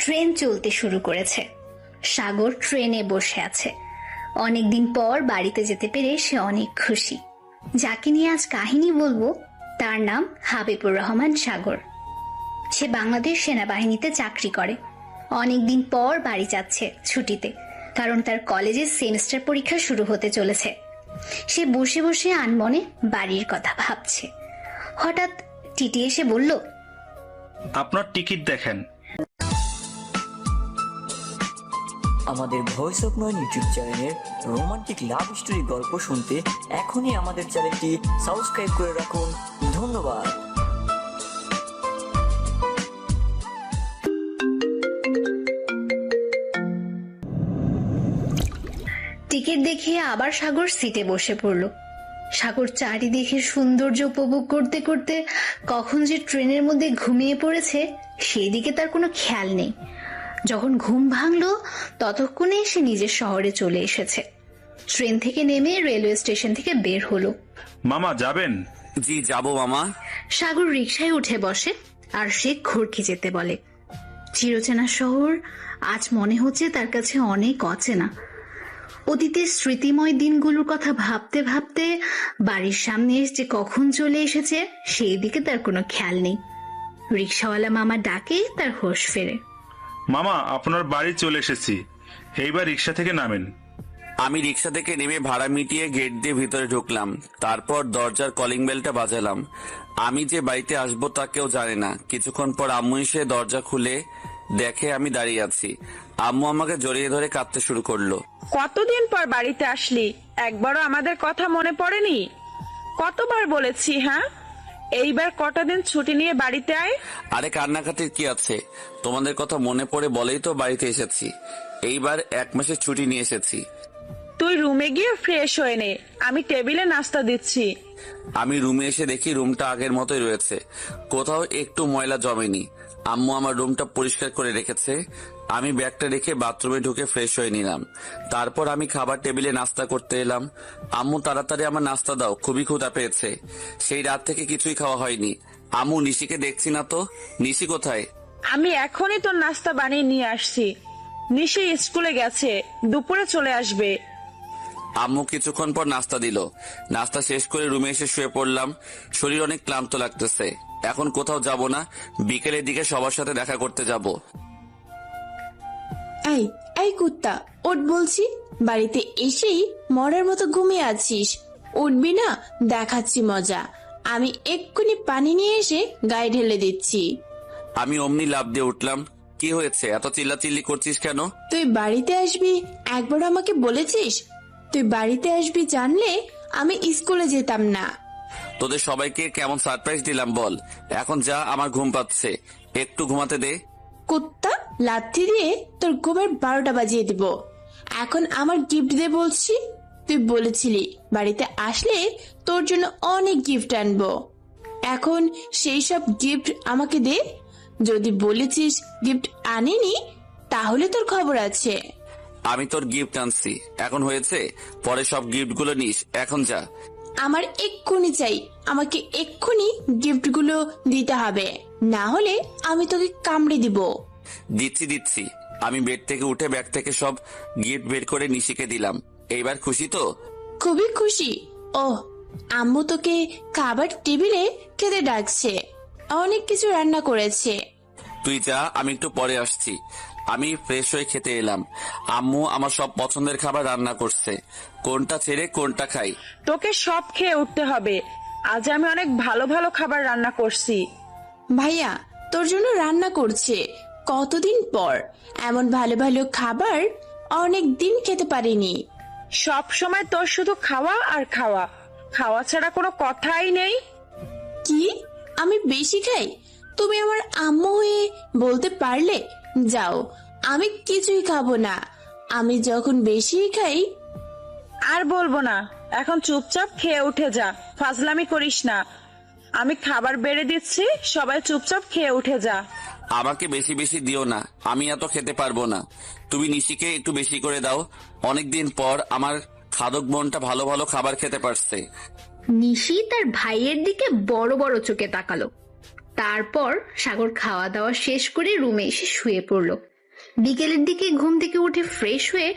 Train চলতে শুরু করেছে। সাগর ট্রেনে বসে আছে। অনেকদিন পর বাড়িতে যেতে পেরে সে অনেক খুশি। যাকে নিয়ে আজ কাহিনী বলবো তার নাম হাবিবুর রহমান সাগর। সে বাংলাদেশ সেনাবাহিনীতে চাকরি করে। অনেকদিন পর বাড়ি যাচ্ছে ছুটিতে, কারণ তার কলেজের সেমিস্টার পরীক্ষা শুরু হতে চলেছে। সে বসে বসে আনমনে বাড়ির কথা ভাবছে। হঠাৎ টিটি এসে বলল, আপনার টিকিট দেখেন। আমাদের ভয়েস অফ নয়ন ইউটিউব চ্যানেলের রোমান্টিক লাভ স্টোরি গল্প শুনতে এখনই আমাদের চ্যানেলটি সাবস্ক্রাইব করে রাখুন। ধন্যবাদ। টিকিট দেখিয়ে আবার সাগর সিটে বসে পড়ল। সাগর চারিদিকের সৌন্দর্য উপভোগ করতে করতে কখন যে ট্রেনের মধ্যে ঘুমিয়ে পড়েছে সেই দিকে তার কোনো খেয়াল নেই। যখন ঘুম ভাঙলো ততক্ষণে সে নিজের শহরে চলে এসেছে। ট্রেন থেকে নেমে রেলওয়ে স্টেশন থেকে বের হলো। মামা যাবেন? জি যাব মামা। সাগর রিকশায় উঠে বসে আর সে ঘুরকি যেতে বলে। চিরচেনা শহর আজ মনে হচ্ছে তার কাছে অনেক অচেনা। অতীতের স্মৃতিময় দিনগুলোর কথা ভাবতে ভাবতে বাড়ির সামনে এসে কখন চলে এসেছে সেই দিকে তার কোনো খেয়াল নেই। রিকশাওয়ালা মামা ডাকে তার হোশ ফেরে। মামা, আপনার বাড়ি চলে এসেছি, এইবার রিক্সা থেকে নামেন। আমি রিক্সা থেকে নেমে ভাড়া মিটিয়ে গেট দিয়ে ভিতরে ঢুকলাম। তারপর দরজার কলিং বেলটা বাজালাম। আমি যে বাড়িতে আসবো তা কেউ জানে না। কিছুক্ষণ পর আম্মু এসে দরজা খুলে দেখে আমি দাঁড়িয়ে আছি। আম্মু আমাকে জড়িয়ে ধরে কাঁদতে শুরু করলো। কতদিন পর বাড়িতে আসলি, একবারও আমাদের কথা মনে পড়েনি? কতবার বলেছি, হ্যাঁ এইবার কটা দিন ছুটি নিয়ে বাড়িতে আয়। আরে কান্নাকাটির কি আছে, তোমাদের কথা মনে পড়ে বলেই তো বাড়িতে এসেছি। এইবার 1 মাসের ছুটি নিয়ে এসেছি। তুই রুমে গিয়ে ফ্রেশ হয়ে নে, আমি টেবিলে নাস্তা দিচ্ছি। আমি রুমে এসে দেখি রুমটা আগের মতোই রয়েছে, কোথাও একটু ময়লা জমেনি। আম্মু আমার রুমটা পরিষ্কার করে রেখেছে। আমি ব্যাগটা রেখে বাথরুমে ঢুকে ফ্রেশ হয়ে নিলাম। তারপর আমি খাবার টেবিলে নাস্তা করতে এলাম। আম্মু তাড়াতাড়ি আমার নাস্তা দাও, খুবই ক্ষুধা পেয়েছে। সেই রাত থেকে কিছুই খাওয়া হয়নি। আম্মু, নিশিকে দেখছি না তো, নিশি কোথায়? আমি এখনই তোর নাস্তা বানিয়ে নিয়ে আসছি। নিশি স্কুলে গেছে, দুপুরে চলে আসবে। আম্মু কিছুক্ষণ পর নাস্তা দিল। নাস্তা শেষ করে রুমে এসে শুয়ে পড়লাম। শরীর অনেক ক্লান্ত লাগতেছে। এখন কোথাও যাব না, বিকেলের দিকে সবার সাথে দেখা করতে যাব। এই এই কুত্তা, ওঠ বলছি। বাড়িতে এসেই মরার মতো ঘুমিয়ে আছিস, উঠবি না? দেখাচ্ছি মজা। আমি এক্ষুনি পানি নিয়ে এসে গায়ে ঢেলে দিচ্ছি। আমি অমনি লাফ দিয়ে উঠলাম। কি হয়েছে, এত চিল্লাচিল্লি করছিস কেন? তুই বাড়িতে আসবি একবার আমাকে বলেছিস? তুই বাড়িতে আসবি জানলে আমি স্কুলে যেতাম না। তোদের সবাইকে কেমন সারপ্রাইজ দিলাম বল। এখন যা, আমার ঘুম পাচ্ছে, একটু ঘুমাতে দে। কুত্তা, লাথি দিয়ে তোর ঘুমের 12টা বাজিয়ে দিব। এখন আমার গিফট দে বলছি। তুই বলেছিলি বাড়িতে আসলে তোর জন্য অনেক গিফট আনবো। এখন সেই সব গিফট আমাকে দে। যদি বলেছিস গিফট আনিনি তাহলে তোর খবর আছে। আমি তোর গিফট আনছি, এখন হয়েছে, পরে সব গিফট গুলো নিস। এখন যা। আমার এক্ষুনি চাই, আমাকে এক্ষুনি গিফট গুলো দিতে হবে, না হলে আমি তোকে কামড়ে দিব। দিচ্ছি দিচ্ছি। আমি বেড থেকে উঠে ব্যাগ থেকে সব গিফট বের করে নিশিকে দিলাম। এইবার খুশি তো? খুবই খুশি। ওহ, আম্মু তোকে খাবার টেবিলে খেতে ডাকছে, অনেক কিছু রান্না করেছে। তুই যা, আমি একটু পরে আসছি। আমি ফ্রেশ হয়ে খেতে এলাম। আম্মু আমার সব পছন্দের খাবার রান্না করছে, কোনটা ছেড়ে কোনটা খাই। তোকে সব খেয়ে উঠতে হবে, আজ আমি অনেক ভালো ভালো খাবার রান্না করছি। ভাইয়া তোর জন্য রান্না করছে, কতদিন পর এমন ভালো ভালো খাবার অনেক দিন খেতে পারিনি। সব সময় তোর শুধু খাওয়া আর খাওয়া, খাওয়া ছাড়া কোনো কথাই নেই। কি আমি বেশি খাই? তুমি আমার আম্মু হয়ে বলতে পারলে? যাও, আমি কিছুই খাবো না। আমি যখন বেশি খাই। আর বলবো না, এখন চুপচাপ খেয়ে উঠে যা, ফাজলামি করিস না। আমি খাবার বেড়ে দিচ্ছি, সবাই চুপচাপ খেয়ে উঠে যা। আমাকে বেশি বেশি দিও না, আমি এত খেতে পারবো না। তুমি নিশিকে একটু বেশি করে দাও। অনেকদিন পর আমার খাদক বোনটা ভালো ভালো খাবার খেতে পারছে। নিশি তার ভাইয়ের দিকে বড় বড় চোখে তাকালো। তারপর সাগর খাওয়া দাওয়া শেষ করে রুমে এসে শুয়ে পড়ল। বিকেলের দিকে ঘুম থেকে উঠে ফ্রেশ হয়ে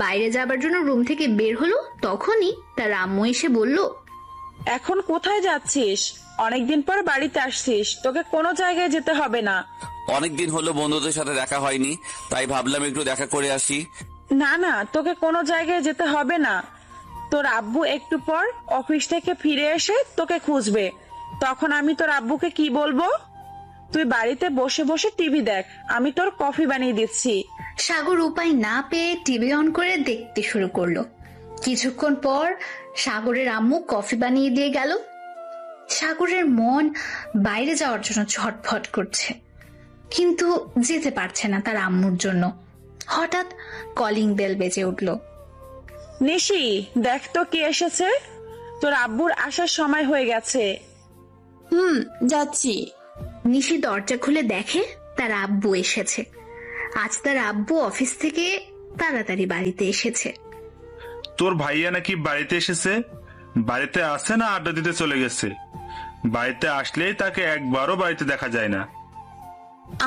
বাইরে যাবার জন্য রুম থেকে বের হলো, তখনই তার আম্মু এসে বলল, এখন কোথায় যাচ্ছিস? অনেকদিন পর বাড়িতে আসছিস, তোকে কোনো জায়গায় যেতে হবে না। অনেকদিন হলো বন্ধুদের সাথে দেখা হয়নি, তাই ভাবলাম একটু দেখা করে আসি। না না, তোকে কোনো জায়গায় যেতে হবে না। তোর আব্বু একটু পর অফিস থেকে ফিরে এসে তোকে খুঁজবে, তখন আমি তোর আব্বুকে কি বলবো? তুই বাড়িতে বসে বসে টিভি দেখ, আমি তোর কফি বানিয়ে দিচ্ছি। সাগর উপায় না পেয়ে টিভি অন করে দেখতে শুরু করলো। কিছুক্ষণ পর সাগরের আম্মু কফি বানিয়ে দিয়ে গেল। সাগরের মন বাইরে যাওয়ার জন্য ছটফট করছে, কিন্তু যেতে পারছে না তার আম্মুর জন্য। হঠাৎ কলিং বেল বেজে উঠল। নিশি, দেখ তো কে এসেছে। তোর আব্বুর আসার সময় হয়ে গেছে। যাচ্ছি। নিশি দরজা খুলে দেখে তার আব্বু এসেছে। আজ তার আব্বু অফিস থেকে তাড়াতাড়ি বাড়িতে এসেছে। তোর ভাইয়া নাকি বাড়িতে এসেছে? বাড়িতে আসে না আড্ডা দিতে চলে গেছে? বাড়িতে আসলেই তাকে একবারও বাড়িতে দেখা যায় না।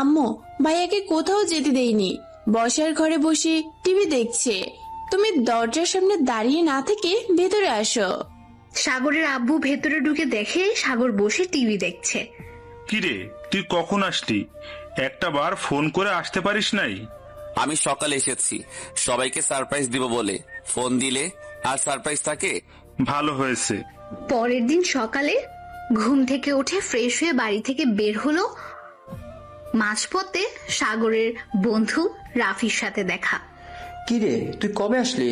আম্মু, ভাইয়াকে কোথাও যেতে দেইনি, বসার ঘরে বসে টিভি দেখছে। তুমি দরজার সামনে দাঁড়িয়ে না থেকে ভেতরে আসো। সাগরের আব্বু ভেতরে ঢুকে দেখে সাগর বসে টিভি দেখছে। কিরে, তুই কখন আসলি? একটা বার ফোন করে আসতে পারিস নাই? আমি সকালে এসেছি সবাইকে সারপ্রাইজ দিব বলে। ফোন দিলে আর সারপ্রাইজ থাকে? ভালো হয়েছে। পরের দিন সকালে ঘুম থেকে উঠে ফ্রেশ হয়ে বাড়ি থেকে বের হলো। মাঝপথে সাগরের বন্ধু রাফির সাথে দেখা। কিরে, তুই কবে আসলি?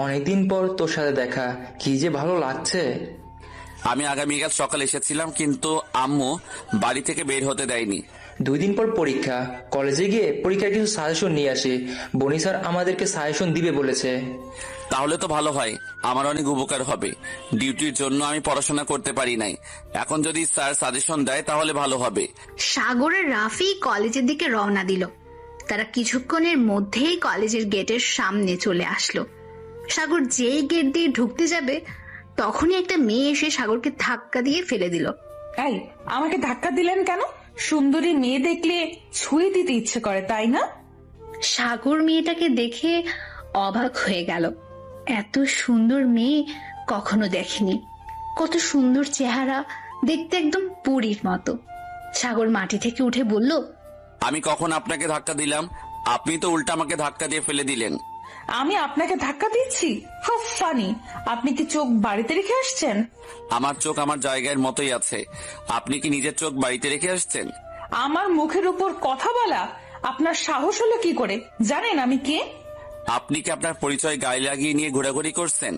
অনেকদিন পর তোর সাথে দেখা, কি যে ভালো লাগছে। আমি আগামীকাল সকালে এসেছিলাম, কিন্তু আম্মু বাড়ি থেকে বের হতে দেয়নি। 2 দিন পর পরীক্ষা, কলেজে গিয়ে পরীক্ষার কিছু সাজেশন নিয়ে আসি। বনি স্যার আমাদেরকে সাজেশন দিবে বলেছে। তাহলে তো ভালো হয়, আমার অনেক উপকার হবে। ডিউটির জন্য আমি পড়াশোনা করতে পারি নাই, এখন যদি স্যার সাজেশন দেয় তাহলে ভালো হবে। সাগরের রাফি কলেজের দিকে রওনা দিল। তারা কিছুক্ষণের মধ্যেই কলেজের গেটের সামনে চলে আসলো। সাগর যেই গেট দিয়ে ঢুকতে যাবে তখনই একটা মেয়ে এসে সাগরকে ধাক্কা দিয়ে ফেলে দিল। এই, আমাকে ধাক্কা দিলেন কেন? সুন্দরী মেয়ে দেখলে ছুঁয়ে দিতে ইচ্ছে করে, তাই না? সাগর মেয়েটাকে দেখে অবাক হয়ে গেল। এত সুন্দর মেয়ে কখনো দেখেনি। কত সুন্দর চেহারা, দেখতে একদম পরীর মতো। সাগর মাটি থেকে উঠে বলল, আমি কখন আপনাকে ধাক্কা দিলাম? আপনি তো উল্টা আমাকে ধাক্কা দিয়ে ফেলে দিলেন। আমি আপনাকে ধাক্কা দিচ্ছি? How funny! আপনি কি চোখ বাড়িতে রেখে আসছেন? আমার চোখ আমার জায়গার মতোই আছে। আপনি কি নিজের চোখ বাড়িতে রেখে আসছেন? আমার মুখের উপর কথা বলা আপনার সাহস হলো কি করে? জানেন আমি কে? আপনি কি আপনার পরিচয় গায়ে লাগিয়ে নিয়ে ঘোরাঘুরি করছেন?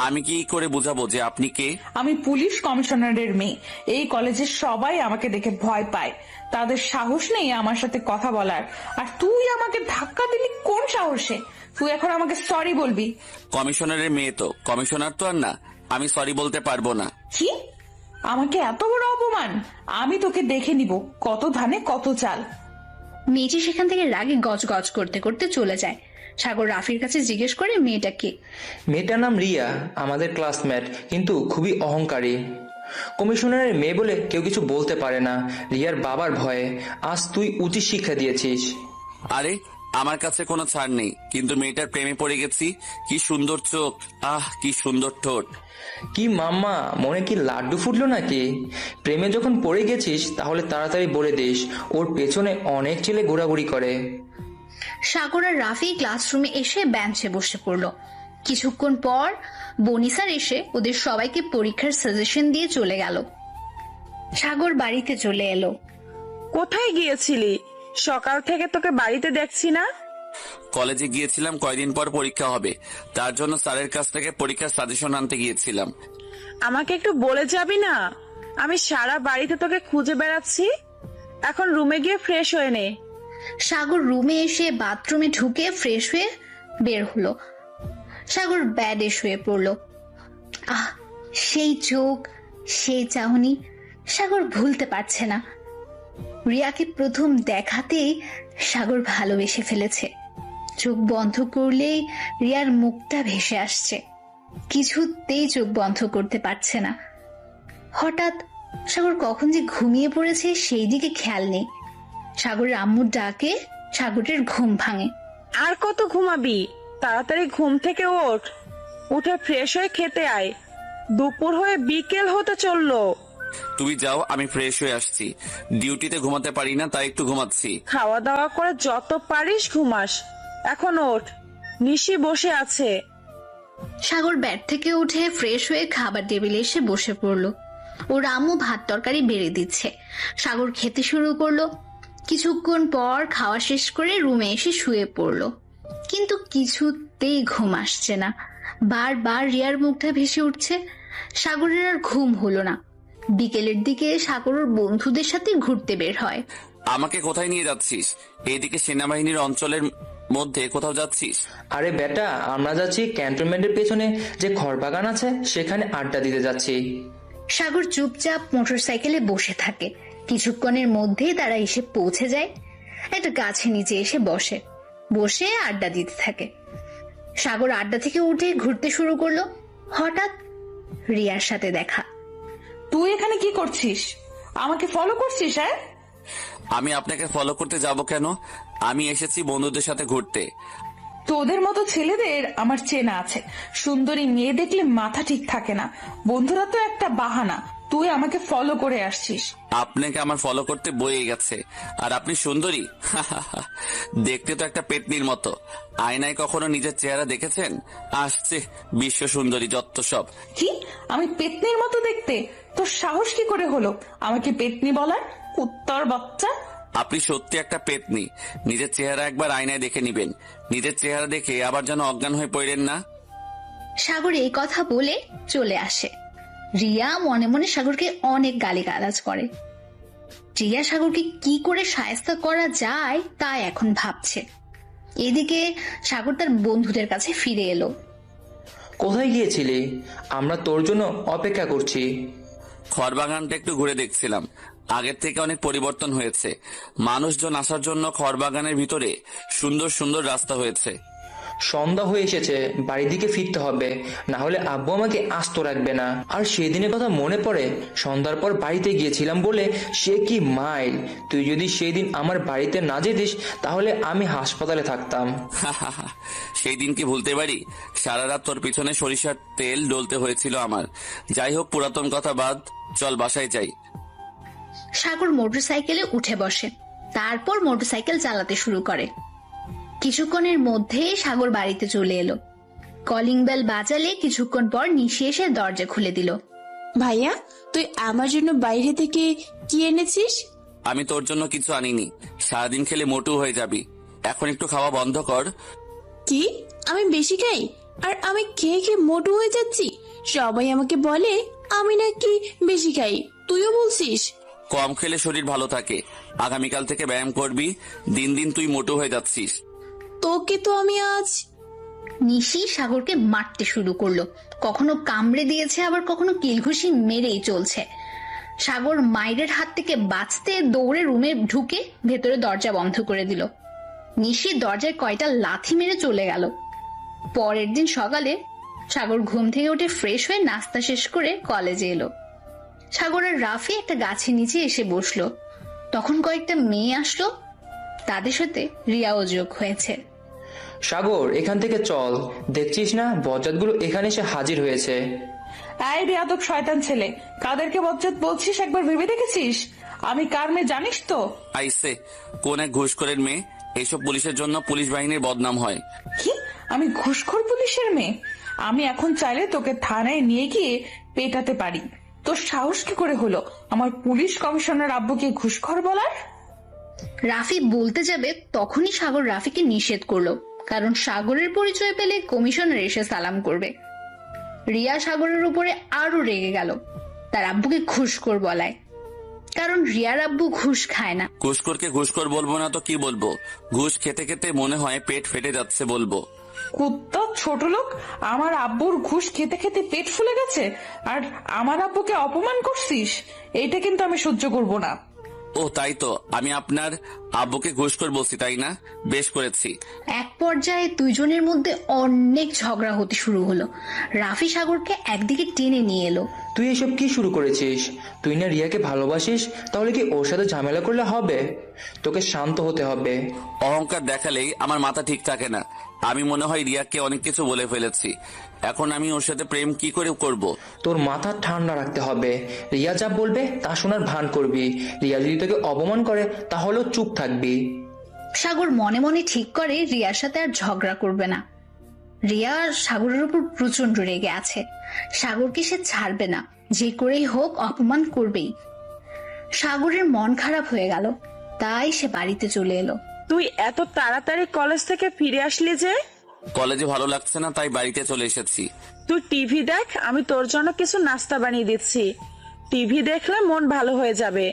আমি কি করে বুঝাবো যে আপনি কে? আমি পুলিশ কমিশনারের মেয়ে। এই কলেজের সবাই আমাকে দেখে ভয় পায়, তাদের সাহস নেই আমার সাথে কথা বলার। আর তুই আমাকে ধাক্কা দিলি কোন সাহসে? তুই এখন আমাকে সরি বলবি। কমিশনারের মেয়ে তো, কমিশনার তো আর না। আমি সরি বলতে পারবো না। কি? আমাকে এত বড় অপমান? আমি তোকে দেখে নিব কত ধানে কত চাল। মেয়েটি সেখান থেকে রাগে গজগজ করতে করতে চলে যায়। সাগর রাফির কাছে জিজ্ঞেস করে মেয়েটা কে। মেয়েটার নাম রিয়া, আমাদের ক্লাসমেট, কিন্তু খুবই অহংকারী। কমিশনারের মেয়ে বলে কেউ কিছু বলতে পারে না রিয়ার বাবার ভয়ে। আজ তুই উচিত শিক্ষা দিয়েছিস। আরে, আমার কাছে কোনো ছাড় নেই, কিন্তু মেয়েটার প্রেমে পড়ে গেছি। কি সুন্দর চোখ, আহ কি সুন্দর ঠোঁট। কি মাম্মা, মনে কি লাড্ডু ফুটলো নাকি? প্রেমে যখন পড়ে গেছিস তাহলে তাড়াতাড়ি বলে দিস, ওর পেছনে অনেক ছেলে ঘোরাঘুরি করে। সাগর আর রাফি ক্লাসরুমে এসে বেঞ্চে বসে পড়ল। কিছুক্ষণ পর বনি স্যার এসে ওদের সবাইকে পরীক্ষার সাজেশন দিয়ে চলে গেল। সাগর বাড়িতে চলে এলো। কোথায় গিয়েছিলি? সকাল থেকে তোকে বাড়িতে দেখছি না। কলেজে গিয়েছিলাম, কয়দিন পর পরীক্ষা হবে, তার জন্য স্যারের কাছ থেকে পরীক্ষার সাজেশন আনতে গিয়েছিলাম। আমাকে একটু বলে যাবি না? আমি সারা বাড়িতে তোকে খুঁজে বেড়াচ্ছি। এখন রুমে গিয়ে ফ্রেশ হয়ে নে। সাগর রুমে এসে বাথরুমে ঢুকে ফ্রেশ হয়ে বের হলো। সাগর ব্যাডে শুয়ে পড়ল। আহ, সেই চোখ, সেই চাহনি সাগর ভুলতে পারছে না। রিয়াকে প্রথম দেখাতেই সাগর ভালোবেসে ফেলেছে। চোখ বন্ধ করলেই রিয়ার মুখটা ভেসে আসছে, কিছুতেই চোখ বন্ধ করতে পারছে না। হঠাৎ সাগর কখন যে ঘুমিয়ে পড়েছে সেই দিকে খেয়াল নেই। সাগরের আম্মুর ডাকে সাগরের ঘুম ভাঙে। আর কত ঘুমাবি? তাড়াতাড়ি ঘুম থেকে ওঠ, উঠে ফ্রেশ হয়ে খেতে আয়। দুপুর হয়ে বিকেল হতে চললো। তুমি যাও, আমি ফ্রেশ হয়ে আসছি। ডিউটিতে ঘুমাতে পারি না, তাই একটু ঘুমাচ্ছি। খাওয়া দাওয়া করে যত পারিস ঘুমাস। এখন ওঠ, নিশি বসে আছে। সাগর বেড থেকে উঠে ফ্রেশ হয়ে খাবার টেবিলে এসে বসে পড়লো। ওর আম্মু ভাত তরকারি বেড়ে দিচ্ছে। সাগর খেতে শুরু করলো। কিছুক্ষণ পর খাওয়া শেষ করে রুমে এসে শুয়ে পড়লো, কিন্তু কিছুতেই ঘুম আসছে না। বারবার রিয়ার মুখটা ভেসে উঠছে। সাগরের আর ঘুম হলো না। বিকেলের দিকে সাগর ওর বন্ধুদের সাথে ঘুরতে বের হয়। আমাকে কোথায় নিয়ে যাচ্ছিস? এইদিকে সেনাবাহিনীর অঞ্চলের মধ্যে কোথাও যাচ্ছিস? আরে বেটা, আমরা যাচ্ছি ক্যান্টনমেন্টের পেছনে যে খড়বাগান আছে সেখানে আড্ডা দিতে যাচ্ছি। সাগর চুপচাপ মোটরসাইকেলে বসে থাকে। কিছুক্ষণের মধ্যেই তারা এসে পৌঁছে যায়। একটা গাছের নিচে এসে বসে আড্ডা দিতে থাকে। সাগর আড্ডা থেকে উঠে ঘুরতে শুরু করলো। হঠাৎ রিয়ার সাথে দেখা। তুই এখানে কি করছিস? আমাকে ফলো করছিস? হ্যাঁ, আমি আপনাকে ফলো করতে যাব কেন? আমি এসেছি বন্ধুদের সাথে ঘুরতে। তোদের মতো ছেলেদের আমার চেনা আছে। সুন্দরী মেয়ে দেখলে মাথা ঠিক থাকে না। বন্ধুরা তো একটা বাহানা। তুই আমাকে ফলো করে আসছিস। আপনাকে আমার ফলো করতে বয়ে গেছে। আর আপনি সুন্দরী? দেখতে তো একটা পেতনির মতো। আয়নায় কখনো নিজের চেহারা দেখেছেন? আসছে বিশ্ব সুন্দরী যত সব। কি? আমি পেতনির মতো দেখতে? তোর সাহস কি করে হলো আমাকে পেতনি বলার? কুত্তার বাচ্চা! আপনি সত্যি একটা পেতনি। নিজের চেহারা একবার আয়নায় দেখে নিবেন। নিজের চেহারা দেখে আবার যেন অজ্ঞান হয়ে পড়েন না। সাগর এই কথা বলে চলে আসে। রিয়া মনে মনে সাগরকে অনেক গালিগালাজ করে। রিয়া সাগরকে কি করে শায়েস্তা করা যায় তা এখন ভাবছে। এদিকে সাগর তার বন্ধুদের কাছে ফিরে এলো। কোথায় গিয়েছিলি? আমরা তোর জন্য অপেক্ষা করছি। খড়বাগানটা একটু ঘুরে দেখছিলাম। আগের থেকে অনেক পরিবর্তন হয়েছে। মানুষজন আসার জন্য খড়বাগানের ভিতরে সুন্দর সুন্দর রাস্তা হয়েছে। সন্ধ্যা হয়ে এসেছে, বাড়ির দিকে ফিরতে হবে, না হলে আব্বু আমাকে আস্ত রাখবে না। আর সেদিনের কথা মনে পড়ে, সন্ধ্যার পর বাড়িতে গিয়েছিলাম বলে সে কি মাইল। তুই যদি সেই দিন আমার বাড়িতে না যেতিস তাহলে আমি হাসপাতালে থাকতাম। সেই দিন কি ভুলতে পারি? সারা রাত তোর পিছনে সরিষার তেল ডলতে হয়েছিল আমার। যাই হোক, পুরাতন কথা বাদ, চল বাসায় যাই। সাগর মোটরসাইকেলে উঠে বসে। তারপর মোটরসাইকেল চালাতে শুরু করে। কিছুক্ষণের মধ্যে সাগর বাড়িতে চলে এলো। কলিং বেল বাজালে কিছুক্ষণ পর নিশি এসে দরজা খুলে দিল। ভাইয়া, তুই আমার জন্য বাইরে থেকে কি এনেছিস? আমি তোর জন্য কিছু আনিনি। সারাদিন খেলে মোটু হয়ে যাবি। এখন একটু খাওয়া বন্ধ কর। কি? আমি বেশি খাই আর আমি খেয়ে খেয়ে মোটু হয়ে যাচ্ছি? সবাই আমাকে বলে আমি নাকি বেশি খাই, তুইও বলছিস? কম খেলে শরীর ভালো থাকে। আগামীকাল থেকে ব্যায়াম করবি। দিন দিন তুই মোটু হয়ে যাচ্ছিস। তোকে তো আমি আজ। নিশি সাগরকে মারতে শুরু করলো। কখনো কামড়ে দিয়েছে, আবার কখনো কিলঘুষি মেরেই চলছে। সাগর মায়ের হাত থেকে বাঁচতে দৌড়ে রুমে ঢুকে ভেতরে দরজা বন্ধ করে দিল। নিশি দরজায় কয়টা লাথি মেরে চলে গেল। পরের দিন সকালে সাগর ঘুম থেকে উঠে ফ্রেশ হয়ে নাস্তা শেষ করে কলেজে এলো। সাগর আর রাফি একটা গাছের নিচে এসে বসলো। তখন কয়েকটা মেয়ে আসলো। তাদের সাথে রিয়াও যোগ হয়েছে। সাগর, এখান থেকে চল। দেখছিস না বজ্জাতগুলো এখানে এসে হাজির হয়েছে। এই বেয়াদব শয়তান ছেলে, কাদেরকে বজ্জাত বলছিস একবার ভেবে দেখেছিস? আমি কার মেয়ে জানিস তো? আইসে, কোন এক ঘুষখোরের মেয়ে। এইসব পুলিশের জন্য পুলিশ বাহিনীর বদনাম হয়। কি? আমি ঘুষখোর পুলিশের মেয়ে? আমি এখন চাইলে তোকে থানায় নিয়ে গিয়ে পেটাতে পারি। তোর সাহস কি করে হলো আমার পুলিশ কমিশনার আব্বুকে ঘুষখোর বলার? রাফি বলতে যাবে তখনই সাগর রাফিকে নিষেধ করলো, কারণ সাগরের পরিচয় পেলে কমিশনার এসে সালাম করবে। রিয়া সাগরের উপরে আরো রেগে গেল, তার আব্বুকে ঘুষখোর বলায়। কারণ রিয়ার আব্বু ঘুষ খায় না। ঘুষখোরকে ঘুষখোর বলবো না তো কি বলবো? ঘুষ খেতে খেতে মনে হয় পেট ফেটে যাচ্ছে বলবো। কুত্তা ছোট লোক, আমার আব্বুর ঘুষ খেতে খেতে পেট ফুলে গেছে আর আমার আব্বুকে অপমান করছিস? এইটা কিন্তু আমি সহ্য করব না। ও তাই তো, আমি আপনার আব্বুকে ঘুষ করে বলছি, তাই না? বেশ করেছি। এক পর্যায়ে দুইজনের মধ্যে অনেক ঝগড়া হতে শুরু হলো। রাফি সাগরকে একদিকে টেনে নিয়ে এলো। তুই এসব কি শুরু করেছিস? তুই না রিয়াকে ভালোবাসিস, তাহলে কি ওর সাথে ঝামেলা করলে হবে? তোকে শান্ত হতে হবে। অহংকার দেখালেই আমার মাথা ঠিক থাকে না। আমি মনে হয় রিয়াকে অনেক কিছু বলে ফেলেছি। এখন আমি ওর সাথে প্রেম কি করে করব? তোর মাথা ঠান্ডা রাখতে হবে। রিয়া যা বলবে তা শোনার ভান করবি। রিয়া যদি তোকে অপমান করে তাহলেও চুপ থাকবি। সাগর মনে মনে ঠিক করে রিয়ার সাথে আর ঝগড়া করবে না। রিয়া সাগরের উপর প্রচন্ড রেগে আছে। সাগরকে সে ছাড়বে না, যে করেই হোক অপমান করবেই। সাগরের মন খারাপ হয়ে গেল, তাই সে বাড়িতে চলে এলো। তুই এত তাড়াতাড়ি কলেজ থেকে ফিরে আসলি যে? কলেজে ভালো লাগছে না, তাই বাড়িতে চলে এসেছি। তুই টিভি দেখ, আমি তোর জন্য কিছু নাস্তা বানিয়ে দিচ্ছি। টিভি দেখলে মন ভালো হয়ে যাবে।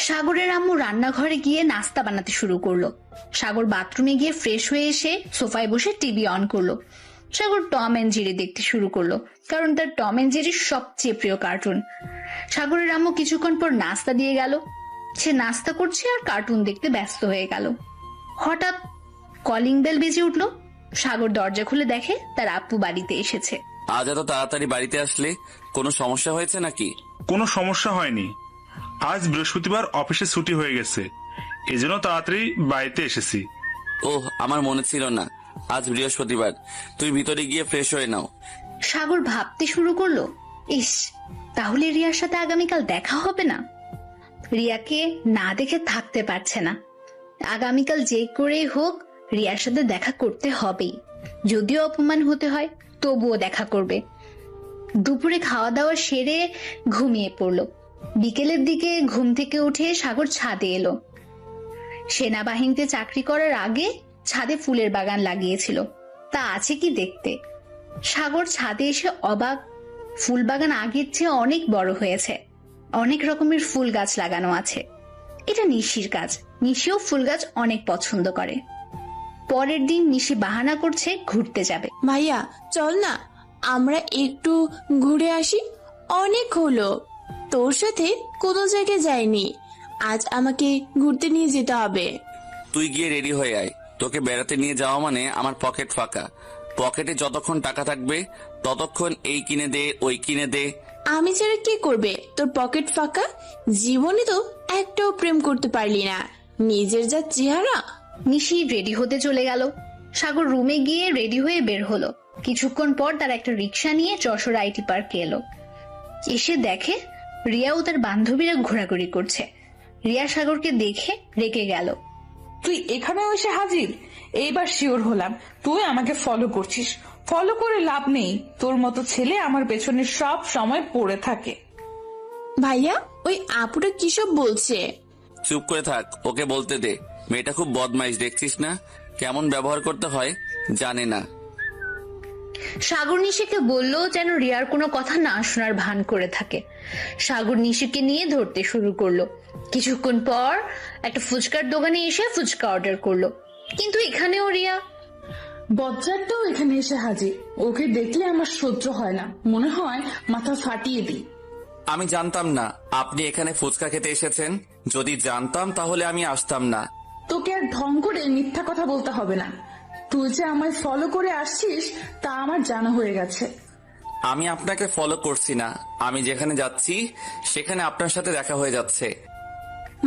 সাগরের আম্মু রান্নাঘরে গিয়ে নাস্তা বানাতে শুরু করলো। সাগর বাথরুমে গিয়ে ফ্রেশ হয়ে এসে সোফায় বসে টিভি অন করলো। সাগর টম এন্ড জেরি দেখতে শুরু করলো, কারণ তার টম এন্ড জেরি সবচেয়ে প্রিয় কার্টুন। সাগরের আম্মু কিছুক্ষণ পর নাস্তা দিয়ে গেল। সে নাস্তা করছে আর কার্টুন দেখতে ব্যস্ত হয়ে গেল। হঠাৎ কলিং বেল বেজে উঠলো। সাগর দরজা খুলে দেখে তার আব্বু বাড়িতে এসেছে। আজ এত তাড়াতাড়ি বাড়িতে আসলে কোনো সমস্যা হয়েছে নাকি? কোনো সমস্যা হয়নি। আজ বৃহস্পতিবার অফিসে ছুটি হয়ে গেছে, এজন্য তাড়াতাড়ি বাড়িতে এসেছি। ওহ, আমার মনে ছিল না আজ বৃহস্পতিবার। তুই ভিতরে গিয়ে ফ্রেশ হয়ে নাও। সাগর ভাবতে শুরু করলো, ইস, তাহলে রিয়ার সাথে আগামীকাল দেখা হবে না। রিয়াকে না দেখে থাকতে পারছে না। আগামীকাল যে করেই হোক রিয়ার সাথে দেখা করতে হবেই। যদিও অপমান হতে হয়, তবুও দেখা করবে। দুপুরে খাওয়া দাওয়া সেরে ঘুমিয়ে পড়লো। বিকেলের দিকে ঘুম থেকে উঠে সাগর ছাদে এলো। সেনাবাহিনীতে চাকরি করার আগে ছাদে ফুলের বাগান লাগিয়েছিল, তা আছে কি দেখতে। সাগর ছাদে এসে অবাক, ফুল বাগান আগের চেয়ে অনেক বড় হয়েছে। অনেক রকমের ফুল গাছ লাগানো আছে। এটা নিশির কাজ। নিশিও ফুল গাছ অনেক পছন্দ করে। পরের দিন নিশি বাহানা করছে ঘুরতে যাবে। ভাইয়া চল না, আমরা একটু ঘুরে আসি। অনেক হলো তোর সাথে কোনো জায়গায় যাইনি, আজ আমাকে ঘুরতে নিয়ে যেতে হবে। তুই গিয়ে রেডি হয়ে আয়। তোকে বেড়াতে নিয়ে যাওয়া মানে আমার পকেট ফাঁকা। পকেটে যতক্ষণ টাকা থাকবে ততক্ষণ এই কিনে দে, ওই কিনে দে। আমি ছাড়া কে করবে তোর পকেট ফাঁকা? জীবনে তো একটাও প্রেম করতে পারলি না, নিজের যা চেহারা। নিশি রেডি হতে চলে গেল। সাগর রুমে গিয়ে রেডি হয়ে বের হলো। কিছুক্ষণ পর তার একটা রিক্সা নিয়ে যশোর আইটি পার্কে এলো। এসে দেখে রিয়া ও তার বান্ধবীরা ঘোরাঘুরি করছে। রিয়া সাগরকে দেখে রেগে গেল। তুই এখানেও এসে হাজির? এইবার শিওর হলাম তুই আমাকে ফলো করছিস। ফলো করে লাভ নেই, তোর মতো ছেলে আমার পেছনে সব সময় পড়ে থাকে। ভাইয়া ওই আপুটা কিসব বলছে? চুপ করে থাক, ওকে বলতে দে। মেয়েটা খুব বদমাইশ, দেখছিস না কেমন ব্যবহার করতে হয়, জানে না। সাগর নিশিকে বলল যেন রিয়ার কোনো কথা না শোনার ভান করে থাকে। সাগর নিশিকে নিয়ে ধরতে শুরু করলো। কিছুক্ষণ পর একটা ফুচকার দোকানে এসে ফুচকা অর্ডার করলো, কিন্তু এখানেও রিয়া। বজ্জারটাও এখানে এসে হাজির। ওকে দেখলে আমার সহ্য হয় না, মনে হয় মাথা ফাটিয়ে দিই। আমি জানতাম না আপনি এখানে ফুচকা খেতে এসেছেন। যদি জানতাম তাহলে আমি আসতাম না। তোকে আর ঢং করে মিথ্যা কথা বলতে হবে না। তুই যে আমায় ফলো করে আসছিস তা আমার জানা হয়ে গেছে। আমি আপনাকে ফলো করছি না, আমি যেখানে যাচ্ছি সেখানে আপনার সাথে দেখা হয়ে যাচ্ছে।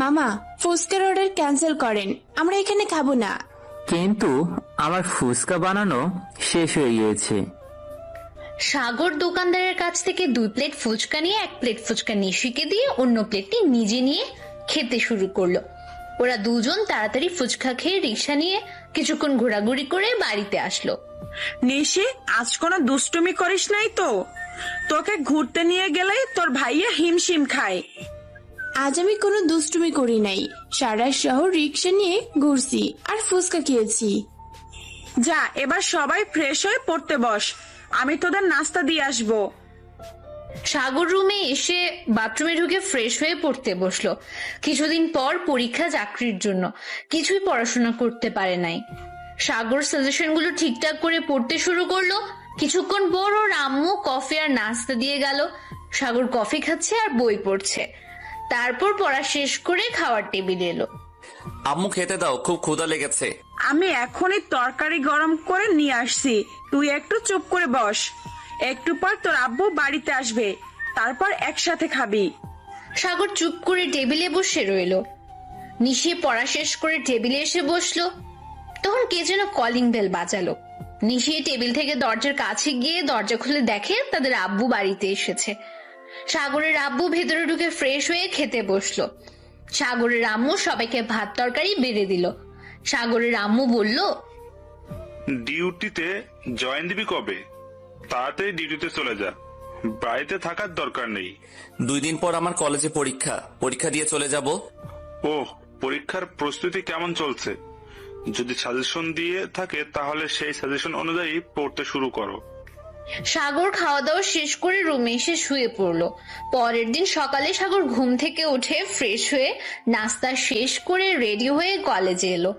মামা ফুচকার অর্ডার ক্যান্সেল করেন, আমরা এখানে খাবো না। কিন্তু আমার ফুচকা বানানো শেষ হয়ে গিয়েছে। সাগর দোকানদারের কাছ থেকে 2 প্লেট ফুচকা নিয়ে 1 প্লেট ফুচকা নিশিকে দিয়ে অন্য প্লেটটি নিজে নিয়ে খেতে শুরু করলো। ওরা দুজন তাড়াতাড়ি ফুচকা খেয়ে রিক্সা নিয়ে কিছুক্ষণ ঘোরাঘুরি করে বাড়িতে আসলো। নিশি, আজ কোনো দুষ্টুমি করিস নাই তো? তোকে ঘুরতে নিয়ে গেলে তোর ভাইয়া হিমশিম খায়। আজ আমি কোনো দুষ্টুমি করি নাই, সারা শহর রিক্সা নিয়ে ঘুরছি আর ফুচকা খেয়েছি। যা, এবার সবাই ফ্রেশ হয়ে পড়তে বস, আমি তোদের নাস্তা দিয়ে আসবো। সাগর রুমে এসে বাথরুমে ঢুকে ফ্রেশ হয়ে পড়তে বসলো। কিছুদিন পর পরীক্ষা, চাকরির জন্য কিছুই পড়াশোনা করতে পারে নাই। সাগর সাজেশন গুলো ঠিকঠাক করে পড়তে শুরু করলো। কিছুক্ষণ পর ওর আম্মু কফি আর নাস্তা দিয়ে গেল। সাগর কফি খাচ্ছে আর বই পড়ছে। তারপর পড়া শেষ করে খাওয়ার টেবিলে এলো। আম্মু খেতে দাও, খুব ক্ষুধা লেগেছে। আমি এখনই তরকারি গরম করে নিয়ে আসছি, তুই একটু চুপ করে বস। একটু পর তোর আব্বু বাড়িতে আসবে, তারপর একসাথে খাবি। সাগর চুপ করে টেবিলে বসে রইল। নিশি পড়া শেষ করে টেবিলে এসে বসলো। তখন কে যেন কলিং বেল বাজালো। নিশি টেবিল থেকে দরজার কাছে গিয়ে দরজা খুলে দেখে তাদের আব্বু বাড়িতে এসেছে। সাগরের আব্বু ভেতরে ঢুকে ফ্রেশ হয়ে খেতে বসলো। সাগরের আম্মু সবাইকে ভাত তরকারি বেড়ে দিল। সাগরের আম্মু বলল, ডিউটিতে জয়েন দিবি কবে? তাড়াতাড়ি ডিউটিতে চলে যা, বাড়িতে থাকার দরকার নেই। 2 দিন পর আমার কলেজে পরীক্ষা দিয়ে চলে যাব। ওহ, পরীক্ষার প্রস্তুতি কেমন চলছে? যদি সাজেশন দিয়ে থাকে তাহলে সেই সাজেশন অনুযায়ী পড়তে শুরু করো। সাগর খাওয়া দাওয়া শেষ করে রুমে এসে শুয়ে পড়লো। পরের দিন সকালে সাগর ঘুম থেকে উঠে ফ্রেশ হয়ে নাস্তা শেষ করে রেডি হয়ে কলেজে এলো।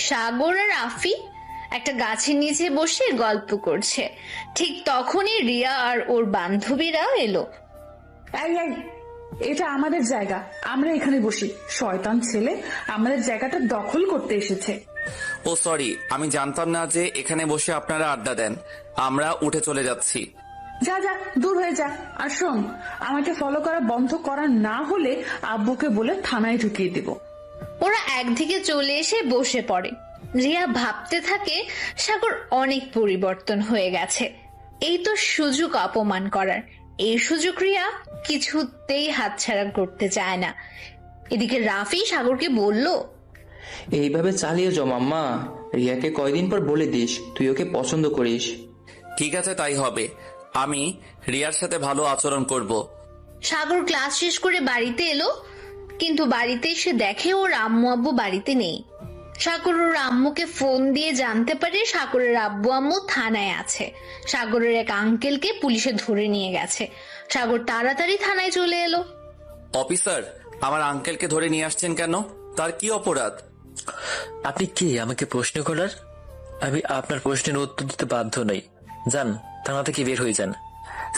সাগর আর আফি একটা গাছের নিচে বসে গল্প করছে। ঠিক তখনই রিয়া আর ওর বান্ধবীরা এলো। এই এই, এটা আমাদের জায়গা, আমরা এখানে বসি। শয়তান ছেলে আমাদের জায়গাটা দখল করতে এসেছে। ও সরি, আমি জানতাম না যে এখানে বসে আপনারা আড্ডা দেন। আমরা উঠে চলে যাচ্ছি। যা যা, দূর হয়ে যা। আর শোন, আমাকে ফলো করা বন্ধ করা না হলে আব্বুকে বলে থানায় ঢুকিয়ে দেব। ওরা একদিকে চলে এসে বসে পড়ে। রিয়া ভাবতে থাকে সাগর অনেক পরিবর্তন হয়ে গেছে। এই তো সুযোগ অপমান করার। এই সুযোগ রিয়া কিছুতেই হাতছাড়া করতে চায় না। এদিকে রাফি সাগরকে বলল, এইভাবে চালিয়ে যাও মাম্মা। রিয়াকে কয়দিন পর বলে দিস তুই ওকে পছন্দ করিস। ঠিক আছে, তাই হবে। আমি রিয়ার সাথে ভালো আচরণ করব। সাগর ক্লাস শেষ করে বাড়িতে এলো, কিন্তু বাড়িতে এসে দেখে ওর আম্মু আব্বু বাড়িতে নেই। সাগর ওর আম্মুকে ফোন দিয়ে জানতে পারে সাগরের আব্বু আম্মু থানায় আছে। সাগরের এক আঙ্কেলকে পুলিশে ধরে নিয়ে গেছে। সাগর তাড়াতাড়ি থানায় চলে এলো। অফিসার, আমার আঙ্কেলকে ধরে নিয়ে আসছেন কেন? তার কি অপরাধ? আপনি কে আমাকে প্রশ্ন করার? আমি আপনার প্রশ্নের উত্তর দিতে বাধ্য নই। যান, থানা থেকে বের হয়ে যান।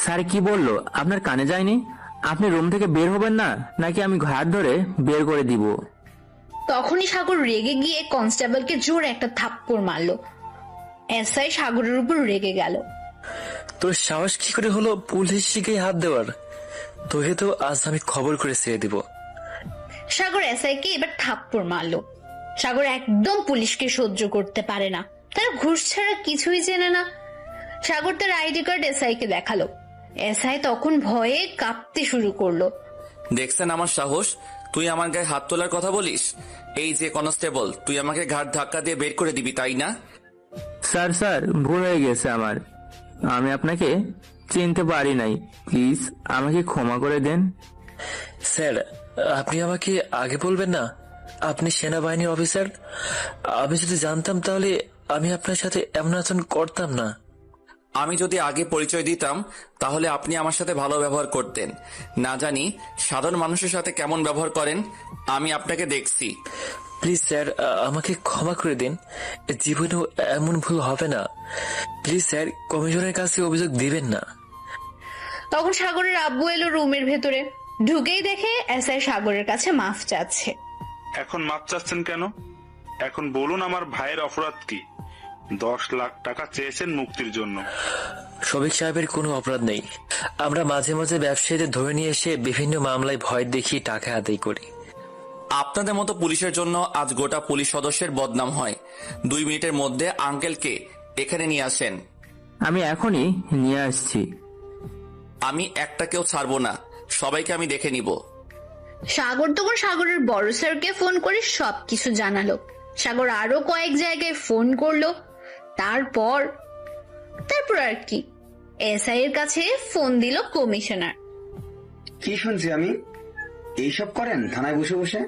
স্যার কি বললো আপনার কানে যায়নি? আপনি রুম থেকে বের হবেন না, নাকি আমি ঘাট ধরে বের করে দিব? তখনই সাগর রেগে গিয়ে কনস্টেবলকে জোরে একটা থাপ্পড় মারলো। এসআই সাগরের উপর রেগে গেল। তোর সাহস কি করে হলো পুলিশকে হাত দেওয়ার? তোকে তো আজ আমি খবর করে ছেড়ে দিব। সাগর এসআইকে এবার থাপ্পড় মারলো। সাগর একদম পুলিশকে সহ্য করতে পারে না, তার ঘুষ ছাড়া কিছুই চেনে না। সাগর তার আইডি কার্ড এসআইকে দেখালো। এসআই তখন ভয়ে কাঁপতে শুরু করলো। দেখছেন আমার সাহস? তুই আমার গায়ে হাত তোলার কথা বলিস? এই যে কনস্টেবল, তুই আমাকে ঘাট ধাক্কা দিয়ে বের করে দিবি, তাই না? স্যার ভুল হয়ে গেছে আমার। আমি আপনাকে চিনতে পারি নাই, প্লিজ আমাকে ক্ষমা করে দেন। স্যার, আপনি আমাকে আগে বলবেন না? আপনি সেনাবাহিনীর অফিসার। আমি যদি জানতাম তাহলে আমি আপনার সাথে এমন আচরণ করতাম না। আমি যদি আগে পরিচয় দিতাম তাহলে আপনি আমার সাথে ভালো ব্যবহার করতেন। না জানি সাধারণ মানুষের সাথে কেমন ব্যবহার করেন। আমি আপনাকে দেখছি। প্লিজ স্যার, আমাকে ক্ষমা করে দিন। জীবনেও এমন ভুল হবে না। প্লিজ স্যার, কমিশনের কাছে অভিযোগ দিবেন না। তখন সাগরের আব্বু এলো রুমের ভেতরে। ঢুকেই দেখে এসআই সাগরের কাছে মাফ চাচ্ছে। এখন মাপ চাচ্ছেন কেন? এখন বলুন আমার ভাইয়ের অপরাধ কি? 10 লাখ টাকা চেয়েছেন মুক্তির জন্য। শফিক সাহেবের কোনো অপরাধ নেই। আমরা মাঝে মাঝে ব্যবসায়ীদের ধরে নিয়ে এসে বিভিন্ন মামলায় ভয় দেখিয়ে টাকা আদায় করি। আপনাদের মতো পুলিশের জন্য আজ গোটা পুলিশ সদস্যের বদনাম হয়। 2 মিনিটের মধ্যে আঙ্কেলকে এখানে নিয়ে আসেন। আমি এখনই নিয়ে আসছি। আমি একটাকেও ছাড়বো না, সবাইকে আমি দেখে নিব। সাগর তখন সাগরের বড় স্যারকে ফোন করে সবকিছু জানালো। সাগর আরো কয়েক জায়গায় ফোন করলো। তারপর আর কি, এসআই এর কাছে ফোন দিল কমিশনার। কি শুনছি আমি? এইসব করেন থানায় বসে বসে?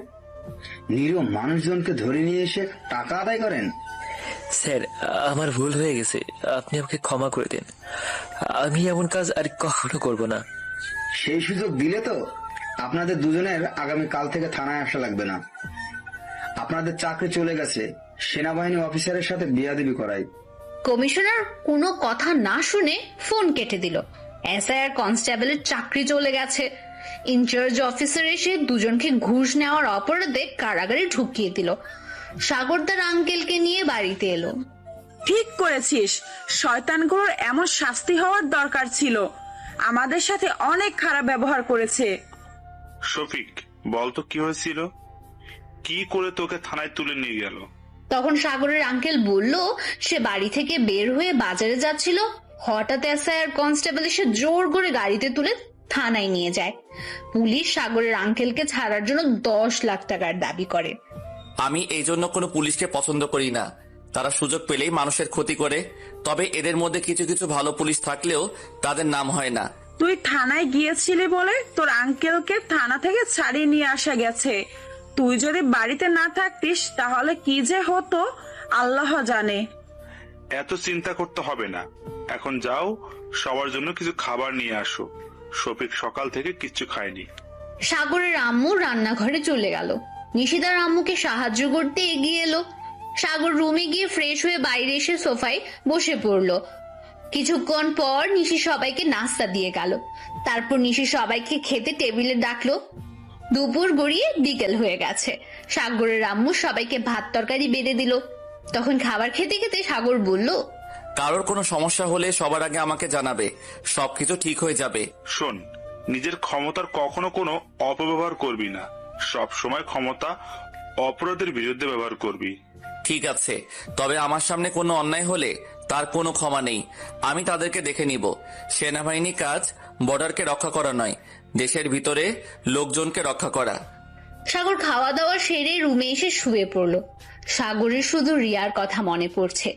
নিরীহ মানুষজনকে ধরে নিয়ে এসে টাকা আদায় করেন? স্যার, আমার ভুল হয়ে গেছে, আপনি আমাকে ক্ষমা করে দিন। আমি এমন কাজ আর কখনো করব না। সেই সুযোগ দিলে তো আপনাদের দুজনের আগামী কাল থেকে থানায় আসা লাগবে না। আপনাদের চাকরি চলে গেছে, সেনাবাহিনী অফিসারের সাথে বিয়াদবি করাই। কমিশনার কোনো কথা না শুনে ফোন কেটে দিল। এসআই আর কনস্টেবলের চাকরি চলে গেছে। ইনচার্জ অফিসার এসে দুজনকে ঘুষ নেওয়ার অপরাধে কারাগারে ঢুকিয়ে দিল। সাগর তার আঙ্কেলকে নিয়ে বাড়িতে এলো। ঠিক করেছিস, শয়তানগুলোর এমন শাস্তি হওয়ার দরকার ছিল। আমাদের সাথে অনেক খারাপ ব্যবহার করেছে। শফিক, বলতো কি হয়েছিল? কি করে তোকে থানায় তুলে নিয়ে গেল? তখন সাগরের আঙ্কেল বলল, সে বাড়ি থেকে বের হয়ে বাজারে যাচ্ছিল, হঠাৎ এসআইআর কনস্টেবল এসে জোর করে গাড়িতে তুলে থানায় নিয়ে যায়। পুলিশ সাগরের আঙ্কেলকে ছাড়ার জন্য 10 লাখ টাকার দাবি করে। আমি এই জন্য কোনো পুলিশকে পছন্দ করি না। তারা সুযোগ পেলেই মানুষের ক্ষতি করে। তবে এদের মধ্যে কিছু কিছু ভালো পুলিশ থাকলেও তাদের নাম হয় না। তুই থানায় গিয়েছিলি বলে তোর আঙ্কেলকে থানা থেকে ছাড়িয়ে নিয়ে আসা গেছে। তুই যদি বাড়িতে না থাকতিস তাহলে কি যে হতো আল্লাহ জানে। এত চিন্তা করতে হবে না, এখন যাও, সবার জন্য কিছু খাবার নিয়ে আসো। শফিক সকাল থেকে কিচ্ছু খায়নি। সাগরের আম্মু রান্নাঘরে চলে গেল। নিশিদার আম্মুকে সাহায্য করতে এগিয়ে এলো। সাগর রুমে গিয়ে ফ্রেশ হয়ে বাইরে এসে সোফায় বসে পড়লো। কিছুক্ষণ পর নিশি সবাইকে নাস্তা দিয়ে গেল। তারপর নিশি সবাইকে খেতে টেবিলে ডাকলো। দুপুর গড়িয়ে বিকেল হয়ে গেছে। সাগরের আম্মু সবাইকে ভাত তরকারি বেড়ে দিল। তখন খাবার খেতে খেতে সাগর বলল, কারোর কোনো সমস্যা হলে সবার আগে আমাকে জানাবে, সবকিছু ঠিক হয়ে যাবে। শোন, নিজের ক্ষমতার কখনো কোনো অপব্যবহার করবি না। সব সময় ক্ষমতা অপরাধের বিরুদ্ধে ব্যবহার করবি। ঠিক আছে, তবে আমার সামনে কোনো অন্যায় হলে তার কোনো ক্ষমা নেই। আমি তাদেরকে দেখে নিব। সেনাবাহিনী কাজ বর্ডারকে রক্ষা করা নয়, দেশের ভিতরে লোকজনকে রক্ষা করা। সাগর খাওয়া দাওয়া সেরে রুমে এসে শুয়ে পড়লো। সাগরের শুধু রিয়ার কথা মনে পড়ছে,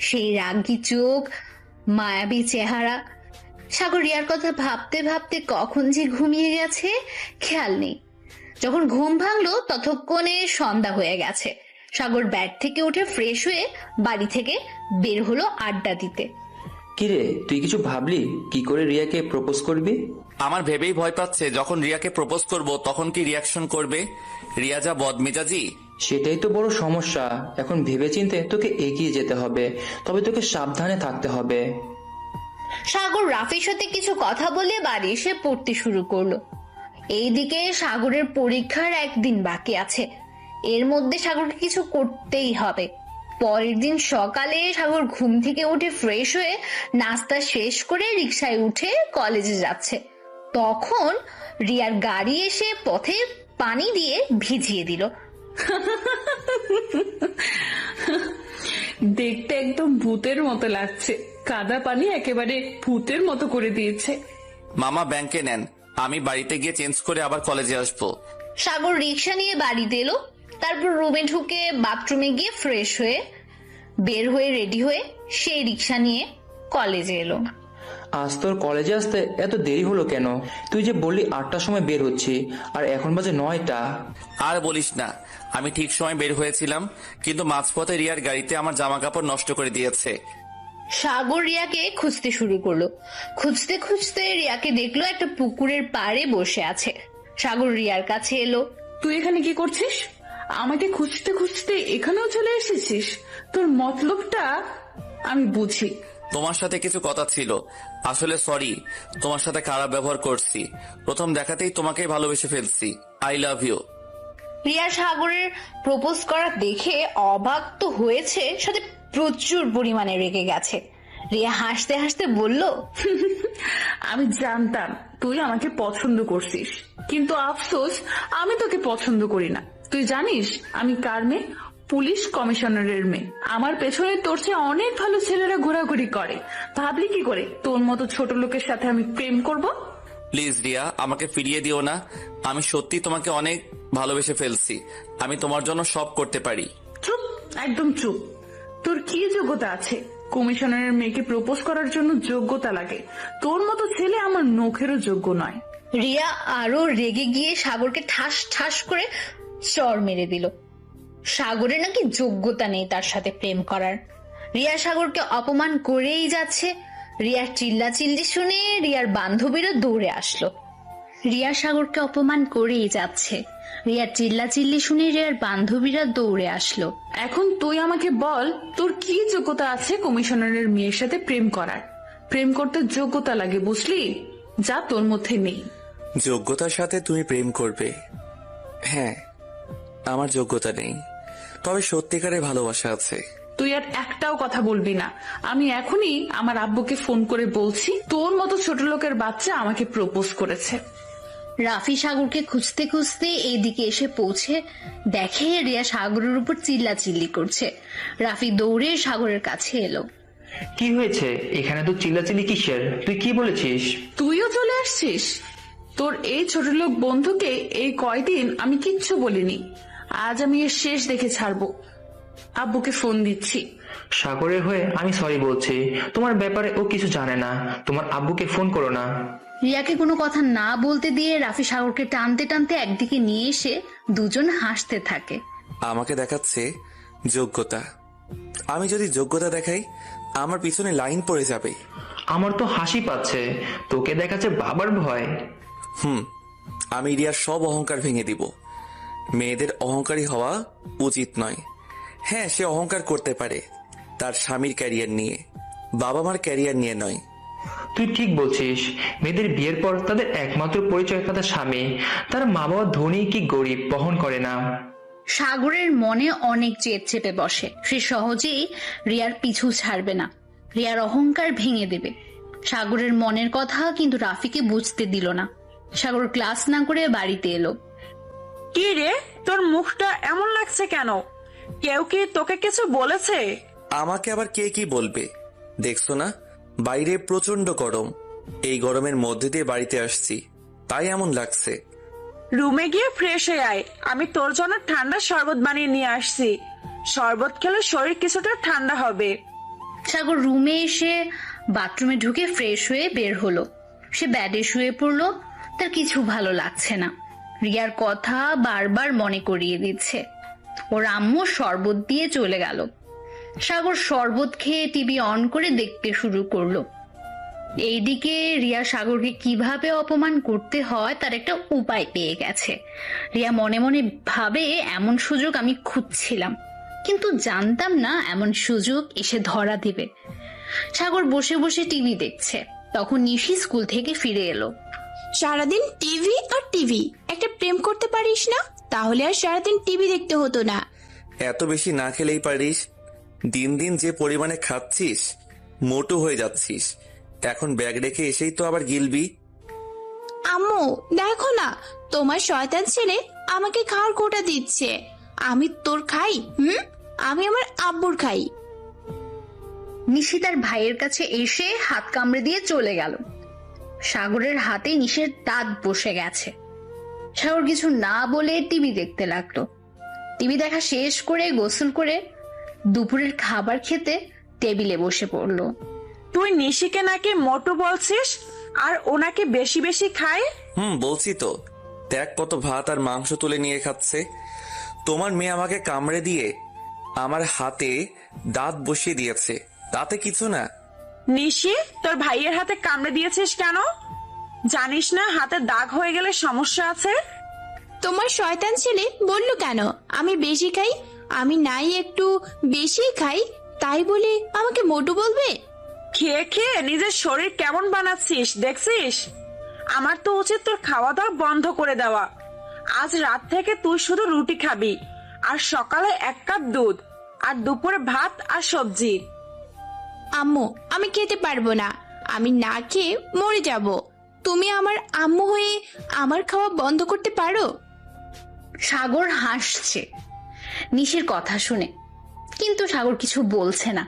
সেই রাগী চোখ, মায়াবী চেহারা। সাগর রিয়ার কথা ভাবতে ভাবতে কখন যে ঘুমিয়ে গেছে খেয়াল নেই। যখন ঘুম ভাঙলো ততক্ষণে সন্ধ্যা হয়ে গেছে। সাগর ব্যাড থেকে উঠে ফ্রেশ হয়ে বাড়ি থেকে বের হলো আড্ডা দিতে। কিরে, তুই কিছু ভাবলি কি করে রিয়াকে প্রপোজ করবি? আমার ভেবেই ভয় পাচ্ছে, যখন রিয়াকে প্রপোজ করব তখন কি রিয়াকশন করবে। রিয়া যা বদমেজাজি। সেটাই তো বড় সমস্যা। এখন ভেবেচিন্তে তোকে এগিয়ে যেতে হবে, তবে তোকে সাবধানে থাকতে হবে। সাগর রাফির সাথে কিছু কথা বলে বাড়ি এসে পড়তে শুরু করলো। এইদিকে সাগরের পরীক্ষার একদিন বাকি আছে। এর মধ্যে সাগরকে কিছু করতেই হবে। পরের দিন সকালে সাগর ঘুম থেকে উঠে ফ্রেশ হয়ে নাস্তা শেষ করে রিকশায় উঠে কলেজে যাচ্ছে। তখন রিয়ার গাড়ি এসে পথে পানি দিয়ে ভিজিয়ে দিল। দেখতে একদম ভূতের মতো লাগছে। কাদা পানি একেবারে ভূতের মতো করে দিয়েছে। মামা ব্যাংকে নেন, আমি বাড়িতে গিয়ে চেঞ্জ করে আবার কলেজে আসবো। সাগর রিকশা নিয়ে বাড়িতে এলো। তারপর রুমে ঢুকে বাথরুমে গিয়ে ফ্রেশ হয়ে বের হয়ে রেডি হয়ে সেই রিকশা নিয়ে কলেজে এলো। আজ তোর কলেজে আসতে এত দেরি হলো কেন? তুই যে বললি 8টার সময় বের হচ্ছি, আর এখন বাজে 9টা। আর বলিস না, আমি ঠিক সময় বের হয়েছিলাম, কিন্তু মাঝপথে রিয়ার গাড়িতে আমার জামা কাপড় নষ্ট করে দিয়েছে। সাগর রিয়াকে খুঁজতে শুরু করলো। খুঁজতে খুঁজতে রিয়াকে দেখলো একটা পুকুরের পাড়ে বসে আছে। সাগর রিয়ার কাছে এলো। তুই এখানে কি করছিস? আমাকে খুঁজতে খুঁজতে এখানেও চলে এসেছিস? তোর মতলবটা আমি বুঝি। তোমার সাথে কিছু কথা ছিল। আসলে সরি, তোমার সাথে খারাপ ব্যবহার করছি। প্রথম দেখাতেই তোমাকেই ভালোবেসে ফেলছি। I love you. রিয়া সাগরের প্রপোজ করা দেখে অবাক তো হয়েছে, সাথে প্রচুর পরিমাণে রেগে গেছে। রিয়া হাসতে হাসতে বলল, আমি জানতাম তুই আমাকে পছন্দ করছিস, কিন্তু আফসোস আমি তোকে পছন্দ করি না। তুই জানিস আমি কার মেয়ে? পুলিশ কমিশনারের মেয়ে। আমার পেছনে তোর চেয়ে অনেক ভালো ছেলেরা ঘোরাঘুরি করে। ভাবলি কি করে তোর মতো ছোট লোকের সাথে আমি প্রেম করব? প্লিজ রিয়া, আমাকে ফিরিয়ে দিও না। আমি সত্যি তোমাকে অনেক ভালোবেসে ফেলছি। আমি তোমার জন্য সব করতে পারি। চুপ, একদম চুপ। তোর কি যোগ্যতা আছে? কমিশনারের মেয়েকে প্রপোজ করার জন্য যোগ্যতা লাগে। তোর মতো ছেলে আমার নখেরও যোগ্য নয়। রিয়া আরো রেগে গিয়ে সাগরকে ঠাস ঠাস করে চর মেরে দিল। সাগরের নাকি যোগ্যতা নেই তার সাথে প্রেম করার। রিয়া সাগরকে অপমান করেই যাচ্ছে। রিয়ার চিল্লাচিল্লি শুনে রিয়ার বান্ধবীরা দৌড়ে আসলো। রিয়া সাগরকে অপমান করেই যাচ্ছে। রিয়ার চিল্লাচিল্লি শুনে রিয়ার বান্ধবীরা দৌড়ে আসলো। এখন তুই আমাকে বল, তোর কি যোগ্যতা আছে কমিশনারের মেয়ের সাথে প্রেম করার? প্রেম করতে যোগ্যতা লাগে, বুঝলি? যা তোর মধ্যে নেই। যোগ্যতার সাথে তুমি প্রেম করবে? হ্যাঁ, আমার যোগ্যতা নেই, তবে সত্যিকারের ভালোবাসা আছে। তুই আর একটাও কথা বলবি না। আমি এখনই আমার আব্বুকে ফোন করে বলছি তোর মতো ছোট লোকের বাচ্চা আমাকে প্রপোজ করেছে। রাফি সাগরকে খুঁজতে খুঁজতে এইদিকে এসে পৌঁছে দেখে রিয়া সাগরের উপর চিল্লাচিল্লি করছে। রাফি দৌড়ে সাগরের কাছে এলো। কি হয়েছে? এখানে তো চিল্লাচিল্লি কিসের? তুই কি বলেছিস? তুইও চলে আসছিস? তোর এই ছোট লোক বন্ধুকে এই কয়দিন আমি কিচ্ছু বলিনি, আজ আমি এর শেষ দেখে ছাড়বো। আব্বুকে ফোন দিচ্ছি। সাগরের হয়ে আমি সরি বলছি, তোমার ব্যাপারে ও কিছু জানে না। তোমার আব্বুকে ফোন করো না। রিয়াকে কোনো কথা না বলতে দিয়ে রাফি সাগরকে টানতে টানতে একদিকে নিয়ে এসে দুজন হাসতে থাকে। আমাকে দেখাচ্ছে যোগ্যতা। আমি যদি যোগ্যতা দেখাই, আমার পিছনে লাইন পড়ে যাবে। আমার তো হাসি পাচ্ছে, তোকে দেখাচ্ছে বাবার ভয়। আমি রিয়ার সব অহংকার ভেঙে দিব। মেয়েদের অহংকারী হওয়া উচিত নয়। হ্যাঁ, সে অহংকার করতে পারে তার স্বামীর ক্যারিয়ার নিয়ে, বাবা মার ক্যারিয়ার নিয়ে নয়। তুই ঠিক বলছিস। মেয়েদের বিয়ের পর তাদের একমাত্র পরিচয় তাদের স্বামী। তার মা বাবা ধনী কি গরিব বহন করে না। সাগরের মনে অনেক জেদ চেপে বসে। সে সহজেই রিয়ার পিছু ছাড়বে না, রিয়ার অহংকার ভেঙে দেবে। সাগরের মনের কথা কিন্তু রাফিকে বুঝতে দিল না। সাগর ক্লাস না করে বাড়িতে এলো। কি রে, তোর মুখটা এমন লাগছে কেন? কেউ কি তোকে কিছু বলেছে? আমাকে আবার কে কি বলবে? দেখছো না বাইরে প্রচন্ড গরম। এই গরমের মধ্যে দিয়ে বাড়িতে আসছি, তাই এমন লাগছে। রুমে গিয়ে ফ্রেশ হয়ে আয়, আমি তোর জন্য ঠান্ডা শরবত বানিয়ে নিয়ে আসছি। শরবত খেলে শরীর কিছুটা ঠান্ডা হবে। সাগর রুমে এসে বাথরুমে ঢুকে ফ্রেশ হয়ে বের হলো। সে বেডে শুয়ে পড়লো। তার কিছু ভালো লাগছে না। রিয়ার কথা বারবার মনে করিয়ে দিচ্ছে। ওর আম্মু শরবত দিয়ে চলে গেল। সাগর শরবত খেয়ে টিভি অন করে দেখতে শুরু করলো। এইদিকে রিয়া সাগরকে কিভাবে অপমান করতে হয় তার একটা উপায় পেয়ে গেছে। রিয়া মনে মনে ভাবে, এমন সুযোগ আমি খুঁজছিলাম, কিন্তু জানতাম না এমন সুযোগ এসে ধরা দিবে। সাগর বসে বসে টিভি দেখছে। তখন নিশি স্কুল থেকে ফিরে এলো। সারাদিন টিভি আর টিভি, একটা প্রেম করতে পারিস না? তাহলে আর সারাদিন টিভি দেখতে হতো না। এত বেশি না খেলেই পারিস? দিন দিন যে পরিমাণে খাচ্ছিস, মোটু হয়ে যাচ্ছিস। এখন ব্যাগ রেখে এসেই তো আবার গিলবি। আম্মু দেখো না, তোমার শয়তান ছেলে আমাকে খাওয়ার কোটা দিচ্ছে। আমি তোর খাই? আমি আমার আব্বুর খাই। নিশি তার ভাইয়ের কাছে এসে হাত কামড়ে দিয়ে চলে গেল। সাগরের হাতে নিশের দাঁত বসে গেছে। সাগর কিছু না বলে টিভি দেখতে লাগলো। টিভি দেখা শেষ করে গোসল করে দুপুরের খাবার খেতে টেবিলে বসে পড়লো। তুই নিশিকে নাকি মোটু বলছিস, আর ওনাকে বেশি বেশি খায়? বলছি তো, দেখ কত ভাত আর মাংস তুলে নিয়ে খাচ্ছে। তোমার মেয়ে আমাকে কামড়ে দিয়ে আমার হাতে দাঁত বসিয়ে দিয়েছে, তাতে কিছু না। নিশি, তোর ভাইয়ের হাতে কামড়ে দিয়েছিস কেন? জানিস না হাতে দাগ হয়ে গেলে সমস্যা আছে? তোমার শয়তান ছেলে বললো কেন আমি বেশি খাই? আমি নাই একটু বেশি খাই, তাই বলে আমাকে মোটু বলবে? খেয়ে খেয়ে নিজের শরীর কেমন বানাচ্ছিস দেখছিস? আমার তো উচিত তোর খাওয়া দাওয়া বন্ধ করে দেওয়া। আজ রাত থেকে তুই শুধু রুটি খাবি, আর সকালে 1 কাপ দুধ, আর দুপুরে ভাত আর সবজি। আম্মু আমি খেতে পারবো না, আমি না খেয়ে মরে যাব। তুমি আমার আম্মু হয়ে আমার খাওয়া বন্ধ করতে পারো? সাগর হাসছে নিশির কথা শুনে, কিন্তু সাগর কিছু বলছে না।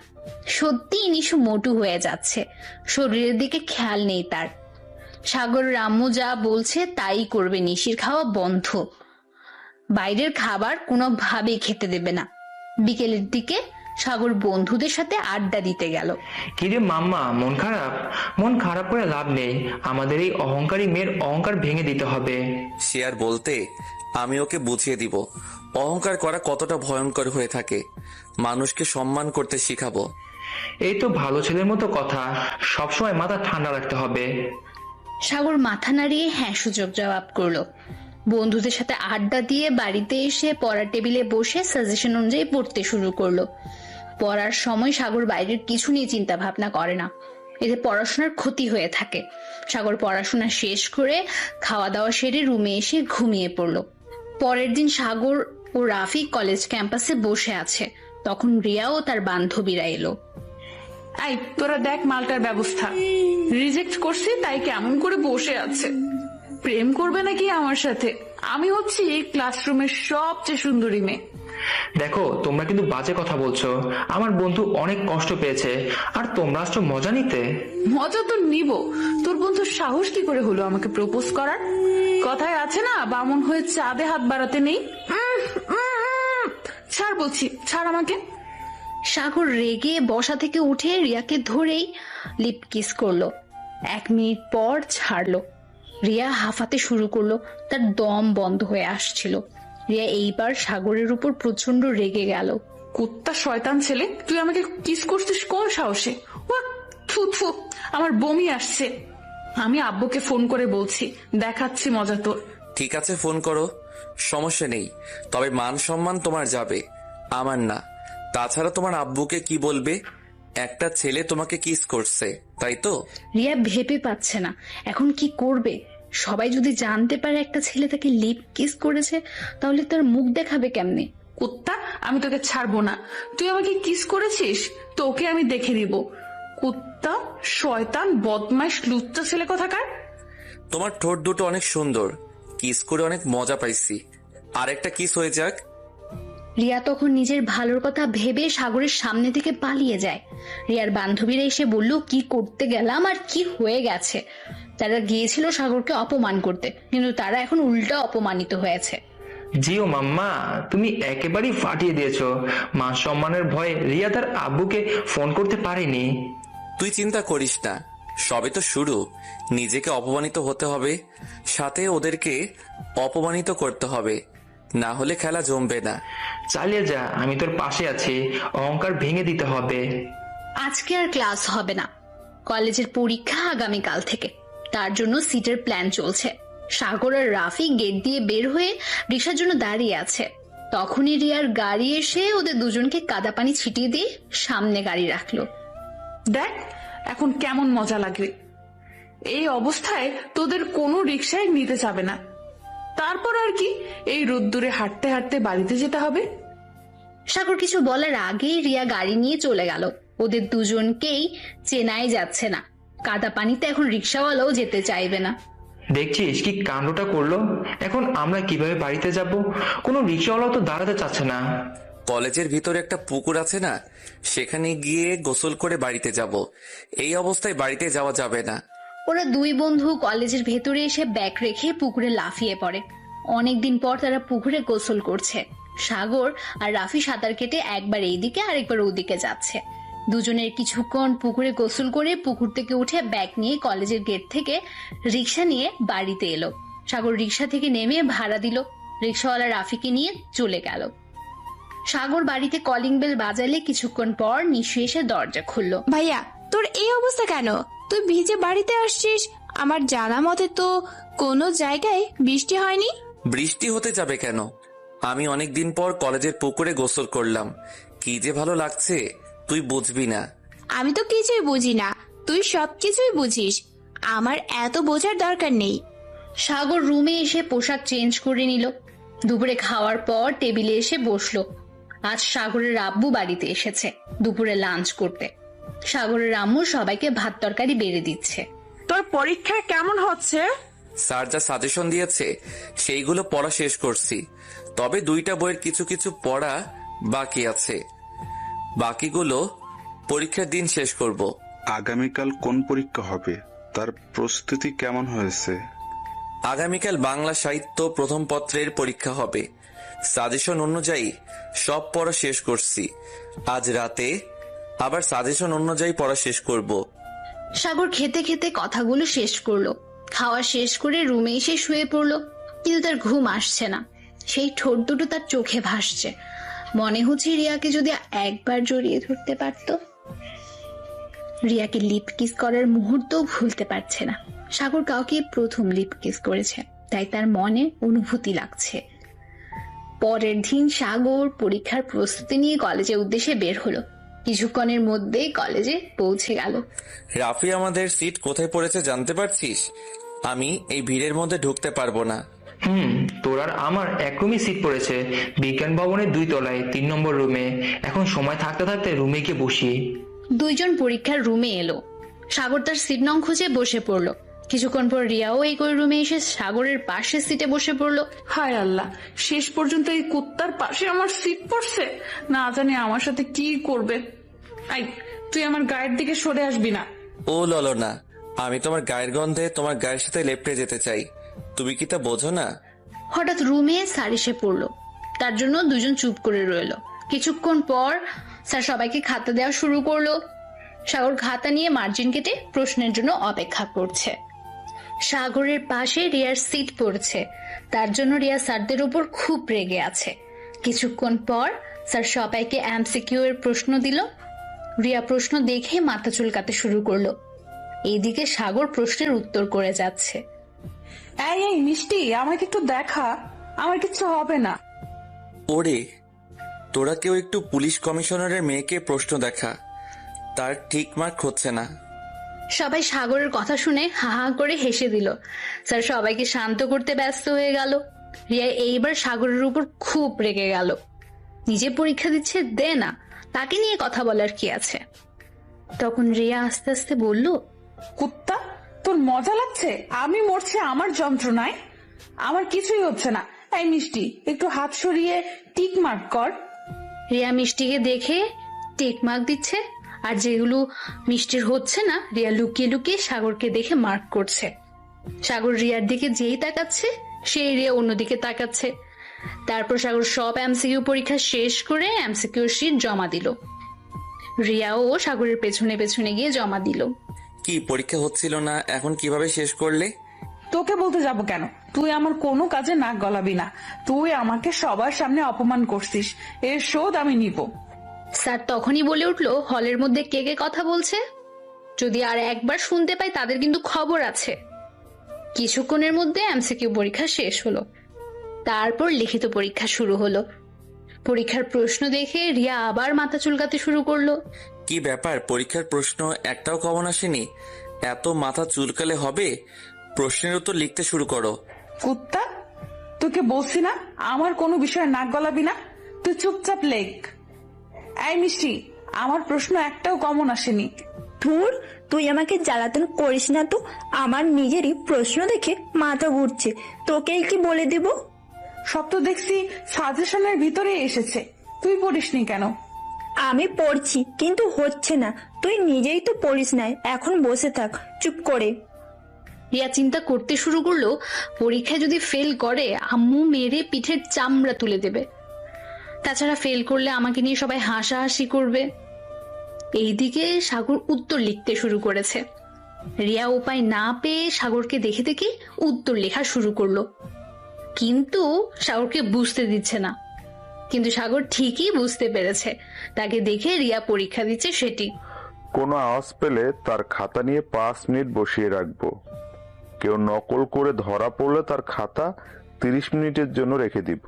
সত্যি নিশু মোটু হয়ে যাচ্ছে, শরীরের দিকে খেয়াল নেই তার। সাগর আম্মু যা বলছে তাই করবে, নিশির খাওয়া বন্ধ। বাইরের খাবার কোনোভাবেই খেতে দেবে না। বিকেলের দিকে সাগর বন্ধুদের সাথে আড্ডা দিতে গেল। কিরে মাম্মা, মন খারাপ? মন খারাপ করে লাভ নেই। আমাদের এই অহংকারী মেয়ের অহংকার ভেঙে দিতে হবে। সে আর বলতে, আমি ওকে বুঝিয়ে দিব অহংকার করা কতটা ভয়ঙ্কর হয়ে থাকে। মানুষকে সম্মান করতে শিখাবো। এই তো ভালো ছেলের মতো কথা, সবসময় মাথা ঠান্ডা রাখতে হবে। সাগর মাথা নাড়িয়ে হ্যাঁ সুযোগ জবাব করলো। বন্ধুদের সাথে আড্ডা দিয়ে বাড়িতে এসে পড়ার টেবিলে বসে সাজেশন অনুযায়ী পড়তে শুরু করলো। পড়ার সময় সাগর বাইরের কিছু নিয়ে চিন্তা ভাবনা করে না। এতে পড়াশোনার ক্ষতি হয়ে থাকে। সাগর পড়াশোনা শেষ করে খাওয়া দাওয়া সেরে রুমে এসে ঘুমিয়ে পড়ল। পরের দিন সাগর ও রাফি কলেজ ক্যাম্পাসে বসে আছে, তখন রিয়া ও তার বান্ধবীরা এলো। এই তোরা দেখ মালটার ব্যবস্থা, রিজেক্ট করছি তাই কেমন করে বসে আছে। প্রেম করবে নাকি আমার সাথে? আমি হচ্ছি এই ক্লাসরুমের সবচেয়ে সুন্দরী মেয়ে। দেখো, তোমরা কিন্তু বাজে কথা বলছো। আমার বন্ধু অনেক কষ্ট পেয়েছে, আর তোমরা আসছো মজা নিতে। মজা তো নিব, তোর বন্ধুর সাহস কি করে হলো আমাকে প্রপোজ করার? কথায় আছে না, বামন হয়ে চাঁদে হাত বাড়াতে নেই। ছাড় বলছি, ছাড় আমাকে। সাগর রেগে বসা থেকে উঠে রিয়াকে ধরেই লিপ কিস করলো। 1 মিনিট পর ছাড়লো। রিয়া হাঁফাতে শুরু করলো, তার দম বন্ধ হয়ে আসছিল। রিয়া এইবার সাগরের উপর প্রচন্ড রেগে গেল। কুত্তা শয়তান ছেলে, তুই আমাকে কিস করছিস কোন সাহসে? থু থু, আমার বমি আসছে। আমি আব্বুকে ফোন করে বলছি, দেখাচ্ছি মজা তোর। ঠিক আছে, ফোন করো, সমস্যা নেই। তবে মান সম্মান তোমার যাবে, আমার না। তাছাড়া তোমার আব্বুকে কি বলবে? একটা ছেলে তোমাকে কিস করছে, তাই তো? রিয়া ভেবে পাচ্ছে না এখন কি করবে। সবাই যদি জানতে পারে একটা ছেলে তাকে লিপ কিস করেছে, তাহলে তার মুখ দেখাবে কেমনে? কুত্তা, আমি তোকে ছাড়বো না। তুই আমাকে কিস করেছিস, তোকে আমি দেখে দিব। কুত্তা শয়তান বদমাইশ লুচ্চা ছেলে কোথাকার। তোমার ঠোঁট দুটো অনেক সুন্দর, কিস করে অনেক মজা পাইছি। আর একটা কিস হয়ে যাক। রিয়া তখন নিজের ভালোর কথা ভেবে সাগরের সামনে থেকে পালিয়ে যায়। রিয়ার বান্ধবীরা এসে বলল, কি করতে গেলাম আর কি হয়ে গেছে। তারা গিয়েছিল সাগরকে অপমান করতে, কিন্তু তারা এখন উল্টো অপমানিত হয়েছে। জিও মাম্মা, তুমি একেবারেই ফাটিয়ে দিয়েছো। মান সম্মানের ভয়ে রিয়া তার আব্বুকে ফোন করতে পারেনি। তুই চিন্তা করিস না, সবে তো শুরু। নিজেকে অপমানিত হতে হবে, সাথে ওদেরকে অপমানিত করতে হবে, না হলে খেলা জমবে না। চালিয়ে যা, আমি তোর পাশে আছি। অহংকার ভেঙে দিতে হবে। আজকে আর ক্লাস হবে না, কলেজের পরীক্ষা আগামীকাল থেকে। তার জন্য সিটের প্ল্যান চলছে। সাগর আর রাফি গেট দিয়ে বের হয়ে রিক্সার জন্য দাঁড়িয়ে আছে। তখনই রিয়ার গাড়ি এসে ওদের দুজনকে কাদা পানি ছিটিয়ে দিয়ে সামনে গাড়ি রাখলো। দেখ এখন কেমন মজা লাগবে। এই অবস্থায় তোদের কোনো রিক্সায় নিতে যাবে না। তারপর আর কি, এই রোদ্দুরে হাঁটতে হাঁটতে বাড়িতে যেতে হবে। সাগর কিছু বলার আগেই রিয়া গাড়ি নিয়ে চলে গেল। ওদের দুজনকেই চেনাই যাচ্ছে না। কাদা পানিতে এখন রিক্সাওয়ালাও যেতে চাইবে না। দেখছিস কি কাণ্ডটা করলো? এখন আমরা কিভাবে বাড়িতে যাব? কোনো রিক্সাওয়ালাও তো দাঁড়াতে চাচ্ছে না। কলেজের ভিতরে একটা পুকুর আছে না, সেখানে গিয়ে গোসল করে বাড়িতে যাব। এই অবস্থায় বাড়িতে যাওয়া যাবে না। ওরা দুই বন্ধু কলেজের ভেতরে এসে ব্যাগ রেখে পুকুরে লাফিয়ে পড়ে। অনেকদিন পর তারা পুকুরে গোসল করছে। সাগর আর রাফি সাঁতার কেটে একবার এইদিকে আরেকবার ওদিকে যাচ্ছে। দুজনের কিছুক্ষণ পুকুরে গোসল করে পুকুর থেকে উঠে ব্যাগ নিয়ে কলেজের গেট থেকে রিক্সা নিয়ে বাড়িতে এলো। সাগর রিক্সা থেকে নেমে ভাড়া দিল। রিক্সাওয়ালা রাফিকে নিয়ে চলে গেল। সাগর বাড়িতে কলিং বেল বাজালে কিছুক্ষণ পর নিশু এসে দরজা খুললো। ভাইয়া, তোর এই অবস্থা কেন? তুই ভিজে বাড়িতে আসছিস? আমার জানা মতে তো কোনো জায়গায় বৃষ্টি হয়নি। বৃষ্টি হতে যাবে কেন? আমি অনেকদিন পর কলেজের পুকুরে গোসল করলাম, কি যে ভালো লাগছে, তুই বুঝবি না। আমি তো কিছুই বুঝি না, তুই সবকিছুই বুঝিস। আমার এত বোঝার দরকার নেই। সাগর রুমে এসে পোশাক চেঞ্জ করে নিল। দুপুরে খাওয়ার পর টেবিলে এসে বসলো। আজ সাগরের আব্বু বাড়িতে এসেছে দুপুরে লাঞ্চ করতে। সাগরের আম্মু সবাইকে ভাত তরকারি বেড়ে দিচ্ছে। তোর পরীক্ষা কেমন হচ্ছে? স্যার যা সাজেশন দিয়েছে সেইগুলো পড়া শেষ করছি, তবে 2টা বইয়ের কিছু কিছু পড়া বাকি আছে। বাকিগুলো পরীক্ষার দিন শেষ করব। আগামীকাল কোন পরীক্ষা হবে, তার প্রস্তুতি কেমন হয়েছে? আগামীকাল বাংলা সাহিত্য প্রথম পত্রের পরীক্ষা হবে। সাজেশন অনুযায়ী সব পড়া শেষ করছি। আজ রাতে আবার সাজেশন অনুযায়ী পড়া শেষ করব। সাগর খেতে খেতে কথাগুলো শেষ করলো। খাওয়া শেষ করে রুমে এসে শুয়ে পড়লো, কিন্তু তার ঘুম আসছে না। সেই ঠোঁট দুটো তার চোখে ভাসছে। মনে হচ্ছে রিয়াকে যদি একবার জড়িয়ে ধরতে পারত। রিয়াকে লিপ কিস করার মুহূর্তও ভুলতে পারছে না। সাগর কাউকে প্রথম লিপ কিস করেছে, তাই তার মনে অনুভূতি লাগছে। পরের দিন সাগর পরীক্ষার প্রস্তুতি নিয়ে কলেজের উদ্দেশ্যে বের হলো। কিছুক্ষণের মধ্যেই কলেজে পৌঁছে গেল। রাফি, আমাদের সিট কোথায় পড়েছে জানতে পারছিস? আমি এই ভিড়ের মধ্যে ঢুকতে পারবো না। তোর আর আমার এক রুমে সিট পড়েছে, বিজ্ঞান ভবনের 2 তলায় 3 নম্বর রুমে। এখন সময় থাকতে থাকতে রুমে গিয়ে বসি। দুইজন পরীক্ষার রুমে এলো। সাগর তার সিট নং খুঁজে বসে পড়লো। কিছুক্ষণ পর রিয়াও এই রুমে এসে সাগরের পাশে সিটে বসে পড়লো। হায় আল্লাহ, শেষ পর্যন্ত এই কুত্তার পাশে আমার সিট পড়ছে। না জানি আমার সাথে কি করবে। আই, তুই আমার গায়ের দিকে সরে আসবি না। ও ললনা, আমি তোমার গায়ের গন্ধে তোমার গায়ের সাথে লেপ্টে যেতে চাই, তুমি কি তা বোঝো না? হঠাৎ রুমে স্যার এসে পড়লো। তার জন্য দুজন চুপ করে রইলো। কিছুক্ষণ পর স্যার সবাইকে খাতা দেওয়া শুরু করলো। সাগর খাতা নিয়ে মার্জিন কেটে প্রশ্নের জন্য অপেক্ষা করছে। সাগরের পাশে রিয়ার সিট পড়ছে, তার জন্য রিয়া স্যারদের উপর খুব রেগে আছে। কিছুক্ষণ পর স্যার সবাইকে এমসিকিউ এর প্রশ্ন দিল। রিয়া প্রশ্ন দেখে মাথা চুলকাতে শুরু করলো। এইদিকে সাগর প্রশ্নের উত্তর করে যাচ্ছে। এই এই মিষ্টি, আমাকে একটু দেখা, আমার কিছু হবে না। ওরে, তোরা কেউ একটু পুলিশ কমিশনারের মেয়েকে প্রশ্ন দেখা, তার ঠিক মার্ক হচ্ছে না। সবাই সাগরের কথা শুনে হা হা করে হেসে দিল। স্যার সবাইকে শান্ত করতে ব্যস্ত হয়ে গেল। রিয়া এইবার সাগরের উপর খুব রেগে গেল। নিজে পরীক্ষা দিচ্ছে, দে না, তাকে নিয়ে কথা বলার কি আছে। তখন রিয়া আস্তে আস্তে বলল, কুত্তা, তোর মজা লাগছে? আমি মরছি আমার যন্ত্রণায়, আমার কিছুই হচ্ছে না। এই মিষ্টি, একটু হাত সরিয়ে টিক মার্ক কর। রিয়া মিষ্টিকে দেখে টিক মার্ক দিচ্ছে, আর যেগুলো মিষ্টির হচ্ছে না রিয়া লুকিয়ে লুকিয়ে সাগরকে দেখে মার্ক করছে। সাগর রিয়ার দিকে যেই তাকাচ্ছে সেই রিয়া অন্যদিকে তাকাচ্ছে। তারপর সাগর সব এমসিকিউ পরীক্ষা শেষ করে এমসিকিউ শিট জমা দিল। রিয়াও সাগরের পেছনে পেছনে গিয়ে জমা দিল। কি পরীক্ষা হচ্ছিল না, এখন কিভাবে শেষ করলে? তোকে বলতে যাব কেন? তুই আমার কোনো কাজে নাক গলাবি না। তুই আমাকে সবার সামনে অপমান করছিস, এর শোধ আমি নিব। স্যার তখনই বলে উঠলো, হলের মধ্যে কে কে কথা বলছে, যদি আর একবার শুনতে পাই তাদের কিন্তু খবর আছে। কিছুক্ষণের মধ্যে এমসিকিউ পরীক্ষা শেষ হলো। তারপর লিখিত পরীক্ষা শুরু হলো। পরীক্ষার প্রশ্ন দেখে রিয়া আবার মাথা চুলকাতে শুরু করলো। কি ব্যাপার, পরীক্ষার প্রশ্ন একটাও কমন আসেনি? এত মাথা চুলকালে হবে? প্রশ্নের উত্তর লিখতে শুরু করো। কুত্তা, তোকে বলছি না আমার কোনো বিষয়ে নাক গলাবি না, তুই চুপচাপ লেখ। এই মিষ্টি, আমার প্রশ্ন একটাও কমন আসেনি। ধুর, তুই আমাকে জ্বালাতন করিস না তো, আমার নিজেরই প্রশ্ন দেখে মাথা ঘুরছে, তোকেই কি বলে দেব? সব তো দেখছি সাজেশনের ভিতরে এসেছে, তুই পড়িসনি কেন? আমি পড়ছি কিন্তু হচ্ছে না, তুই নিজেই তো পড়িস নাই, এখন বসে থাক চুপ করে। রিয়া চিন্তা করতে শুরু করলো, পরীক্ষায় যদি ফেল করে আম্মু মেরে পিঠের চামড়া তুলে দেবে। তাছাড়া ফেল করলে আমাকে নিয়ে সবাই হাসাহাসি করবে। এইদিকে সাগর উত্তর লিখতে শুরু করেছে। রিয়া উপায় না পেয়ে সাগরকে দেখে দেখে উত্তর লেখা শুরু করলো, কিন্তু সাগরকে বুঝতে দিচ্ছে না। কিন্তু সাগর ঠিকই বুঝতে পেরেছে, তাকে দেখে রিয়া পরীক্ষা দিচ্ছে সেটি। কোনো আওয়াজ পেলে তার খাতা নিয়ে 5 মিনিট বসিয়ে রাখবো। কেউ নকল করে ধরা পড়লে তার খাতা 30 মিনিটের জন্য রেখে দিব।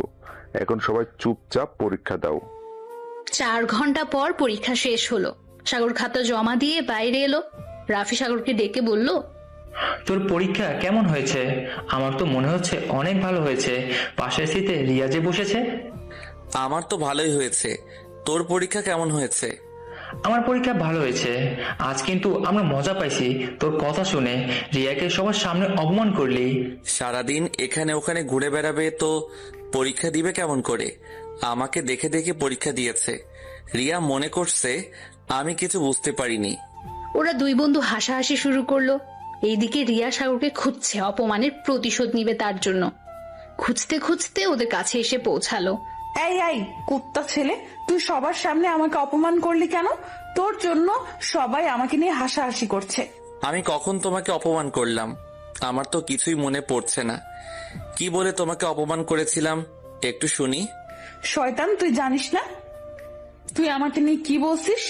এখন সবাই চুপচাপ পরীক্ষা দাও। 4 ঘন্টা পর পরীক্ষা শেষ হলো। সাগর খাতা জমা দিয়ে বাইরে এলো। রাফি সাগরকে ডেকে বলল, তোর পরীক্ষা কেমন হয়েছে? আমার তো মনে হচ্ছে অনেক ভালো হয়েছে। পাশের সিটে রিয়া যে বসেছে। আমার তো ভালোই হয়েছে, তোর পরীক্ষা কেমন হয়েছে? আমার পরীক্ষা ভালো হয়েছে। আজ কিন্তু আমরা মজা পাইছি তোর কথা শুনে। রিয়াকে সবার সামনে অপমান করলি। সারাদিন এখানে ওখানে ঘুরে বেড়াবে তো পরীক্ষা দিবে কেমন করে? আমাকে দেখে দেখে পরীক্ষা দিয়েছে। রিয়া মনে করছে আমি কিছু বুঝতে পারিনি। ওরা দুই বন্ধু হাসাহাসি শুরু করলো। এইদিকে রিয়া সাগরকে খুঁজছে, অপমানের প্রতিশোধ নিবে তার জন্য। খুঁজতে খুঁজতে ওদের কাছে এসে পৌঁছালো। এই এই কুত্তা ছেলে, তুই সবার সামনে আমাকে অপমান করলি কেন? তোর জন্য সবাই আমাকে নিয়ে হাসাহাসি করছে। আমি কখন তোমাকে অপমান করলাম? আমার তো কিছুই মনে পড়ছে না। কি বলে তোমাকে অপমান করেছিলাম একটু শুনি। শয়তান, তুই জানিস না তুই আমাকে নিয়ে কি বলছিস?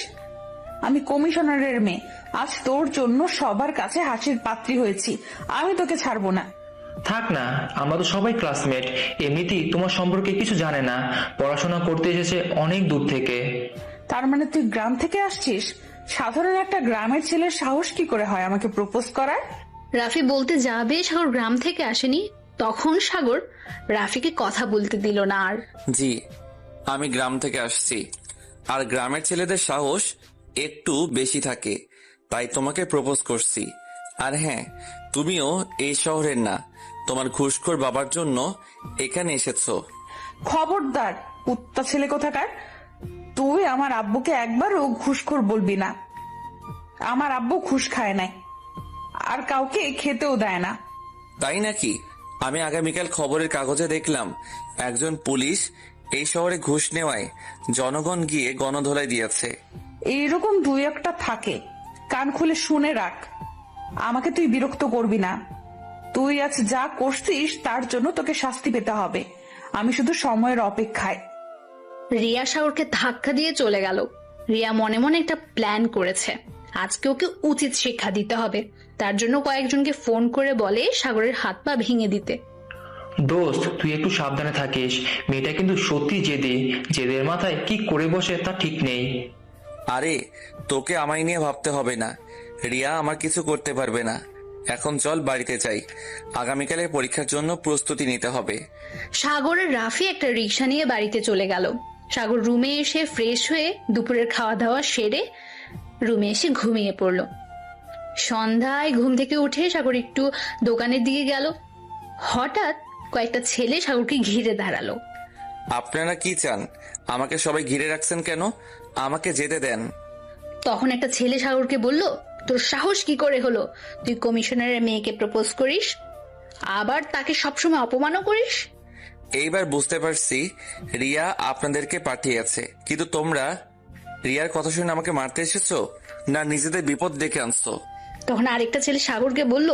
আমি কমিশনারের মেয়ে, আজ তোর জন্য সবার কাছে হাসির পাত্রী হয়েছি। আমি তোকে ছাড়বো না। থাক না, আমরা তো সবাই ক্লাসমেট। এমনিতেই তোমার সম্পর্কে কিছু জানে না, পড়াশোনা করতে এসেছে অনেক দূর থেকে। তার মানে তুই গ্রাম থেকে আসছিস? সাধারণ একটা গ্রামের ছেলের সাহস কি করে হয় আমাকে প্রপোজ করার? রাফি বলতে যাবে সাগর গ্রাম থেকে আসেনি, তখন সাগর রাফিকে কথা বলতে দিল না আর। জি, আমি গ্রাম থেকে আসছি, আর গ্রামের ছেলেদের সাহস একটু বেশি থাকে, তাই তোমাকে প্রপোজ করছি। আর হ্যাঁ, তুমিও এই শহরের না, তোমার ঘুষখোর বাবার জন্য এখানে এসেছো। খবরদার কুত্তা ছেলে কোথাকার, তুই আমার আব্বুকে একবারও ঘুষখোর বলবি না। আমার আব্বু ঘুষ খায় নাই, আর কাউকে খেতেও দেয় না। তাই নাকি? আমি আগামীকাল খবরের কাগজে দেখলাম একজন পুলিশ এই শহরে ঘুষ নেওয়ায় জনগণ গিয়ে গণধোলাই দিয়েছে। এইরকম দুই একটা থাকে, কান খুলে শুনে রাখ। আমাকে তুই বিরক্ত করবি না। তুই আজ যা করছিস তার জন্য তোকে শাস্তি পেতে হবে। আমি শুধু সময়ের অপেক্ষায়। রিয়া সাগরকে ধাক্কা দিয়ে চলে গেল। রিয়া মনে মনে একটা প্ল্যান করেছে, আজকে ওকে উচিত শিক্ষা দিতে হবে। তার জন্য কয়েকজনকে ফোন করে বলে সাগরের হাত পা ভেঙে দিতে। দোস্ত, তুই একটু সাবধানে থাকিস, মেয়েটা কিন্তু সত্যি জেদি, জেদের মাথায় কি করে বসে তা ঠিক নেই। আরে তোকে আমায় নিয়ে ভাবতে হবে না, রিয়া আমার কিছু করতে পারবে না। এখন চল বাড়িতে যাই, আগামীকালের পরীক্ষার জন্য প্রস্তুতি নিতে হবে। সাগরের রাফি একটা রিক্সা নিয়ে বাড়িতে চলে গেল। সাগর রুমে এসে ফ্রেশ হয়ে দুপুরের খাওয়া দাওয়া সেরে রুমে এসে ঘুমিয়ে পড়ল। সন্ধ্যায় ঘুম থেকে উঠে সাগর একটু দোকানের দিকে গেল। হঠাৎ কয়েকটা ছেলে সাগরকে ঘিরে দাঁড়ালো। আপনারা কি চান? আমাকে সবাই ঘিরে রাখছেন কেন? আমাকে যেতে দেন। তখন একটা ছেলে সাগরকে বলল, তোর সাহস কি করে হলো তুই কমিশনারের মেয়েকে প্রপোজ করিস, আবার তাকে সবসময় অপমানও করিস? এইবার বুঝতে পারছি রিয়া আপনাদেরকে পাঠিয়েছে, কিন্তু তোমরা রিয়ার কথা শুনে আমাকে মারতে এসেছো, না নিজেদের বিপদ ডেকে আনছো? তখন আরেকটা ছেলে সাগরকে বলল,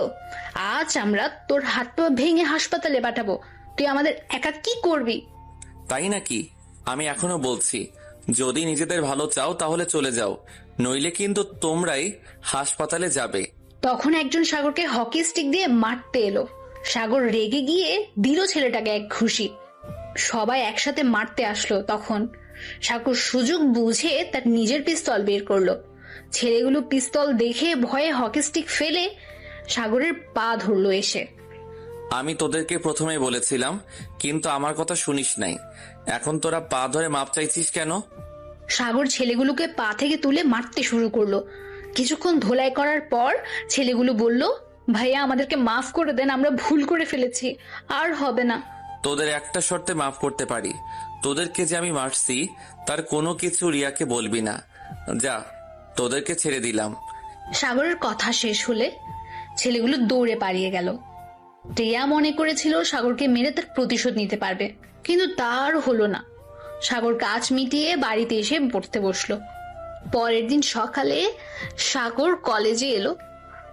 আজ আমরা তোর হাত পা ভেঙে হাসপাতালে পাঠাবো, তুই আমাদের একা কি করবি? তাই নাকি? আমি এখনো বলছি, যদি নিজেদের ভালো চাও তাহলে চলে যাও, নইলে কিন্তু তোমরাই হাসপাতালে যাবে। তখন একজন সাগরকে হকি স্টিক দিয়ে মারতে এলো। সাগর রেগে গিয়ে দিল ছেলেটাকে এক ঘুষি। সবাই একসাথে মারতে আসলো। তখন সাগর সুযোগ বুঝে তার নিজের পিস্তল বের করলো। ছেলেগুলো পিস্তল দেখে ভয়ে হকি স্টিক ফেলে সাগরের পা ধরলো এসে। আমি তোদেরকে প্রথমে বলেছিলাম, কিন্তু আমার কথা শুনিস নাই। এখন তোরা পা ধরে মাপ চাইছিস কেন? সাগর ছেলেগুলোকে পা থেকে তুলে মারতে শুরু করলো। কিছুক্ষণ ধোলাই করার পর ছেলেগুলো বলল, ভাইয়া আমাদেরকে মাফ করে দেন, আমরা ভুল করে ফেলেছি, আর হবে না। তোদের একটা শর্তে মাফ করতে পারি, তোদেরকে যে আমি মারছি তার কোনো কিছু রিয়াকে বলবি না। যা, তোদেরকে ছেড়ে দিলাম। সাগরের কথা শেষ হলে ছেলেগুলো দৌড়ে পালিয়ে গেল। রিয়া মনে করেছিল সাগরকে মেরে তার প্রতিশোধ নিতে পারবে, কিন্তু তার হলো না। সাগর কাজ মিটিয়ে বাড়িতে এসে পড়তে বসলো। পরের দিন সকালে সাগর কলেজে এলো।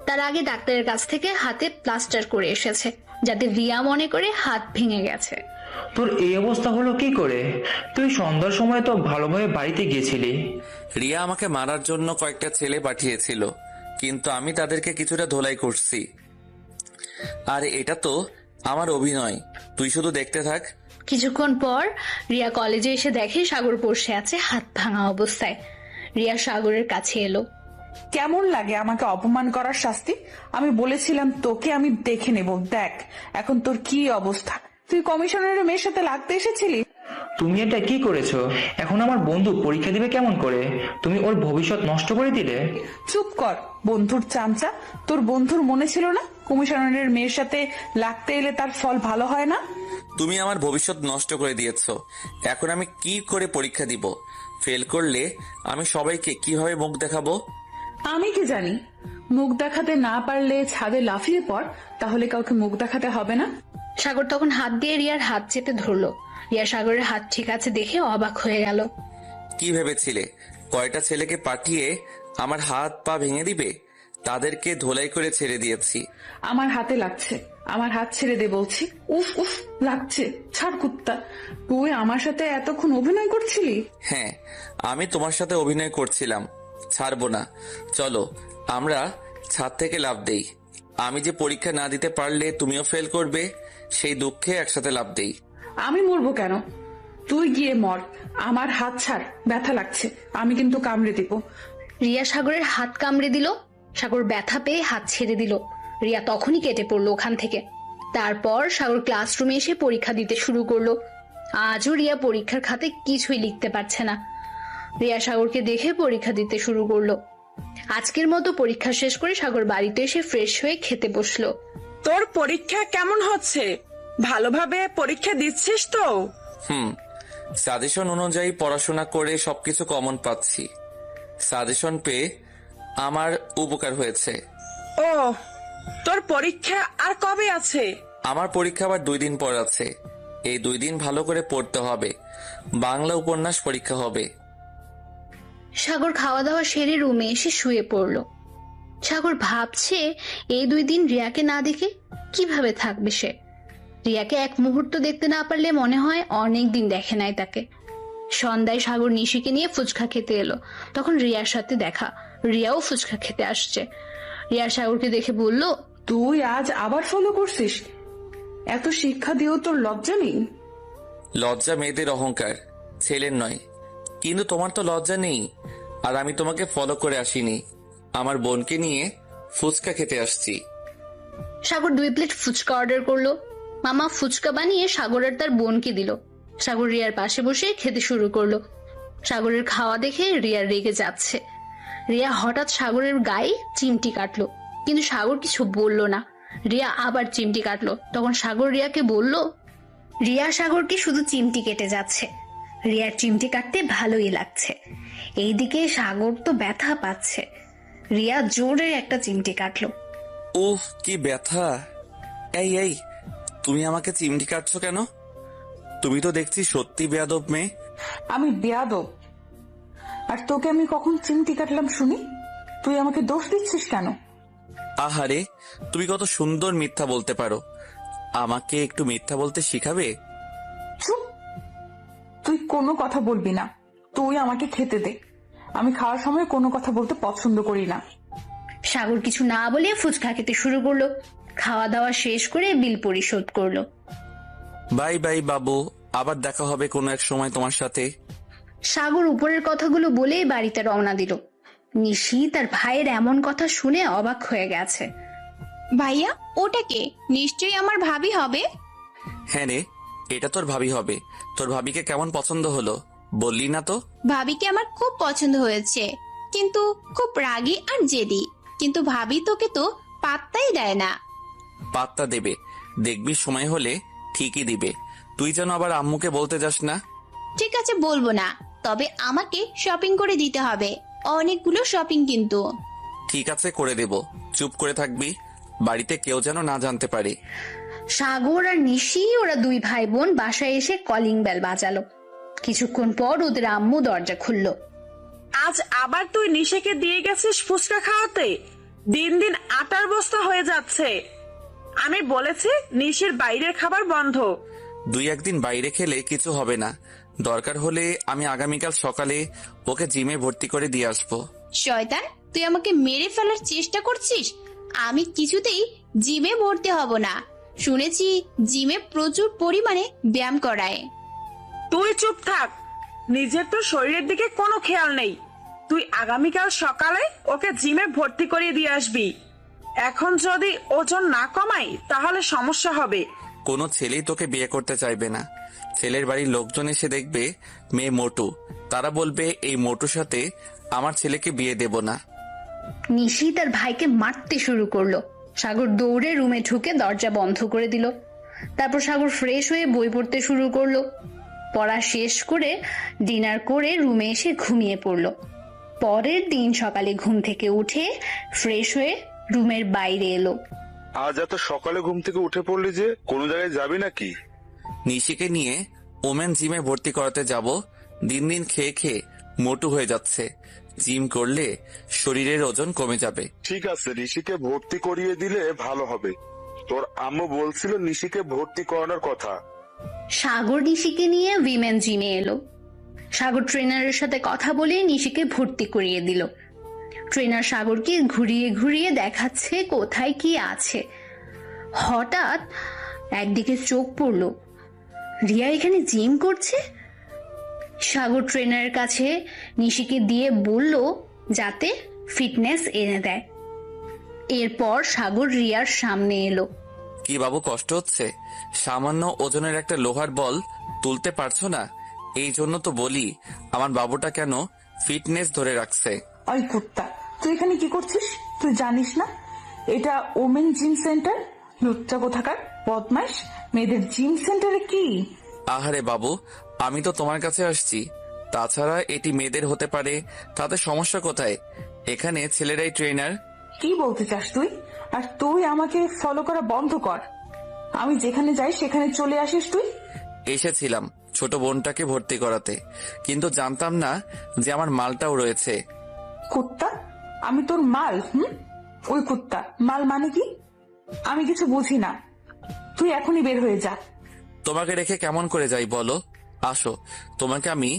তার আগে ডাক্তারের কাছ থেকে হাতে প্লাস্টার করে এসেছে, যাতে রিয়া মনে করে হাত ভেঙে গেছে। তোর এই অবস্থা হলো কি করে? তুই সন্ধ্যার সময় তো ভালোভাবে বাড়িতে গিয়েছিলি। রিয়া আমাকে মারার জন্য কয়েকটা ছেলে পাঠিয়েছিল, কিন্তু আমি তাদেরকে কিছুটা ধোলাই করছি। আর এটা তো আমার অভিনয়, তুই শুধু দেখতে থাক। কিছুক্ষণ পর রিয়া কলেজে এসে দেখে সাগর বসে আছে হাত ভাঙা অবস্থায়। রিয়া সাগরের কাছে এলো। কেমন লাগে আমাকে অপমান করার শাস্তি? আমি বলেছিলাম তোকে আমি দেখে নেব, দেখ এখন তোর কি অবস্থা। তুই কমিশনারের মেয়ের সাথে লাগতে এসেছিলি। তুমি এটা কি করেছো? এখন আমার বন্ধু পরীক্ষা দিবে কেমন করে? তুমি ওর ভবিষ্যৎ নষ্ট করে দিলে। চুপ কর বন্ধুর চামচা। তোর বন্ধুর মনে ছিল না কমিশনারের মেয়ের সাথে লাগতে এলে তার ফল ভালো হয় না? তুমি আমার ভবিষ্যৎ নষ্ট করে দিয়েছো। এখন আমি কি করে পরীক্ষা দিব? ফেল করলে আমি সবাইকে কিভাবে মুখ দেখাবো? আমি কি জানি, মুখ দেখাতে না পারলে ছাদে লাফিয়ে পড়, তাহলে কাউকে মুখ দেখাতে হবে না। সাগর তখন হাত দিয়ে রিয়ার হাত চেপে ধরলো। রিয়া সাগরের হাত ঠিক আছে দেখে অবাক হয়ে গেল। কি ভেবেছিলে কয়টা ছেলেকে পাঠিয়ে আমার হাত পা ভেঙে দিবে? তাদেরকে ধোলাই করে ছেড়ে দিয়েছি। আমার হাতে লাগছে, আমার হাত ছেড়ে দে বলছি। উফ উফ লাগছে, ছাড় কুত্তা। তুই আমার সাথে এতক্ষণ অভিনয় করছিলি? হ্যাঁ, আমি তোমার সাথে অভিনয় করছিলাম, ছাড়বো না। চলো আমরা ছাদ থেকে লাফ দেই। আমি যে পরীক্ষা না দিতে পারলে তুমিও ফেল করবে, সেই দুঃখে একসাথে লাফ দেই। আমি মরবো কেন? তুই গিয়ে মর, আমার হাত ছাড়, ব্যথা লাগছে, আমি কিন্তু কামড়ে দিব। রিয়া সাগরের হাত কামড়ে দিল। সাগর ব্যথা পেয়ে হাত ছেড়ে দিল। রিয়া তখনই কেটে পড়লো ওখান থেকে। তারপর সাগর ক্লাসরুমে এসে পরীক্ষা দিতে শুরু করলো। আজও রিয়া পরীক্ষার খাতে কিছুই লিখতে পারছে না। রিয়া সাগরকে দেখে পরীক্ষা দিতে শুরু করলো। আজকের মতো পরীক্ষা শেষ করে সাগর বাড়িতে এসে ফ্রেশ হয়ে খেতে বসলো। তোর পরীক্ষা কেমন হচ্ছে? ভালোভাবে পরীক্ষা দিচ্ছিস তো? সাজেশন অনুযায়ী পড়াশোনা করে সবকিছু কমন পাচ্ছি। সাজেশন পেয়ে আমার উপকার হয়েছে। ও, তোর পরীক্ষা আর কবে আছে? আমার পরীক্ষা আবার 2 দিন পর আছে। এই 2 দিন ভালো করে পড়তে হবে। বাংলা উপন্যাস পরীক্ষা হবে। সাগর খাওয়া দাওয়া সেরে রুমে এসে শুয়ে পড়লো। সাগর ভাবছে এই 2 দিন রিয়াকে না দেখে কিভাবে থাকবে সে। রিয়াকে এক মুহূর্ত দেখতে না পারলে মনে হয় অনেক দিন দেখে নাই তাকে। সন্ধ্যায় সাগর নিশিকে নিয়ে ফুচকা খেতে এলো। তখন রিয়ার সাথে দেখা। রিয়াও ফুচকা খেতে আসছে। রিয়া সাগরকে দেখে বলল, তুই আজ আবার ফলো করছিস? এত শিক্ষা দিয়েও তোর লজ্জা নেই? লজ্জা মেয়েদের অহংকার, ছেলের নয়। কিন্তু তোমার তো লজ্জা নেই। আর আমি তোমাকে ফলো করে আসিনি, আমার বোনকে নিয়ে ফুচকা খেতে আসছি। সাগর 2 প্লেট ফুচকা অর্ডার করলো। মামা ফুচকা বানিয়ে সাগর আর তার বোনকে দিল। সাগর রিয়ার পাশে বসে খেতে শুরু করলো। সাগরের খাওয়া দেখে রিয়া রেগে যাচ্ছে। রিয়া হঠাৎ সাগরের গায়ে চিমটি কাটলো, কিন্তু সাগর কিছু বলল না। রিয়া আবার চিমটি কাটলো। তখন সাগর রিয়াকে বলল, রিয়া সাগরকে শুধু চিমটি কেটে যাচ্ছে। রিয়ার চিমটি কাটতে ভালোই লাগছে, এইদিকে সাগর তো ব্যথা পাচ্ছে। রিয়া জোরে একটা চিমটি কাটলো। উফ, কি ব্যথা! এই এই, তুমি আমাকে চিমটি কাটছো কেন? তুমি তো দেখছি সত্যি বেয়াদব মেয়ে। আমি বেয়াদব? আর তোকে আমি কখন চিমটি কাটলাম শুনি? তুই আমাকে দোষ দিচ্ছিস কেন? আহারে, তুমি কত সুন্দর মিথ্যা বলতে পারো। আমাকে একটু মিথ্যা বলতে শিখাবে? চুপ, তুই কোনো কথা বলবি না। তুই আমাকে খেতে দে, আমি খাওয়ার সময় কোনো কথা বলতে পছন্দ করি না। সাগর কিছু না বলে ফুচকা খেতে শুরু করলো। খাওয়া দাওয়া শেষ করে বিল পরিশোধ করলো। বাই বাই বাবু, আবার দেখা হবে কোনো এক সময় তোমার সাথে। সাগর উপরের কথাগুলো বলেই বাড়িতে রওনা দিল। নিশি তার ভাইয়ের এমন কথা শুনে অবাক হয়ে গেছে। ভাইয়া, ওটা কে? নিশ্চয়ই আমার ভাবি হবে। হ্যাঁ রে, এটা তোর ভাবি হবে। তোর ভাবিকে কেমন পছন্দ হলো বললি না তো? ভাবিকে আমার খুব পছন্দ হয়েছে, কিন্তু খুব রাগী আর জেদি। কিন্তু ভাবি তোকে তো পাত্তাই দেয় না। পাত্তা দেবে, দেখবি সময় হলে ঠিকই দিবে। তুই যেন আবার আম্মুকে বলতে যাস না। ঠিক আছে, বলবো না, তবে আমাকে শপিং করে দিতে হবে, অনেকগুলো শপিং কিন্তু। ঠিক আছে, করে দেব। চুপ করে থাকবি, বাড়িতে কেউ যেন না জানতে পারে। সাগর আর নিশি ওরা 2 ভাই বোন বাসায় এসে কলিং বেল বাজালো। কিছুক্ষণ পর ওদের আম্মু দরজা খুললো। আজ আবার তুই নিশাকে দিয়ে গেছিস ফুচকা খাওয়াতে? দিন দিন আটার বস্তা হয়ে যাচ্ছে। আমি বলেছি নিশির বাইরের খাবার বন্ধ। 2-1 দিন বাইরে খেলে কিছু হবে না। দরকার হলে আমি আগামীকাল সকালে ওকে জিমে ভর্তি করে দিয়ে আসবো। শয়তান, তুই আমাকে মেরে ফেলার চেষ্টা করছিস? আমি কিছুতেই জিমে ভর্তি হব না। শুনেছি জিমে প্রচুর পরিমাণে ব্যায়াম করায়। তুই চুপ থাক, নিজের তো শরীরের দিকে কোনো খেয়াল নেই। তুই আগামীকাল সকালে ওকে জিমে ভর্তি করিয়ে দিয়ে আসবি। এখন যদি ওজন না কমাই তাহলে সমস্যা হবে। কোনো ছেলেই তোকে বিয়ে করতে চাইবে না। ছেলের বাড়ির লোকজন এসে দেখবে মেয়ে মোটু, তারা বলবে এই মোটুর সাথে আমার ছেলেকে বিয়ে দেব না। নিশি তার ভাইকে মারতে শুরু করলো। সাগর দৌড়ে রুমে ঢুকে দরজা বন্ধ করে দিল। তারপর সাগর ফ্রেশ হয়ে বই পড়তে শুরু করলো। পড়া শেষ করে ডিনার করে রুমে এসে ঘুমিয়ে পড়লো। পরের দিন সকালে ঘুম থেকে উঠে ফ্রেশ হয়ে রুমের বাইরে এলো। আজ এত সকালে ঘুম থেকে উঠে পড়লি যে, কোনো জায়গায় যাবি নাকি? নিশিকে নিয়ে ওমেন জিমে ভর্তি করাতে যাব। দিন দিন খেয়ে খেয়ে মোটু হয়ে যাচ্ছে। জিম করলে শরীরের ওজন কমে যাবে। ঠিক আছে, নিশিকে ভর্তি করিয়ে দিলে ভালো হবে। তোর আম্মু বলছিল নিশিকে ভর্তি করানোর কথা। সাগর নিশিকে নিয়ে উইমেন জিমে এলো। সাগর ট্রেনারের সাথে কথা বলে নিশিকে ভর্তি করিয়ে দিল। ট্রেনার সাগরকে ঘুরিয়ে ঘুরিয়ে দেখাচ্ছে কোথায় কি আছে। হঠাৎ একদিকে চোখ পড়লো, রিয়া এখানে জিম করছে। সাগর ট্রেনারের কাছে নিশিকে দিয়ে বলল যাতে ফিটনেস এনে দেয়। এরপর সাগর রিয়ার সামনে এলো। কি বাবু, কষ্ট হচ্ছে? সামান্য ওজনের একটা লোহার বল তুলতে পারছো না? এই জন্য তো বলি আমার বাবুটা কেন ফিটনেস ধরে রাখছে। ওই কুত্তা, তুই এখানে কি করছিস? তুই জানিস না এটা ওমেন জিম সেন্টার? লুচ্চা কোথাকার বদমাইশ, মেয়েদের জিম সেন্টারে কি? আহারে বাবু, আমি তো তোমার কাছে আসছি। তাছাড়া এটি মেয়েদের হতে পারে, তাতে সমস্যা কোথায়? এখানে ছেলেরাই ট্রেনার। কি বলতে চাস তুই? আর তুই আমাকে ফলো করা বন্ধ কর। আমি যেখানে যাই সেখানে চলে আসিস তুই। এসেছিলাম ছোট বোনটাকে ভর্তি করাতে, কিন্তু জানতাম না যে আমার মালটাও রয়েছে। কুত্তা, আমি তোর মাল? ওই কুত্তা, মাল মানে কি? আমি কিছু বুঝি না। তুই এখনই বের হয়ে যা। তোমাকে রেখে কেমন করে যাই বলো? আসো, তোমাকে আমি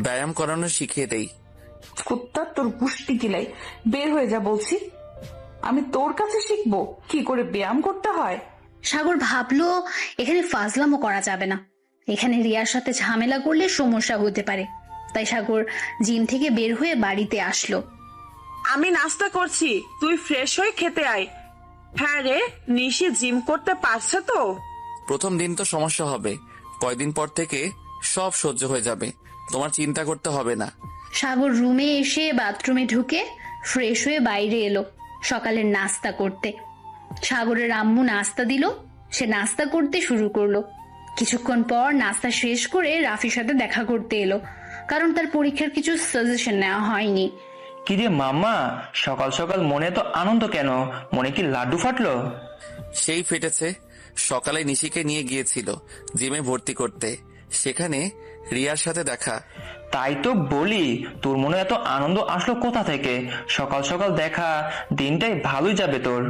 ব্যায়াম করানো শিখিয়ে দেই। কুত্তা, তোর গুষ্টি কিলাই, বের হয়ে যা বলছি। আমি তোর কাছে শিখবো কি করে ব্যায়াম করতে হয়? সাগর ভাবলো এখানে ফাজলামো করা যাবে না, এখানে রিয়ার সাথে ঝামেলা করলে সমস্যা হতে পারে। তাই সাগর জিম থেকে বের হয়ে বাড়িতে আসলো। আমি নাস্তা করছি, তুই ফ্রেশ হয়ে খেতে আয়। হ্যাঁ রে, নিশি জিম করতে পারছে তো? প্রথম দিন তো সমস্যা হবে, কয়দিন পর থেকে সব সহ্য হয়ে যাবে, তোমার চিন্তা করতে হবে না। সাগর রুমে এসে বাথরুমে ঢুকে ফ্রেশ হয়ে বাইরে এলো সকালের নাস্তা করতে। সাগরের আম্মু নাস্তা দিল, সে নাস্তা করতে শুরু করলো। কিছুক্ষণ পর নাস্তা শেষ করে রাফির সাথে দেখা করতে এলো, কারণ তার পরীক্ষার কিছু সাজেশন নেওয়া হয়নি। কি রে মাম্মা, সকাল সকাল মনে তো আনন্দ কেন? মনে কি লাড্ডু ফাটলো? সেই ফেটেছে। সকালে নিশিকে নিয়ে গিয়েছিল জিমে ভর্তি করতে, সেখানে রিয়ার সাথে দেখা। তাই তো বলি, তোর মনে এত আনন্দ আসলো কোথা থেকে? সকাল সকাল দেখা, দিনটাই ভালোই যাবে তোর।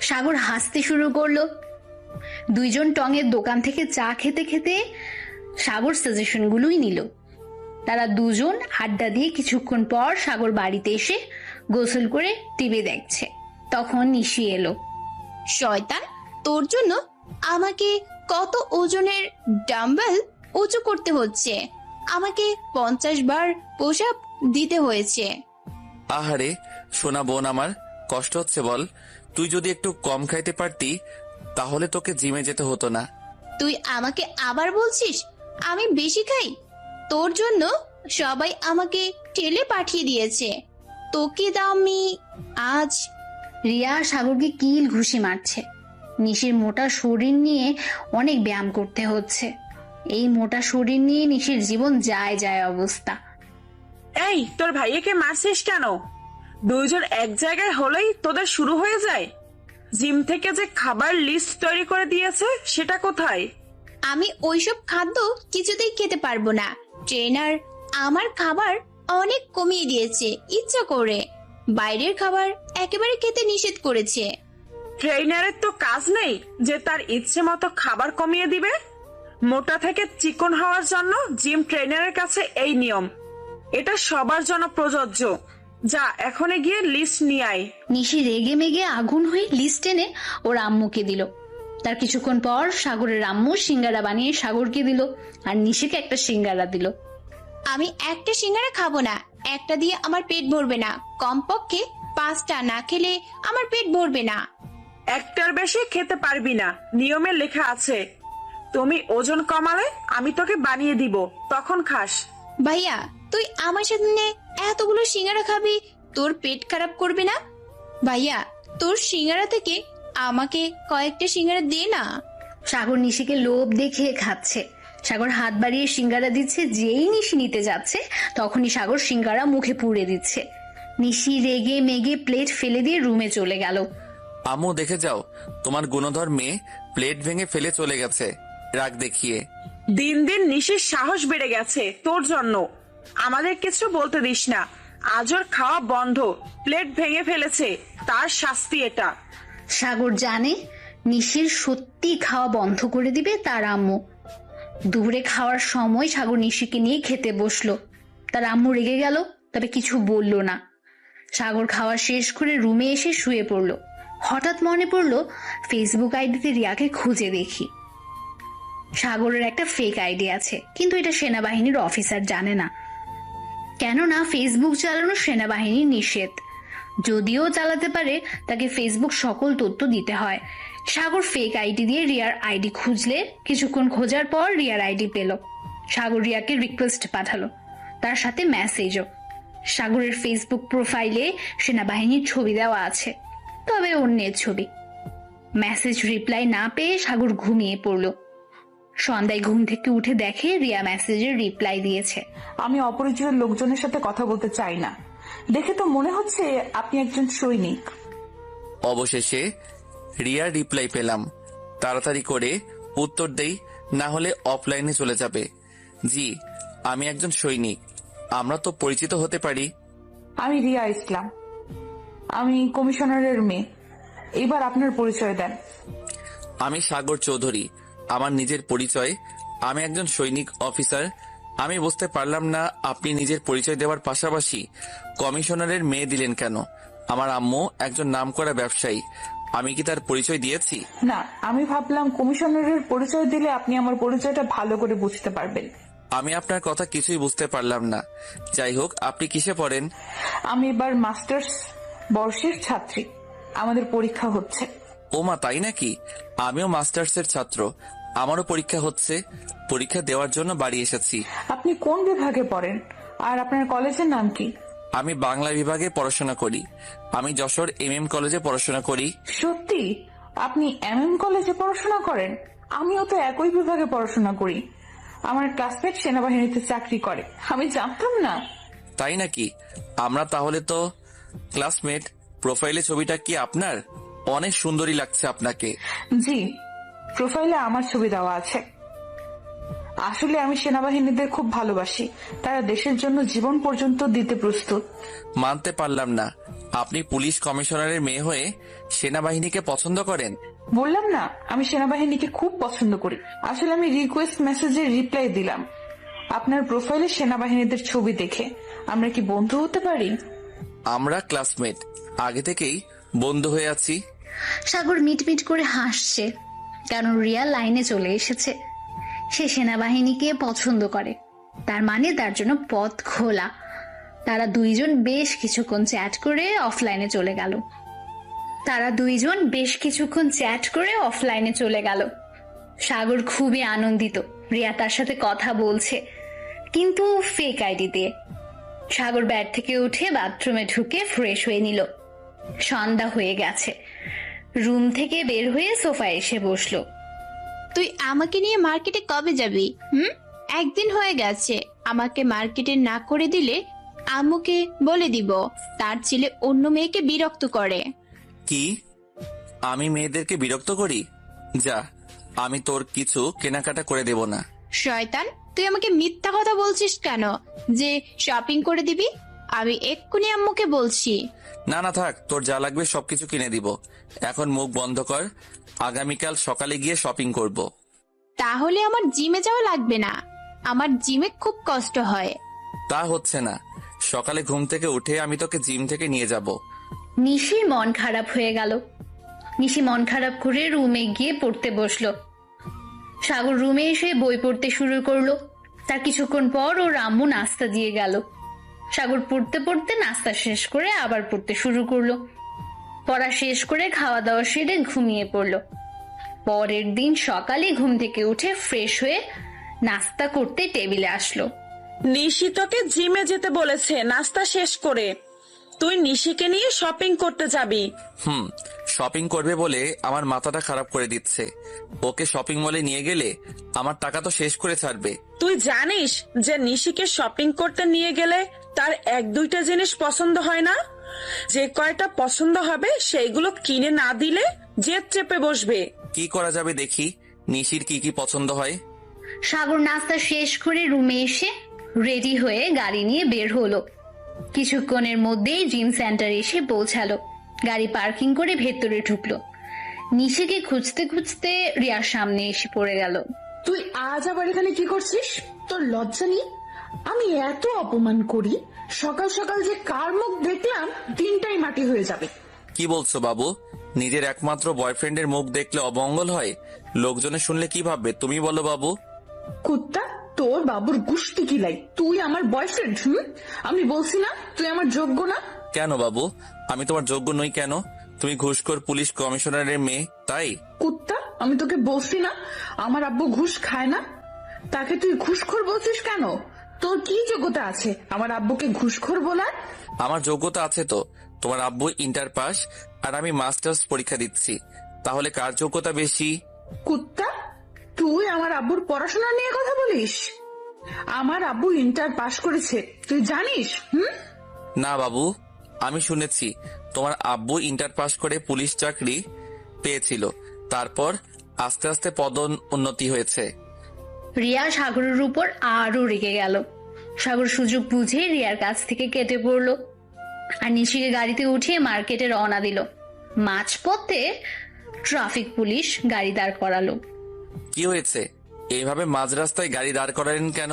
সাগর হাসতে শুরু করলো। দুইজন টঙের দোকান থেকে চা খেতে খেতে সাগর সাজেশন গুলোই নিল। তারা দুজন আড্ডা দিয়ে কিছুক্ষণ পর সাগর বাড়িতে এসে গোসল করে টিভি দেখছে। তখন নিশি এলো। শয়তান, তোর জন্য আমাকে কত ওজনের ডাম্বেল উঁচু করতে হচ্ছে, আমাকে 50 বার পুশ আপ দিতে হয়েছে। আহারে সোনা বোন আমার, কষ্ট হচ্ছে বল? তুই যদি একটু কম খাইতে পারতি তাহলে তোকে জিমে যেতে হতো না। তুই আমাকে আবার বলছিস আমি বেশি খাই? তোর জন্য সবাই আমাকে ঠেলে পাঠিয়ে দিয়েছে, তোকে দামি আজ। রিয়া সাগরকে কিল ঘুষি মারছে। নিশির মোটা শরীর নিয়ে অনেক ব্যায়াম করতে হচ্ছে। এই মোটা শরীর নিয়ে নিশির জীবন যায় যায় অবস্থা। এই, তোর ভাইয়াকে মারছিস কেন? দুইজন এক জায়গায় হলেই তোদের শুরু হয়ে যায়। জিম থেকে যে খাবার লিস্ট তৈরি করে দিয়েছে সেটা কোথায়? আমি ওইসব খাদ্য কিছুতেই খেতে পারবো না। ট্রেনার আমার খাবার অনেক কমিয়ে দিয়েছে ইচ্ছা করে, বাইরের খাবার একেবারে খেতে নিষেধ করেছে। ট্রেনারের তো কাজ নেই যে তার ইচ্ছে মতো খাবার কমিয়ে দিবে। মোটা থেকে চিকন হওয়ার জন্য জিম ট্রেনারের কাছে এই নিয়ম, এটা সবার জন্য প্রযোজ্য। যা এখনই গিয়ে লিস্ট নিয়ে আয়। নিশি রেগে মেগে আগুন হয়ে লিস্ট এনে ওর আম্মুকে দিল। তার কিছুক্ষণ পর সাগরের আম্মু সিঙ্গারা বানিয়ে সাগরকে দিল, আর নিশিকে একটা সিঙ্গারা দিল। আমি একটা সিঙ্গারা খাবো না, একটা দিয়ে আমার পেট ভরবে না, কমপক্ষে 5টা না খেলে আমার পেট ভরবে না। একটার বেশি খেতে পারবি না, নিয়মে লেখা আছে। তুমি ওজন কমালে আমি তোকে বানিয়ে দিব, তখন খাস। ভাইয়া, তুই আমার সামনে এতগুলো সিঙ্গারা খাবি, তোর পেট খারাপ করবে না? ভাইয়া, তোর সিঙ্গারা থেকে আমাকে কয়েকটা সিঙ্গারা দে না। সাগর নিশিকে লোভ দেখিয়ে খাচ্ছে। সাগর হাত বাড়িয়ে সিঙ্গারা দিচ্ছে, যেই নিশি নিতে যাচ্ছে তখনই সাগর সিঙ্গারা মুখে পুড়ে দিচ্ছে। নিশি রেগে মেগে প্লেট ফেলে দিয়ে রুমে চলে গেল। আম্মু দেখে যাও, তোমার গুণধর মেয়ে প্লেট ভেঙে ফেলে চলে গেছে রাগ দেখিয়ে। দিন দিন নিশির সাহস বেড়ে গেছে তোর জন্য। আমাদের কিছু বলতে দিস না, আজ ওর খাওয়া বন্ধ। প্লেট ভেঙে ফেলেছে, তার শাস্তি এটা। সাগর জানে নিশির সত্যি খাওয়া বন্ধ করে দিবে তার আম্মু। দুপুরে খাওয়ার সময় সাগর নিশিকে নিয়ে খেতে বসলো। তার আম্মু রেগে গেল, তবে কিছু বলল না। সাগর খাওয়া শেষ করে রুমে এসে শুয়ে পড়লো। হঠাৎ মনে পড়লো ফেসবুক আইডিতে রিয়াকে খুঁজে দেখি। সাগরের একটা ফেক আইডি আছে, কিন্তু এটা সেনাবাহিনীর অফিসার জানে না, কেননা ফেসবুক চালানো সেনাবাহিনীর নিষেধ। যদিও চালাতে পারে, তাকে ফেসবুক সকল তথ্য দিতে হয়। সাগর ফেক আইডি দিয়ে রিয়ার আইডি খুঁজলে কিছুক্ষণ খোঁজার পর রিয়ার আইডি পেল। সাগর রিয়াকে রিকোয়েস্ট পাঠালো, তার সাথে মেসেজও। সাগরের ফেসবুক প্রোফাইলে সেনাবাহিনীর ছবি দেওয়া আছে, তবে অন্যের ছবি। মেসেজ রিপ্লাই না পেয়ে সাগর ঘুমিয়ে পড়ল। সন্ধ্যায় ঘুম থেকে উঠে দেখে রিয়া মেসেজের রিপ্লাই দিয়েছে। আমি অপরিচিত লোকজনের সাথে কথা বলতে চাই না, দেখে তো মনে হচ্ছে আপনি একজন সৈনিক। অবশেষে রিয়ার রিপ্লাই পেলাম। তাড়াতাড়ি করে উত্তর দেই, না হলে অফলাইনে চলে যাবে। জি, আমি একজন সৈনিক। আমরা তো পরিচিত হতে পারি। আমি রিয়া ইসলাম, আমি কমিশনারের মেয়ে। এবার আপনার পরিচয় দেন। আমি সাগর চৌধুরী। আমার নিজের পরিচয়, আমি একজন সৈনিক অফিসার। আমি বুঝতে পারলাম না আপনি নিজের পরিচয় দেওয়ার পাশাপাশি কমিশনারের মেয়ে দিলেন কেন? আমার আম্মু একজন নামকরা ব্যবসায়ী, আমি কি তার পরিচয় দিয়েছি? না, আমি ভাবলাম কমিশনারের পরিচয় দিলে আপনি আমার পরিচয়টা ভালো করে বুঝতে পারবেন। আমি আপনার কথা কিছুই বুঝতে পারলাম না। যাই হোক, আপনি কিসে পড়েন? আমি এবার মাস্টার্স বর্ষের ছাত্রী, আমাদের পরীক্ষা হচ্ছে। ওমা, তাই নাকি? আমিও মাস্টার্সের ছাত্র, আমারও পরীক্ষা হচ্ছে। পরীক্ষা দেওয়ার জন্য বাড়ি এসেছি। আপনি কোন বিভাগে পড়েন আর আপনার কলেজের নাম কি? আমি বাংলা বিভাগে পড়াশোনা করি। আমি যশোর MM কলেজে পড়াশোনা করি। সত্যি? আপনি MM কলেজে পড়াশোনা করেন? আমিও তো একই বিভাগে পড়াশোনা করি। আমার ক্লাসমেট সেনাবাহিনীতে চাকরি করে, আমি জানতাম না। তাই নাকি? আমরা তাহলে তো ক্লাসমেট। প্রোফাইলে ছবিটা কি আপনার? অনেক সুন্দরী লাগছে আপনাকে। জি, প্রোফাইলে আমার ছবি দেওয়া আছে। আসলে আমি সেনাবাহিনীদের খুব ভালোবাসি, তারা দেশের জন্য জীবন পর্যন্ত দিতে প্রস্তুত। মানতে পারলাম না, আপনি পুলিশ কমিশনারের মেয়ে হয়ে সেনাবাহিনীকে পছন্দ করেন। বললাম না, আমি সেনাবাহিনীকে খুব পছন্দ করি। আসলে আমি রিকোয়েস্ট মেসেজের রিপ্লাই দিলাম আপনার প্রোফাইলে সেনাবাহিনীদের ছবি দেখে। আমরা কি বন্ধু হতে পারি? আমরা ক্লাসমেট, আগে থেকেই বন্ধু হয়ে আছি। সাগর মিটমিট করে হাসছে, কারণ রিয়া লাইনে চলে এসেছে। সে সেনাবাহিনীকে পছন্দ করে, তার মানে তার জন্য পথ খোলা। তারা দুইজন বেশ কিছুক্ষণ চ্যাট করে অফলাইনে চলে গেল। সাগর খুবই আনন্দিত, রিয়া তার সাথে কথা বলছে, কিন্তু ফেক আইডি দিয়ে। সাগর বেড থেকে উঠে বাথরুমে ঢুকে ফ্রেশ হয়ে নিল। সন্ধ্যা হয়ে গেছে। রুম থেকে বের হয়ে সোফায় এসে বসলো। তুই আমাকে নিয়ে মার্কেটে কবে যাবি? একদিন হয়ে গেছে। আমাকে মার্কেটে না করে দিলে আম্মুকে বলে দিব তার ছেলে অন্য মেয়েকে বিরক্ত করে। কি? আমি মেয়েদেরকে বিরক্ত করি? যা, আমি তোর কিছু কেনাকাটা করে দেব না। শয়তান, তুই আমাকে মিথ্যা কথা বলছিস কেন যে শপিং করে দিবি? আমি এক্ষুনি আম্মুকে বলছি। না না, থাক, তোর যা লাগবে সবকিছু কিনে দিব। এখন মুখ বন্ধ কর, আগামীকাল সকালে গিয়ে শপিং করব। তাহলে আমার জিমে যাওয়া লাগবে না, আমার জিমে খুব কষ্ট হয়। তা হচ্ছে না, সকালে ঘুম থেকে উঠে আমি তোকে জিম থেকে নিয়ে যাব। নিশির মন খারাপ হয়ে গেল। নিশি মন খারাপ করে রুমে গিয়ে পড়তে বসলো। সাগর রুমে এসে বই পড়তে শুরু করলো। তার কিছুক্ষণ পর ওর আম্মু নাস্তা দিয়ে গেল। সাগর পড়তে পড়তে নাস্তা শেষ করে আবার পড়তে শুরু করলো। পড়া শেষ করে খাওয়া দাওয়া সেরে ঘুমিয়ে পড়লো। পরের দিন সকালে ঘুম থেকে উঠে ফ্রেশ হয়ে নাস্তা করতে টেবিলে আসলো। নিশি তোকে জিমে যেতে বলেছে নাস্তা শেষ করে। তুই নিশিকে নিয়ে শপিং করতে যাবি? শপিং করবে বলে আমার মাথাটা খারাপ করে দিচ্ছে। ওকে শপিং মলে নিয়ে গেলে আমার টাকা তো শেষ করে ছাড়বে। তুই জানিস যে নিশিকে শপিং করতে নিয়ে গেলে তার 1-2টা জিনিস পছন্দ হয় না। যে কয়টা পছন্দ হবে সেইগুলো কিনে না দিলে জেদ চেপে বসবে। কি করা যাবে দেখি, নিশির কি কি পছন্দ হয়। সাগর নাস্তা শেষ করে রুমে এসে রেডি হয়ে গাড়ি নিয়ে বের হলো। কিছুক্ষণের মধ্যেই জিম সেন্টার এসে পৌঁছালো। গাড়ি পার্কিং করে ভেতরে ঢুকলো। নিশিকে খুঁজতে খুঁজতে রিয়ার সামনে এসে পড়ে গেল। তুই আজ আবার এখানে কি করছিস? তোর লজ্জা নেই? আমি এত অপমান করি, সকাল সকাল যে কার মুখ দেখলাম দিনটাই মাটি হয়ে যাবে। কি বলছো বাবু? নিজের একমাত্র বয়ফ্রেন্ডের মুখ দেখলে অমঙ্গল হয়? লোকজনে শুনলে কি ভাববে তুমি বলো বাবু? কুত্তা, তোর বাবুর গুষ্টি কিলাই, তুই আমার বয়ফ্রেন্ড? আমি বলছি না তুই আমার যোগ্য না? কেন বাবু, আমি তোমার যোগ্য নই কেন? তুমি ঘুষখোর পুলিশ কমিশনারের মেয়ে, তাই? কুত্তা, আমি তোকে বলছি না আমার আব্বু ঘুষ খায় না? তাকে তুই ঘুষখোর বলছিস কেন? তোর কি যোগ্যতা আছে আমার আব্বুকে ঘুষখোর বলার? আমার যোগ্যতা আছে তো। তোমার আব্বু ইন্টার পাস আর আমি মাস্টার্স পরীক্ষা দিচ্ছি, তাহলে কার যোগ্যতা বেশি? কুত্তা, তুই আমার আব্বুর পড়াশোনা নিয়ে কথা বলিস? আমার আব্বু ইন্টার পাস করেছে, তুই জানিস? না বাবু, আমি শুনেছি তোমার আব্বু ইন্টার পাস করে পুলিশ চাকরি পেয়েছিল, তারপর আস্তে আস্তে পদোন্নতি হয়েছে। রিয়া সাগরের উপর আরো রেগে গেল। সাগর সুযোগ বুঝে রিয়ার কাছ থেকে কেটে পড়লো আর নিশিকে গাড়িতে উঠিয়ে মার্কেটে রওনা দিল। মাঝপথে ট্রাফিক পুলিশ গাড়ি দাঁড় করালো। কি হয়েছে? এইভাবে মাঝ রাস্তায় গাড়ি দাঁড় করালেন কেন?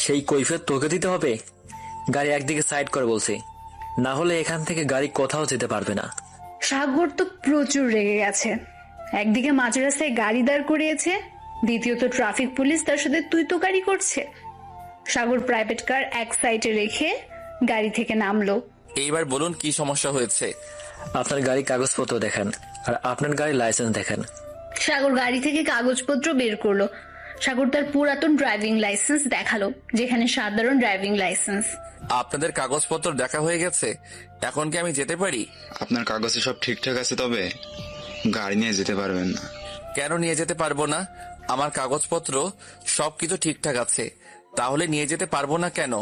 সেই কৈফিয়ত তোকে দিতে হবে। গাড়ি একদিকে সাইড করে বলছি, না হলে এখান থেকে গাড়ি কোথাও যেতে পারবে না। সাগর তো প্রচুর রেগে গেছে। একদিকে মাঝ রাস্তায় গাড়ি দাঁড় করিয়েছে, দ্বিতীয়ত ট্রাফিক পুলিশ তার সাথে তুই তো গাড়ি করছে। সাগর প্রাইভেট কার এক সাইডে রেখে গাড়ি থেকে নামলো। এইবার বলুন কি সমস্যা হয়েছে? আপনার গাড়ি কাগজপত্র দেখান আর আপনার গাড়ি লাইসেন্স দেখান। সাগর গাড়ি থেকে কাগজপত্র বের করলো। সাগর তার পুরাতন ড্রাইভিং লাইসেন্স দেখালো, যেখানে সাধারণ ড্রাইভিং লাইসেন্স। আপনাদের কাগজপত্র দেখা হয়ে গেছে, এখন কি আমি যেতে পারি? আপনার কাগজে সব ঠিকঠাক আছে, তবে গাড়ি নিয়ে যেতে পারবেন না। কেন নিয়ে যেতে পারবো না? আমার কাগজপত্র সবকিছু ঠিকঠাক আছে, তাহলে নিয়ে যেতে পারবো না কেন?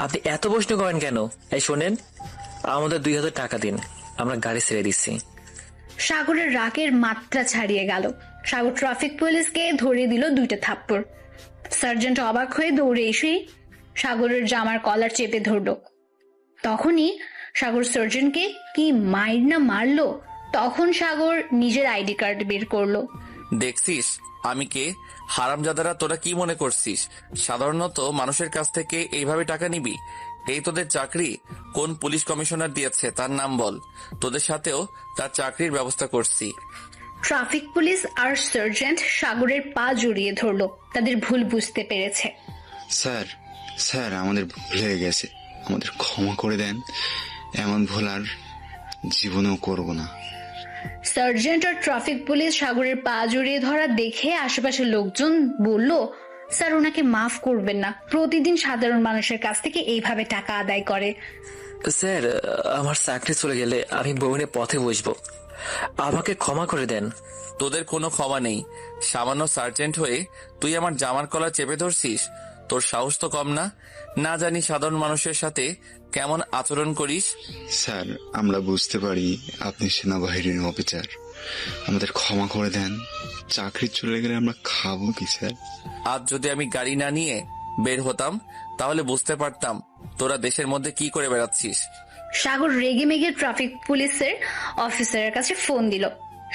আপনি এত প্রশ্ন করেন কেন? এই শোনেন, আমাদের 2000 টাকা দিন, আমরা গাড়ি ছেড়ে দিচ্ছি। সাগরের রাগের মাত্রা ছাড়িয়ে গেল। সাগর ট্রাফিক পুলিশকে ধরিয়ে দিল 2টা থাপ্পড়। সার্জেন্ট অবাক হয়ে দৌড়ে এসে সাগরের জামার কলার চেপে ধরল। তখনই সাগর সার্জেন্টকে কি মাইর না মারলো। তখন সাগর নিজের আইডি কার্ড বের করলো। দেখছিস আমি কে? হারামজাদারা, তোরা কি মনে করছিস সাধারণত মানুষের কাছ থেকে এইভাবে টাকা নিবি? এই তোদের চাকরি কোন পুলিশ কমিশনার দিয়েছে তার নাম বল, তোদের সাথেও তার চাকরির ব্যবস্থা করছি। ট্রাফিক পুলিশ আর সার্জেন্ট সাগরের পা জড়িয়ে ধরলো, তাদের ভুল বুঝতে পেরেছে। স্যার আমাদের ভুল হয়ে গেছে, আমাদের ক্ষমা করে দেন, এমন ভুল আর জীবনেও করব না। সার্জেন্ট আর ট্রাফিক পুলিশ সাগরের পা জড়িয়ে ধরা দেখে আশেপাশের লোকজন বলল, স্যার ওনাকে মাফ করবেন না, প্রতিদিন সাধারণ মানুষের কাছ থেকে এইভাবে টাকা আদায় করে। স্যার, আমার চাকরি চলে গেলে আমি বউনের পথে বসবো, আমাকে ক্ষমা করে দেন। তোদের কোনো ক্ষমা নেই। সামান্য সার্জেন্ট হয়ে তুই আমার জামার কলার চেপে ধরছিস? তোর সাহস তো কম না? না জানি সাধারণ মানুষের সাথে কেমন আচরণ করিস। স্যার আমরা বুঝতে পারি আপনি সেনাবাহিনীর অফিসার, আমাদের ক্ষমা করে দেন। চাকরি চলে গেলে আমরা খাবো কি স্যার? আজ যদি আমি গাড়ি না নিয়ে বের হতাম তাহলে বুঝতে পারতাম তোরা দেশের মধ্যে কি করে বেড়াচ্ছিস। সাগর রেগে মেগে ট্রাফিক পুলিশের অফিসারের কাছে ফোন দিল।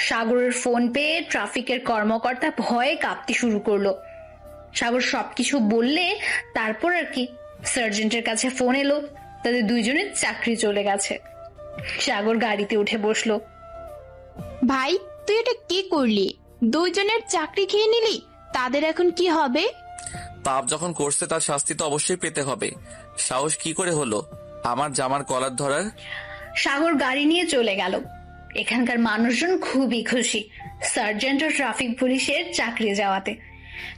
সাগরের ফোন পেয়ে ট্রাফিকের কর্মকর্তা ভয়ে কাঁপতে শুরু করলো। সাগর সবকিছু বললে তারপর আর কি সার্জেন্টের কাছে ফোন এলো, তাদের দুইজনের চাকরি চলে গেছে। সাগর গাড়িতে উঠে বসলো। ভাই তুই এটা কি করলি? 2 জনের চাকরি খেয়ে নিলি, তাদের এখন কি হবে? পাপ যখন করছে তার শাস্তি তো অবশ্যই পেতে হবে। সাহস কি করে হলো আমার জামার কলার ধরার? সাগর গাড়ি নিয়ে চলে গেল। এখানকার মানুষজন খুবই খুশি সার্জেন্ট ও ট্রাফিক পুলিশের চাকরি যাওয়াতে,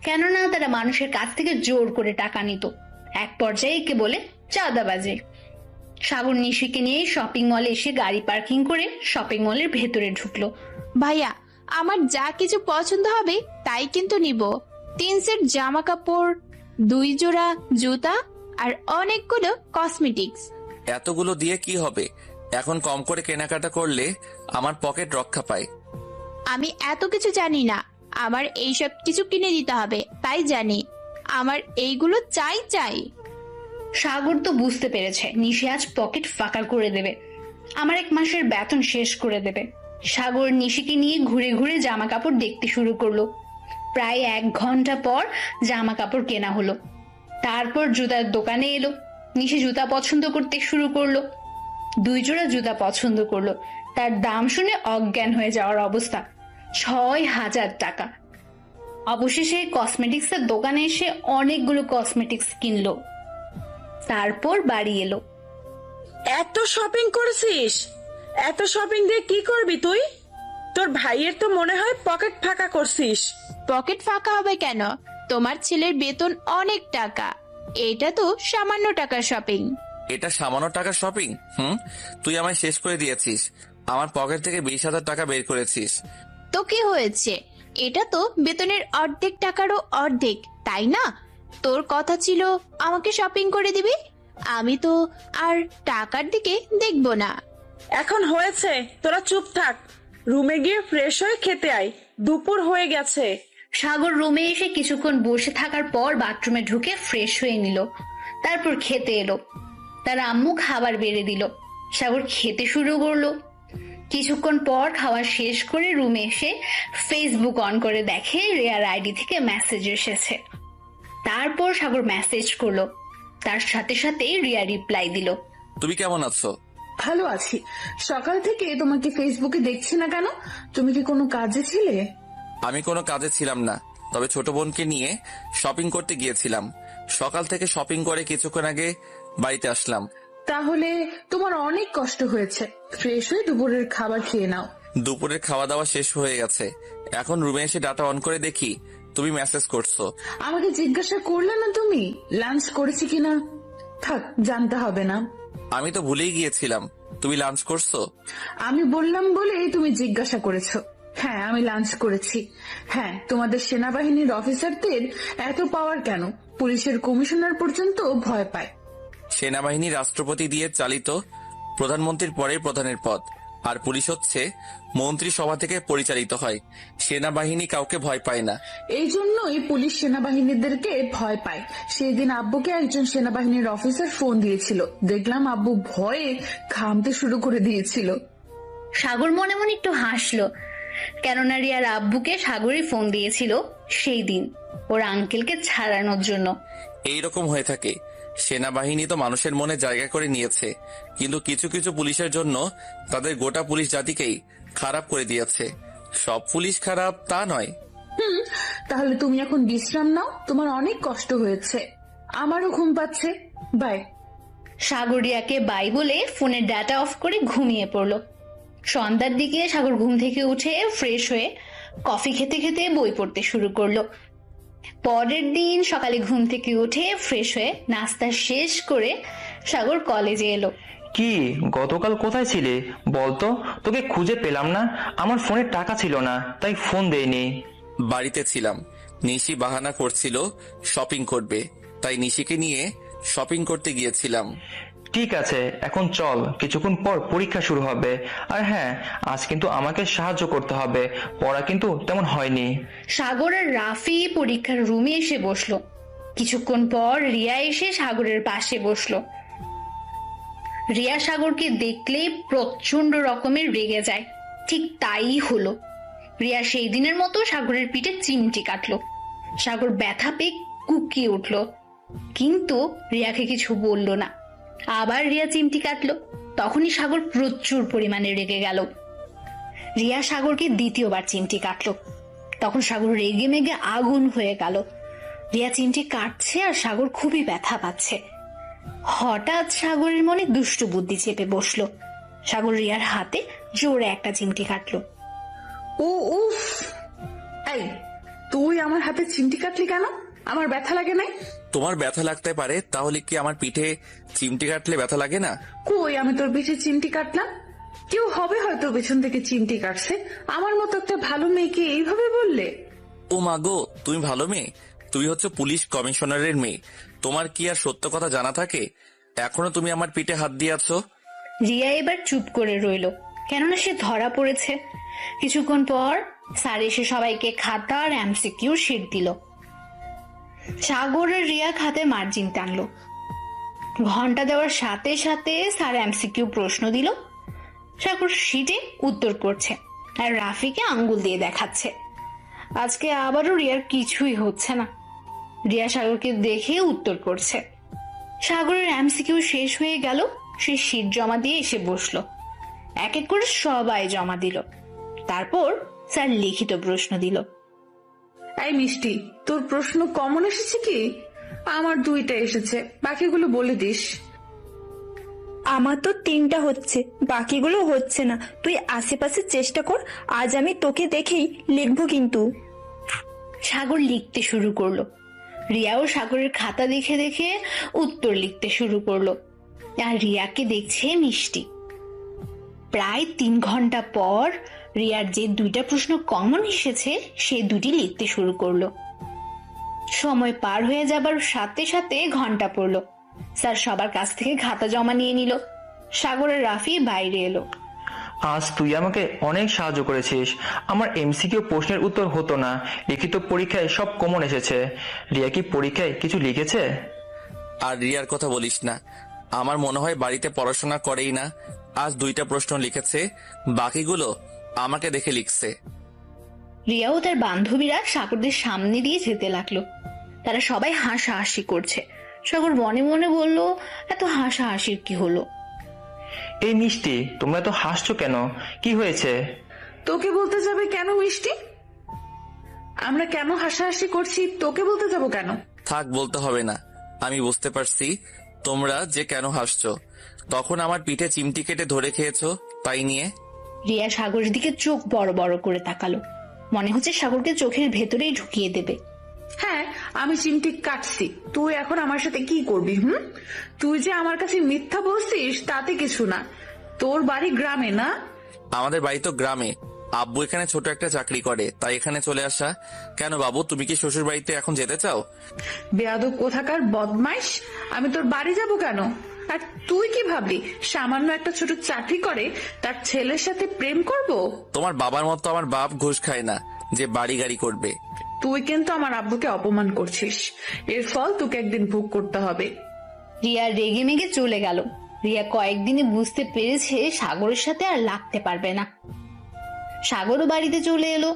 কেননা তারা মানুষের কাছ থেকে জোর করে টাকা নিত, এক পর্যায়ে একে বলে চাঁদাবাজি। সাগর নিশিকে নিয়ে শপিং মলে এসে গাড়ি পার্কিং করে শপিং মলের ভেতরে ঢুকলো। ভাইয়া আমার যা কিছু পছন্দ হবে তাই কিন্তু নিব। 3 সেট জামা কাপড়, 2 জোড়া জুতা আর অনেকগুলো কসমেটিক্স। এতগুলো দিয়ে কি হবে? এখন কম করে কেনাকাটা করলে আমার পকেট রক্ষা পায়। আমি এত কিছু জানি না, আমার এইসব কিছু কিনে দিতে হবে তাই জানি। আমার এইগুলো চাই চাই। সাগর তো বুঝতে পেরেছে নিশি আজ পকেট ফাঁকা করে দেবে, আমার 1 মাসের বেতন শেষ করে দেবে। সাগর নিশিকে নিয়ে ঘুরে ঘুরে জামা কাপড় দেখতে শুরু করলো। প্রায় 1 ঘন্টা পর জামা কাপড় কেনা হলো। তারপর জুতার দোকানে এলো। নিশি জুতা পছন্দ করতে শুরু করলো। 2 জোড়া জুতা পছন্দ করলো, তার দাম শুনে অজ্ঞান হয়ে যাওয়ার অবস্থা। 6,000 টাকা। অবশেষে কসমেটিক্সের দোকানে এসে অনেকগুলো কসমেটিক্স কিনলো, তারপর বাড়ি এলো। এত শপিং করেছিস? এত শপিং দিয়ে কি করবি তুই? তোর ভাইয়ের তো মনে হয় পকেট ফাঁকা করছিস। পকেট ফাঁকা হবে কেন? তোমার ছেলের বেতন অনেক টাকা, এটা তো সামান্য টাকার শপিং। এটা সামান্য টাকার শপিং? তুই আমায় শেষ করে দিয়েছিস। আমার পকেট থেকে 20,000 টাকা বের করেছিস। তো কি হয়েছে? এটা তো বেতনের অর্ধেক টাকারও অর্ধেক, তাই না? তোর কথা ছিল আমাকে শপিং করে দিবি, আমি তো আর টাকার দিকে দেখবো না। এখন হয়েছে, তোরা চুপ থাক। রুমে গিয়ে ফ্রেশ হয়ে খেতে আয়, দুপুর হয়ে গেছে। সাগর রুমে এসে কিছুক্ষণ বসে থাকার পর বাথরুমে ঢুকে ফ্রেশ হয়ে নিল, তারপর খেতে এলো। তার আম্মু খাবার বেড়ে দিল, সাগর খেতে শুরু করলো। কিছুক্ষণ পর খাওয়া শেষ করে রুমে এসে ফেসবুক অন করে দেখে রিয়ার আইডি থেকে মেসেজ এসেছে। তারপর সাগর মেসেজ করলো, তার সাথে সাথে রিয়া রিপ্লাই দিল। তুমি কেমন আছো? ভালো আছি। সকাল থেকে তোমাকে ফেসবুকে দেখছি না কেন? তুমি কি কোনো কাজে ছিলে? আমি কোনো কাজে ছিলাম না, তবে ছোট বোনকে নিয়ে শপিং করতে গিয়েছিলাম। সকাল থেকে শপিং করে কিছুক্ষণ আগে বাড়িতে আসলাম। তাহলে তোমার অনেক কষ্ট হয়েছে। ফ্রেশ হয়ে দুপুরের খাবার খেয়ে নাও। দুপুরের খাওয়া দাওয়া শেষ হয়ে গেছে, এখন রুমে এসে ডাটা অন করে দেখি তুমি মেসেজ করছো। আমাকে জিজ্ঞাসা করলে না তুমি লাঞ্চ করেছি কিনা? থাক, জানতে হবে না। আমি তো ভুলেই গিয়েছিলাম তুমি লাঞ্চ করছো। আমি বললাম বলেই তুমি জিজ্ঞাসা করেছো। হ্যাঁ, আমি লাঞ্চ করেছি। হ্যাঁ, তোমাদের সেনাবাহিনীর অফিসারদের এত পাওয়ার কেন? পুলিশের কমিশনার পর্যন্ত ভয় পায়। সেনাবাহিনী রাষ্ট্রপতি দিয়ে চালিত, প্রধানমন্ত্রীর পরে প্রধানের পদ, আর পুলিশ হচ্ছে মন্ত্রিসভা থেকে পরিচালিত হয়। সেনাবাহিনী কাউকে ভয় পায় না। এই জন্যই পুলিশ সেনাবাহিনীদেরকে ভয় পায়। সেদিন আব্বুকে একজন সেনাবাহিনীর অফিসার ফোন দিয়েছিল, দেখলাম আব্বু ভয়ে ঘামতে শুরু করে দিয়েছিল। সাগর মনে মনে একটু হাসলো, কেননা রিয়ার আব্বুকে সাগরই ফোন দিয়েছিল সেই দিন ওর আঙ্কেলকে ছাড়ানোর জন্য। এইরকম হয়ে থাকে। সেনাবাহিনী তো মানুষের মনে জায়গা করে নিয়েছে, কিন্তু কিছু কিছু পুলিশের জন্য তাদের গোটা পুলিশ জাতিকেই খারাপ করে দিয়েছে। সব পুলিশ খারাপ তা নয়। তাহলে তুমি এখন বিশ্রাম নাও, তোমার অনেক কষ্ট হয়েছে। আমারও ঘুম পাচ্ছে। বাই। সাগর রিয়াকে বাই বলে ফোনের ডাটা অফ করে ঘুমিয়ে পড়লো। সন্ধ্যার দিকে সাগর ঘুম থেকে উঠে ফ্রেশ হয়ে কফি খেতে খেতে বই পড়তে শুরু করলো। পরের দিন সকালে ঘুম থেকে উঠে ফ্রেশ হয়ে নাস্তা শেষ করে সাগর কলেজে এলো। কি গতকাল কোথায় ছিলে বলতো? তোকে খুঁজে পেলাম না। আমার ফোনে টাকা ছিল না, তাই ফোন দেইনি। বাড়িতে ছিলাম। নিশি বাহানা করছিল শপিং করবে, তাই নিশিকে নিয়ে শপিং করতে গিয়েছিলাম। ঠিক আছে, এখন চল, কিছুক্ষণ পর পরীক্ষা শুরু হবে। আর হ্যাঁ, আজ কিন্তু আমাকে সাহায্য করতে হবে, পড়া কিন্তু তেমন হয়নি। সাগর আর রাফি পরীক্ষার রুমে এসে বসলো। কিছুক্ষণ পর রিয়া এসে সাগরের পাশে বসলো। রিয়া সাগরকে দেখলে প্রচন্ড রকমের রেগে যায়, ঠিক তাই হলো। রিয়া সেই দিনের মতো সাগরের পিঠে চিমটি কাটলো। সাগর ব্যথা পেয়ে কুকিয়ে উঠলো, কিন্তু রিয়াকে কিছু বলল না। আবার রিয়া চিমটি কাটলো, তখনই সাগর প্রচুর পরিমাণে রেগে গেল। রিয়া সাগরকে দ্বিতীয়বার চিমটি কাটলো, তখন সাগর রেগে মেগে আগুন হয়ে গেল। রিয়া চিমটি কাটছে আর সাগর খুবই ব্যথা পাচ্ছে। হঠাৎ সাগরের মনে দুষ্টু বুদ্ধি চেপে বসলো। সাগর রিয়ার হাতে জোরে একটা চিমটি কাটলো। ও উফ! এই, তুই আমার হাতে চিমটি কাটলি কেন? আমার ব্যথা লাগে নাই? তোমার ব্যথা লাগতে পারে, তাহলে কি আমার পিঠে চিমটি কাটলে ব্যথা লাগে না? কই, আমি তোর পিঠে চিমটি কাটলাম? কেউ হবে হয়তো পেছন থেকে চিমটি কাটছে। আমার মতো একটা ভালো মেয়েকে এইভাবে বললে? ও মা গো, তুমি ভালো মেয়ে? তুমি হচ্ছে পুলিশ কমিশনারের মেয়ে, তোমার কি আর সত্য কথা জানা থাকে? এখনো তুমি আমার পিঠে হাত দিয়েছ। রিয়া এবার চুপ করে রইল, কেননা সে ধরা পড়েছে। কিছুক্ষণ পর স্যার এসে সবাইকে খাতা আর এমসিকিউ শিট দিল। সাগর আর রিয়া খাতে মার্জিন টানলো। ঘন্টা দেওয়ার সাথে সাথে স্যার এমসিকিউ প্রশ্ন দিল। সাগর শিটে উত্তর করছে আর রাফিকে আঙ্গুল দিয়ে দেখাচ্ছে। আজকে আবারও রিয়ার কিছুই হচ্ছে না। রিয়া সাগরকে দেখে উত্তর করছে। সাগরের এমসিকিউ শেষ হয়ে গেল, সে শিট জমা দিয়ে এসে বসলো। এক এক করে সবাই জমা দিল। তারপর স্যার লিখিত প্রশ্ন দিল। এই মিষ্টি, তোর প্রশ্ন কমন এসেছে কি? আমার 2টা এসেছে, বাকিগুলো বলে দিস। আমার তো 3টা হচ্ছে, বাকিগুলো হচ্ছে না। তুই আশেপাশে চেষ্টা কর, আজ আমি তোকে দেখেই লিখবো কিন্তু। সাগর লিখতে শুরু করলো। রিয়াও সাগরের খাতা দেখে দেখে উত্তর লিখতে শুরু করলো। আর রিয়াকে দেখছে মিষ্টি। প্রায় 3 ঘন্টা পর রিয়ার যে 2টা প্রশ্ন কমন এসেছে সে 2টি লিখতে শুরু করলো। সময় পার হয়ে যাবার সাথে সাথে ঘন্টা পড়লো। স্যার সবার কাছ থেকে খাতা জমা নিয়ে নিল। সাগরের রাফি বাইরে এলো। আজ তুই আমাকে অনেক সাহায্য করেছিস। আমার এমসিকিউ প্রশ্নের উত্তর হতো না, লিখিত পরীক্ষায় সব কমন এসেছে। রিয়া কি পরীক্ষায় কিছু লিখেছে? আর রিয়ার কথা বলিস না, আমার মনে হয় বাড়িতে পড়াশোনা করেই না। আজ 2টা প্রশ্ন লিখেছে, বাকিগুলো আমাকে দেখে লিখছে। রিয়াও তার বান্ধবীরা সাগরদের সামনে দিয়ে যেতে লাগলো। তারা সবাই হাসাহাসি করছে। সাগর মনে মনে বলল, এত হাসাহাসির কি হলো? এই মিষ্টি, তোমরা তো হাসছো কেন? কি হয়েছে? তোকে বলতে যাবে কেন মিষ্টি? আমরা কেন হাসাহাসি করছি তোকে বলতে যাব কেন? থাক, বলতে হবে না। আমি বুঝতে পারছি তোমরা যে কেন হাসছো। তখন আমার পিঠে চিমটি কেটে ধরে খেয়েছো, তাই নিয়ে। রিয়া সাগরের দিকে চোখ বড় বড় করে তাকালো। মনে হচ্ছে সাগরকে চোখের ভেতরেই ঢুকিয়ে দেবে। হ্যাঁ, আমি চিমটি কাটছি, তুই এখন আমার সাথে কি করবি? তুই যে আমার কাছে মিথ্যা বলছিস তাতে কিছু না। তোর বাড়ি গ্রামে না? আমাদের বাড়ি তো গ্রামে। আব্বু এখানে ছোট একটা চাকরি করে, তাই এখানে চলে আসা। কেন বাবু, তুমি কি শ্বশুর বাড়িতে এখন যেতে চাও? বেয়াদব কোথাকার বদমাইশ, আমি তোর বাড়ি যাব কেন? আর তুই কি ভাবলি সামান্য একটা ছোট চাকরি করে তার ছেলের সাথে প্রেম করব? তোমার বাবার মতো আমার বাপ ঘুষ খায় না যে বাড়ি গাড়ি করবে। তুই কিন্তু আমার আব্বুকে অপমান করছিস, এর ফল তোকে একদিন ভোগ করতে হবে। রিয়া রেগে মেগে চলে গেল। রিয়া কয়েকদিনে বুঝতে পেরেছে সাগরের সাথে আর লাগতে পারবে না। সাগরও বাড়িতে চলে এলো।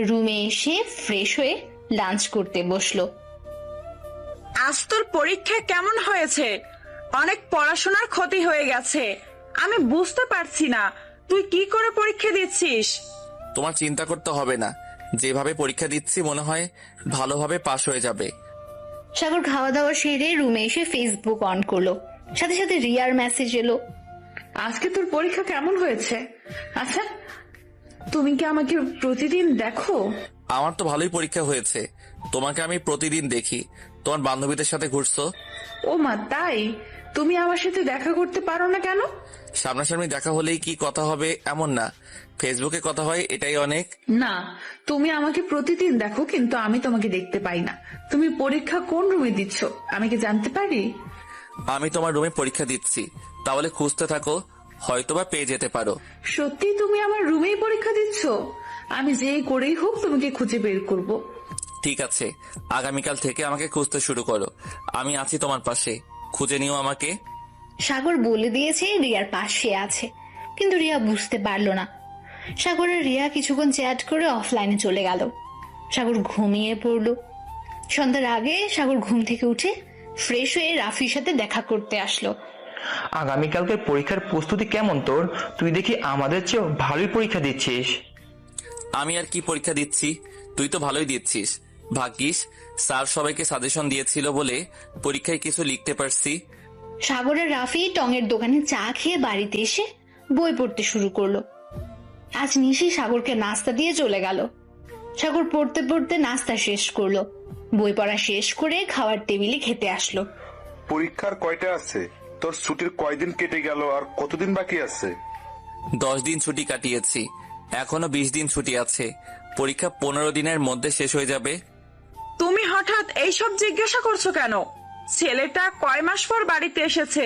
রুমে এসে ফ্রেশ হয়ে লাঞ্চ করতে বসলো। আজ তোর পরীক্ষা কেমন হয়েছে? অনেক পড়াশোনার ক্ষতি হয়ে গেছে। আমি বুঝতে পারছি না তুই কি করে পরীক্ষা দিচ্ছিস। তোমার চিন্তা করতে হবে না, যেভাবে পরীক্ষা দিচ্ছি মনে হয় ভালোভাবে পাশ হয়ে যাবে। সাগর খাওয়া দাওয়া সেরে রুমে এসে ফেসবুক অন করলো। সাথে সাথে রিয়ার মেসেজ এলো। আজকে তোর পরীক্ষা কেমন হয়েছে? আচ্ছা, তুমি কি আমাকে প্রতিদিন দেখো? আমার তো ভালোই পরীক্ষা হয়েছে। তোমাকে আমি প্রতিদিন দেখি, তোমার বান্ধবীদের সাথে ঘুরছো। ও মা, তাই? তুমি আমার সাথে দেখা করতে পারো না কেন? সামনাসামনি দেখা হলেই কি কথা হবে এমন না, ফেসবুকে কথা হয়, এটাই অনেক। না, তুমি আমাকে প্রতিদিন দেখো কিন্তু আমি তোমাকে দেখতে পাই না। তুমি পরীক্ষা কোন রুমে দিচ্ছ আমি কি জানতে পারি? আমি তোমার রুমে পরীক্ষা দিচ্ছি, তাহলে খুঁজতে থাকো, হয়তোবা পেয়ে যেতে পারো। সত্যি তুমি আমার রুমেই পরীক্ষা দিচ্ছ? আমি যে করেই হোক তোমাকে খুঁজে বের করব। ঠিক আছে, আগামীকাল থেকে আমাকে খুঁজতে শুরু করো। আমি আছি তোমার পাশে, খুঁজে নিও আমাকে। সাগর বলে দিয়েছে রিয়ার পাশে আছে, কিন্তু রিয়া বুঝতে পারলো না। সাগর আর রিয়া কিছুক্ষণ চ্যাট করে অফলাইনে চলে গেল। সাগর ঘুমিয়ে পড়লো। সন্ধ্যার আগে সাগর ঘুম থেকে উঠে ফ্রেশ হয়ে রাফির সাথে দেখা করতে আসলো। আগামীকালকের পরীক্ষার প্রস্তুতি কেমন তোর? তুই দেখি আমাদের চেয়েও ভালোই পরীক্ষা দিচ্ছিস। আমি আর কি পরীক্ষা দিচ্ছি, তুই তো ভালোই দিচ্ছিস। ভাগ্যিস স্যার সবাইকে সাজেশন দিয়েছিল বলে পরীক্ষায় কিছু লিখতে পারছি। সাগর আর রাফি টঙের দোকানে চা খেয়ে বাড়িতে এসে বই পড়তে শুরু করলো। আজ নিশি সাগরকে নাস্তা দিয়ে চলে গেল। সাগর পড়তে পড়তে নাস্তা শেষ করলো। বই পড়া শেষ করে খাওয়ার টেবিলে খেতে আসলো। পরীক্ষার কয়টা আছে? তোর ছুটির কয়দিন কেটে গেল আর কতদিন বাকি আছে? 10 দিন ছুটি কাটিয়েছি, এখনো 20 দিন ছুটি আছে। পরীক্ষা 15 দিনের মধ্যে শেষ হয়ে যাবে। তুমি হঠাৎ এইসব জিজ্ঞাসা করছো কেন? ছেলেটা কয় মাস পর বাড়িতে এসেছে,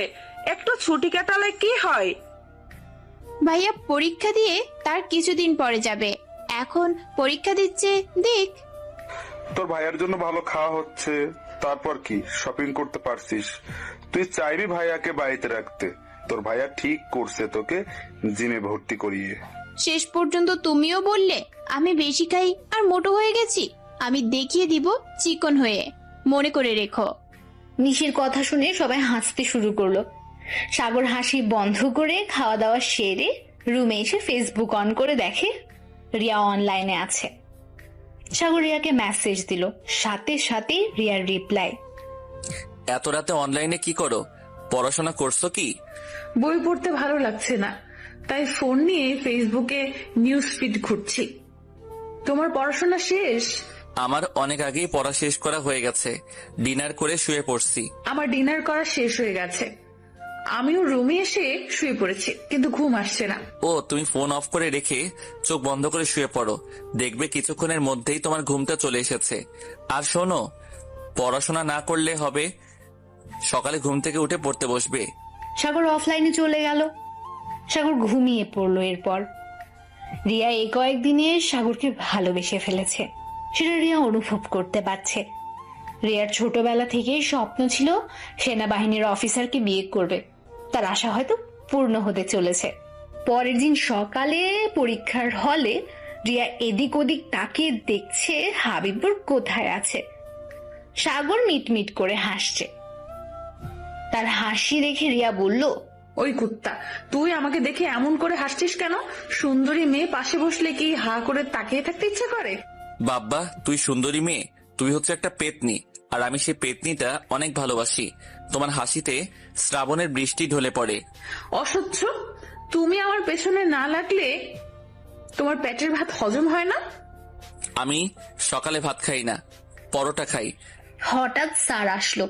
একটু ছুটি কাটালে কি হয়? ভাইয়া পরীক্ষা দিয়ে তার কিছুদিন পরে যাবে, এখন পরীক্ষা দিচ্ছে দেখ। তোর ভাইয়ার জন্য ভালো খাওয়া হচ্ছে, তারপর কি শপিং করতে পারছিস। তুই চাইবি ভাইয়াকে বাড়িতে রাখতে। তোর ভাইয়া ঠিক করছে তোকে জিমে ভর্তি করিয়ে। শেষ পর্যন্ত তুমিও বললে আমি বেশি খাই আর মোটো হয়ে গেছি। আমি দেখিয়ে দিব চিকন হয়ে, মনে করে রেখো। নিশির কথা শুনে সবাই হাসতে শুরু করলো। সাগর হাসি বন্ধ করে খাওয়া দাওয়া সেরে রুমে এসে ফেসবুক অন করে দেখে রিয়া অনলাইনে আছে। সাগর রিয়াকে মেসেজ দিল, সাথে সাথে রিয়ার রিপ্লাই। এত রাতে অনলাইনে কি করো? পড়াশোনা করছো কি? বই পড়তে ভালো লাগছে না, তাই ফোন নিয়ে ফেসবুকে নিউজ ফিড ঘুরছি। তোমার পড়াশোনা শেষ? আমার অনেক আগেই পড়া শেষ করা হয়ে গেছে, ডিনার করে শুয়ে পড়ছি। আমার ডিনার করা শেষ হয়ে গেছে, আমিও রুমে এসে শুয়ে পড়েছি, কিন্তু ঘুম আসছে না। ও, তুমি ফোন অফ করে রেখে চোখ বন্ধ করে শুয়ে পড়ো, দেখবে কিছুক্ষণের মধ্যেই তোমার ঘুমটা চলে এসেছে। আর শোনো, পড়াশোনা না করলে হবে, সকালে ঘুম থেকে উঠে পড়তে বসবে। সাগর অফলাইনে চলে গেল। সাগর ঘুমিয়ে পড়লো। এরপর রিয়া এই কয়েকদিনে সাগরকে ভালোবেসে ফেলেছে, সেটা রিয়া অনুভব করতে পারছে। রিয়ার ছোটবেলা থেকেই স্বপ্ন ছিল সেনাবাহিনীর অফিসারকে বিয়ে করবে। তার আশা হয়তো পূর্ণ হতে চলেছে। পরের দিন সকালে পরীক্ষার হলে রিয়া এদিক ওদিক তাকিয়ে দেখছে হাবিবুর কোথায় আছে। সাগর মিটমিট করে হাসছে। তার হাসি দেখে রিয়া বলল, ওই কুত্তা, তুই আমাকে দেখে এমন করে হাসছিস কেন? সুন্দরী মেয়ে পাশে বসলে কি হা করে তাকিয়ে থাকতে ইচ্ছে করে? বাব্বা, তুই সুন্দরী মেয়ে, তুই হচ্ছে একটা পেতনি, আর আমি সেই পেতনিটা অনেক ভালোবাসি। তোমার হাসিতে শ্রাবণের বৃষ্টি ঢলে পড়ে। অসহ্য, তুমি আমার পেছনে না লাগলে তোমার পেটের ভাত হজম হয় না? আমি সকালে ভাত খাই না, পরোটা খাই। হঠাৎ স্যার আসলো।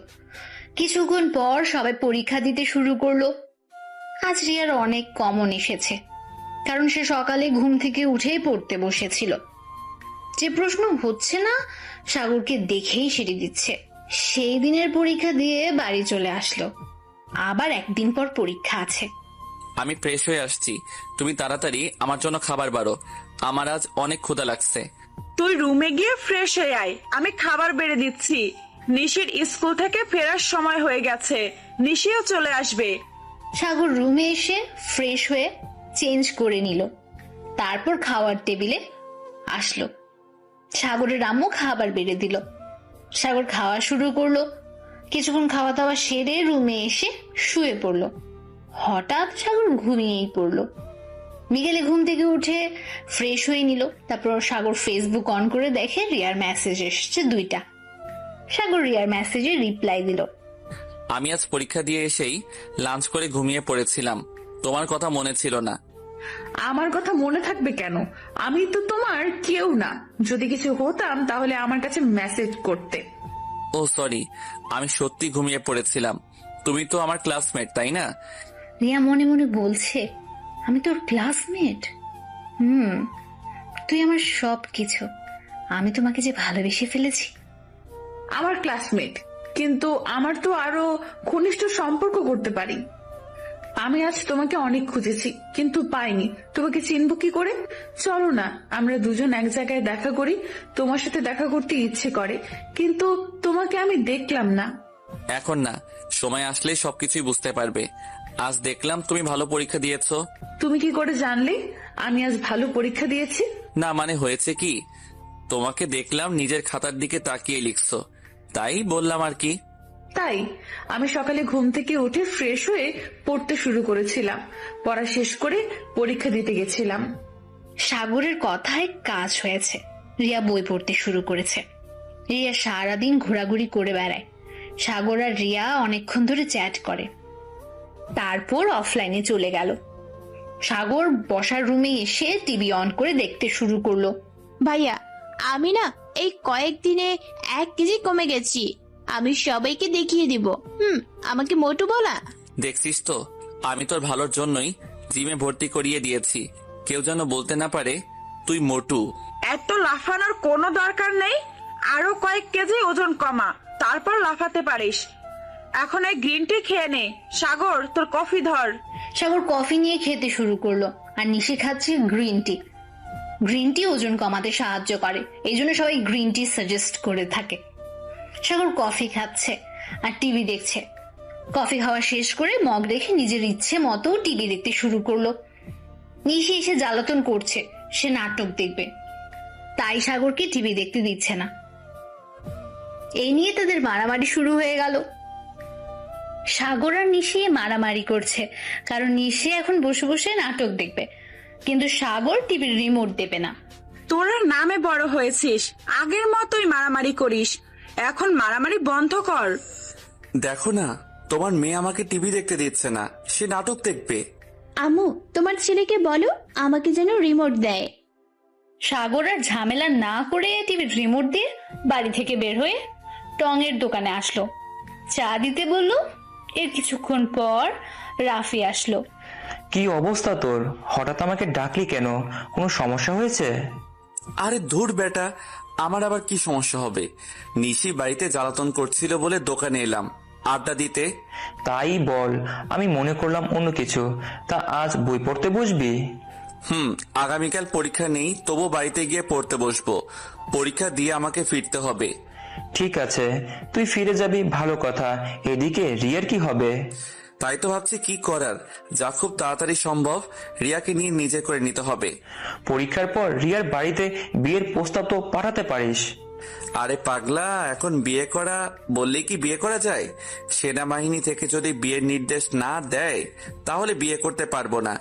কিছুক্ষণ পর সবাই পরীক্ষা দিতে শুরু করলো। আজ রিয়ার অনেক কমন এসেছে, কারণ সে সকালে ঘুম থেকে উঠেই পড়তে বসেছিল। যে প্রশ্ন হচ্ছে না সাগরকে দেখেই সেটি দিচ্ছে। সেই দিনের পরীক্ষা দিয়ে বাড়ি চলে আসলো। আবার একদিন পর পরীক্ষা আছে। আমি ফ্রেশ হয়ে আসছি, তুমি তাড়াতাড়ি আমার জন্য খাবার বাড়ো, আমার আজ অনেক ক্ষুধা লাগছে। তুই রুমে গিয়ে ফ্রেশ হয়ে আয়, আমি খাবার বেড়ে দিচ্ছি। নিশির স্কুল থেকে ফেরার সময় হয়ে গেছে, নিশিও চলে আসবে। সাগর রুমে এসে ফ্রেশ হয়ে চেঞ্জ করে নিল, তারপর খাওয়ার টেবিলে আসলো। সাগরের আম্মু খাবার বেড়ে দিল। সাগর খাওয়া শুরু করলো। কিছুক্ষণ খাওয়া দাওয়া সেরে রুমে এসে শুয়ে পড়লো। হঠাৎ সাগর ঘুমিয়েই পড়লো। বিকেলে ঘুম থেকে উঠে ফ্রেশ হয়ে নিল। তারপর সাগর ফেসবুক অন করে দেখে রিয়ার মেসেজ এসেছে 2টা। সাগর রিয়ার মেসেজে রিপ্লাই দিল। আমি আজ পরীক্ষা দিয়ে এসেই লাঞ্চ করে ঘুমিয়ে পড়েছিলাম, তোমার কথা মনে ছিল না। আমার কথা মনে থাকবে কেন? আমি তো তোমার কেউ না। যদি কিছু হতাম তাহলে আমার কাছে মেসেজ করতে। ও সরি, আমি সত্যি ঘুমিয়ে পড়েছিলাম। তুমি তো আমার ক্লাসমেট, তাই না? রিয়া মনে মনে বলছে, আমি তোর ক্লাসমেট? তুই আমার সব কিছু। আমি তোমাকে যে ভালোবেসে ফেলেছি। আমার ক্লাসমেট, কিন্তু আমার তো আরো ঘনিষ্ঠ সম্পর্ক করতে পারি। আমি আজ তোমাকে অনেক খুঁজেছি, কিন্তু পাইনি। তোমাকে চিনবো কি করে? চলো না, আমরা দুজন এক জায়গায় দেখা করি। তোমার সাথে দেখা করতে ইচ্ছে করে, কিন্তু তোমাকে আমি দেখলাম না। এখন না, সময় আসলেই সবকিছুই বুঝতে পারবে। আজ দেখলাম তুমি ভালো পরীক্ষা দিয়েছো। তুমি কি করে জানলে আমি আজ ভালো পরীক্ষা দিয়েছি? না মানে হয়েছে কি, তোমাকে দেখলাম নিজের খাতার দিকে তাকিয়ে লিখছো, তাই বললাম আর কি। তাই আমি সকালে ঘুম থেকে উঠে ফ্রেশ হয়ে পড়তে শুরু করেছিলাম। পড়া শেষ করে পরীক্ষা দিতে গেছিলাম। সাগরের কথায় কাজ হয়েছে। রিয়া বই পড়তে শুরু করেছে। রিয়া সারাদিন ঘোরাঘুরি করে বেড়ায়। সাগর আর রিয়া অনেকক্ষণ ধরে চ্যাট করে। তারপর অফলাইনে চলে গেল। সাগর বসার রুমে এসে টিভি অন করে দেখতে শুরু করলো। ভাইয়া, আমি না এই কয়েকদিনে 1 কেজি কমে গেছি। আমি সবাইকে দেখিয়ে দিব। আমাকে মোটু বলা। দেখছিস তো, আমি তোর ভালোর জন্যই জিমে ভর্তি করিয়ে দিয়েছি, কেউ যেন বলতে না পারে তুই মোটু। এত লাফানোর কোনো দরকার নেই, আরো কয়েক কেজি ওজন কমা, তারপর লাফাতে পারিস। এখন এই গ্রিন টি খেয়ে নে। সাগর, তোর কফি ধর। সাগর কফি নিয়ে খেতে শুরু করলো, আর নিশি খাচ্ছে গ্রিন টি। গ্রিন টি ওজন কমাতে সাহায্য করে, এই জন্য সবাই গ্রিন টি সাজেস্ট করে থাকে। সাগর কফি খাচ্ছে আর টিভি দেখছে। কফি খাওয়া শেষ করে মগ রেখে নিজের ইচ্ছে মতো টিভি দেখতে শুরু করলো। নিশি এসে জ্বালাতন করছে, সে নাটক দেখবে, তাই সাগরকে টিভি দেখতে দিচ্ছে না। এই নিয়ে তাদের মারামারি শুরু হয়ে গেল। সাগর আর নিশি মারামারি করছে, কারণ নিশি এখন বসে বসে নাটক দেখবে, কিন্তু সাগর টিভির রিমোট দেবে না। তোরা নামে বড় হয়েছিস, আগের মতোই মারামারি করিস, এখন মারামারি বন্ধ কর। দেখো না, তোমার মেয়ে আমাকে টিভি দেখতে দিচ্ছে না, সে নাটক দেখবে। আম্মু, তোমার ছেলেকে বলো আমাকে যেন রিমোট দেয়। সাগর আর ঝামেলা না করে টিভির রিমোট দিয়ে বাড়ি থেকে বের হয়ে টঙের দোকানে আসলো, চা দিতে বললো। এর কিছুক্ষণ পর রাফি আসলো। কি অবস্থা তোর? হঠাৎ আমাকে ডাকলি কেন? কোনো সমস্যা হয়েছে? আরে ধুর বেটা, আমার আবার কি সমস্যা হবে? নিশি বাড়িতে জ্বালাতন করছিল বলে দোকানে এলাম আড্ডা দিতে। তাই বল, আমি মনে করলাম অন্য কিছু। তা আজ বই পড়তে বসবি? আগামীকাল পরীক্ষা নেই, তবু বাড়িতে গিয়ে পড়তে বসবো। পরীক্ষা দিয়ে আমাকে ফিরতে হবে। ঠিক আছে, তুই ফিরে যাবি, ভালো কথা। এদিকে রিয়ার কি হবে? তাই তো ভাবছি কি করার, যা খুব তাড়াতাড়ি সম্ভব রিয়াকে নিয়ে নিজে করে নিতে হবে। পরীক্ষার পর রিয়ার বাড়িতে বিয়ের প্রস্তাব তো পাঠাতে পারিস। আরে পাগলা, এখন বিয়ে করা বললে কি বিয়ে করা যায়? সেনাবাহিনী থেকে যদি বিয়ের নির্দেশ না দেয় তাহলে বিয়ে করতে পারবো না।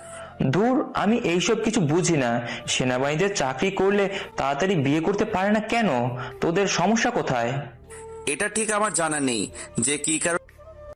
দূর, আমি এইসব কিছু বুঝি না। সেনাবাহিনীতে চাকরি করলে তাড়াতাড়ি বিয়ে করতে পারে না কেন? তোদের সমস্যা কোথায়? এটা ঠিক আমার জানা নেই যে কি কারণ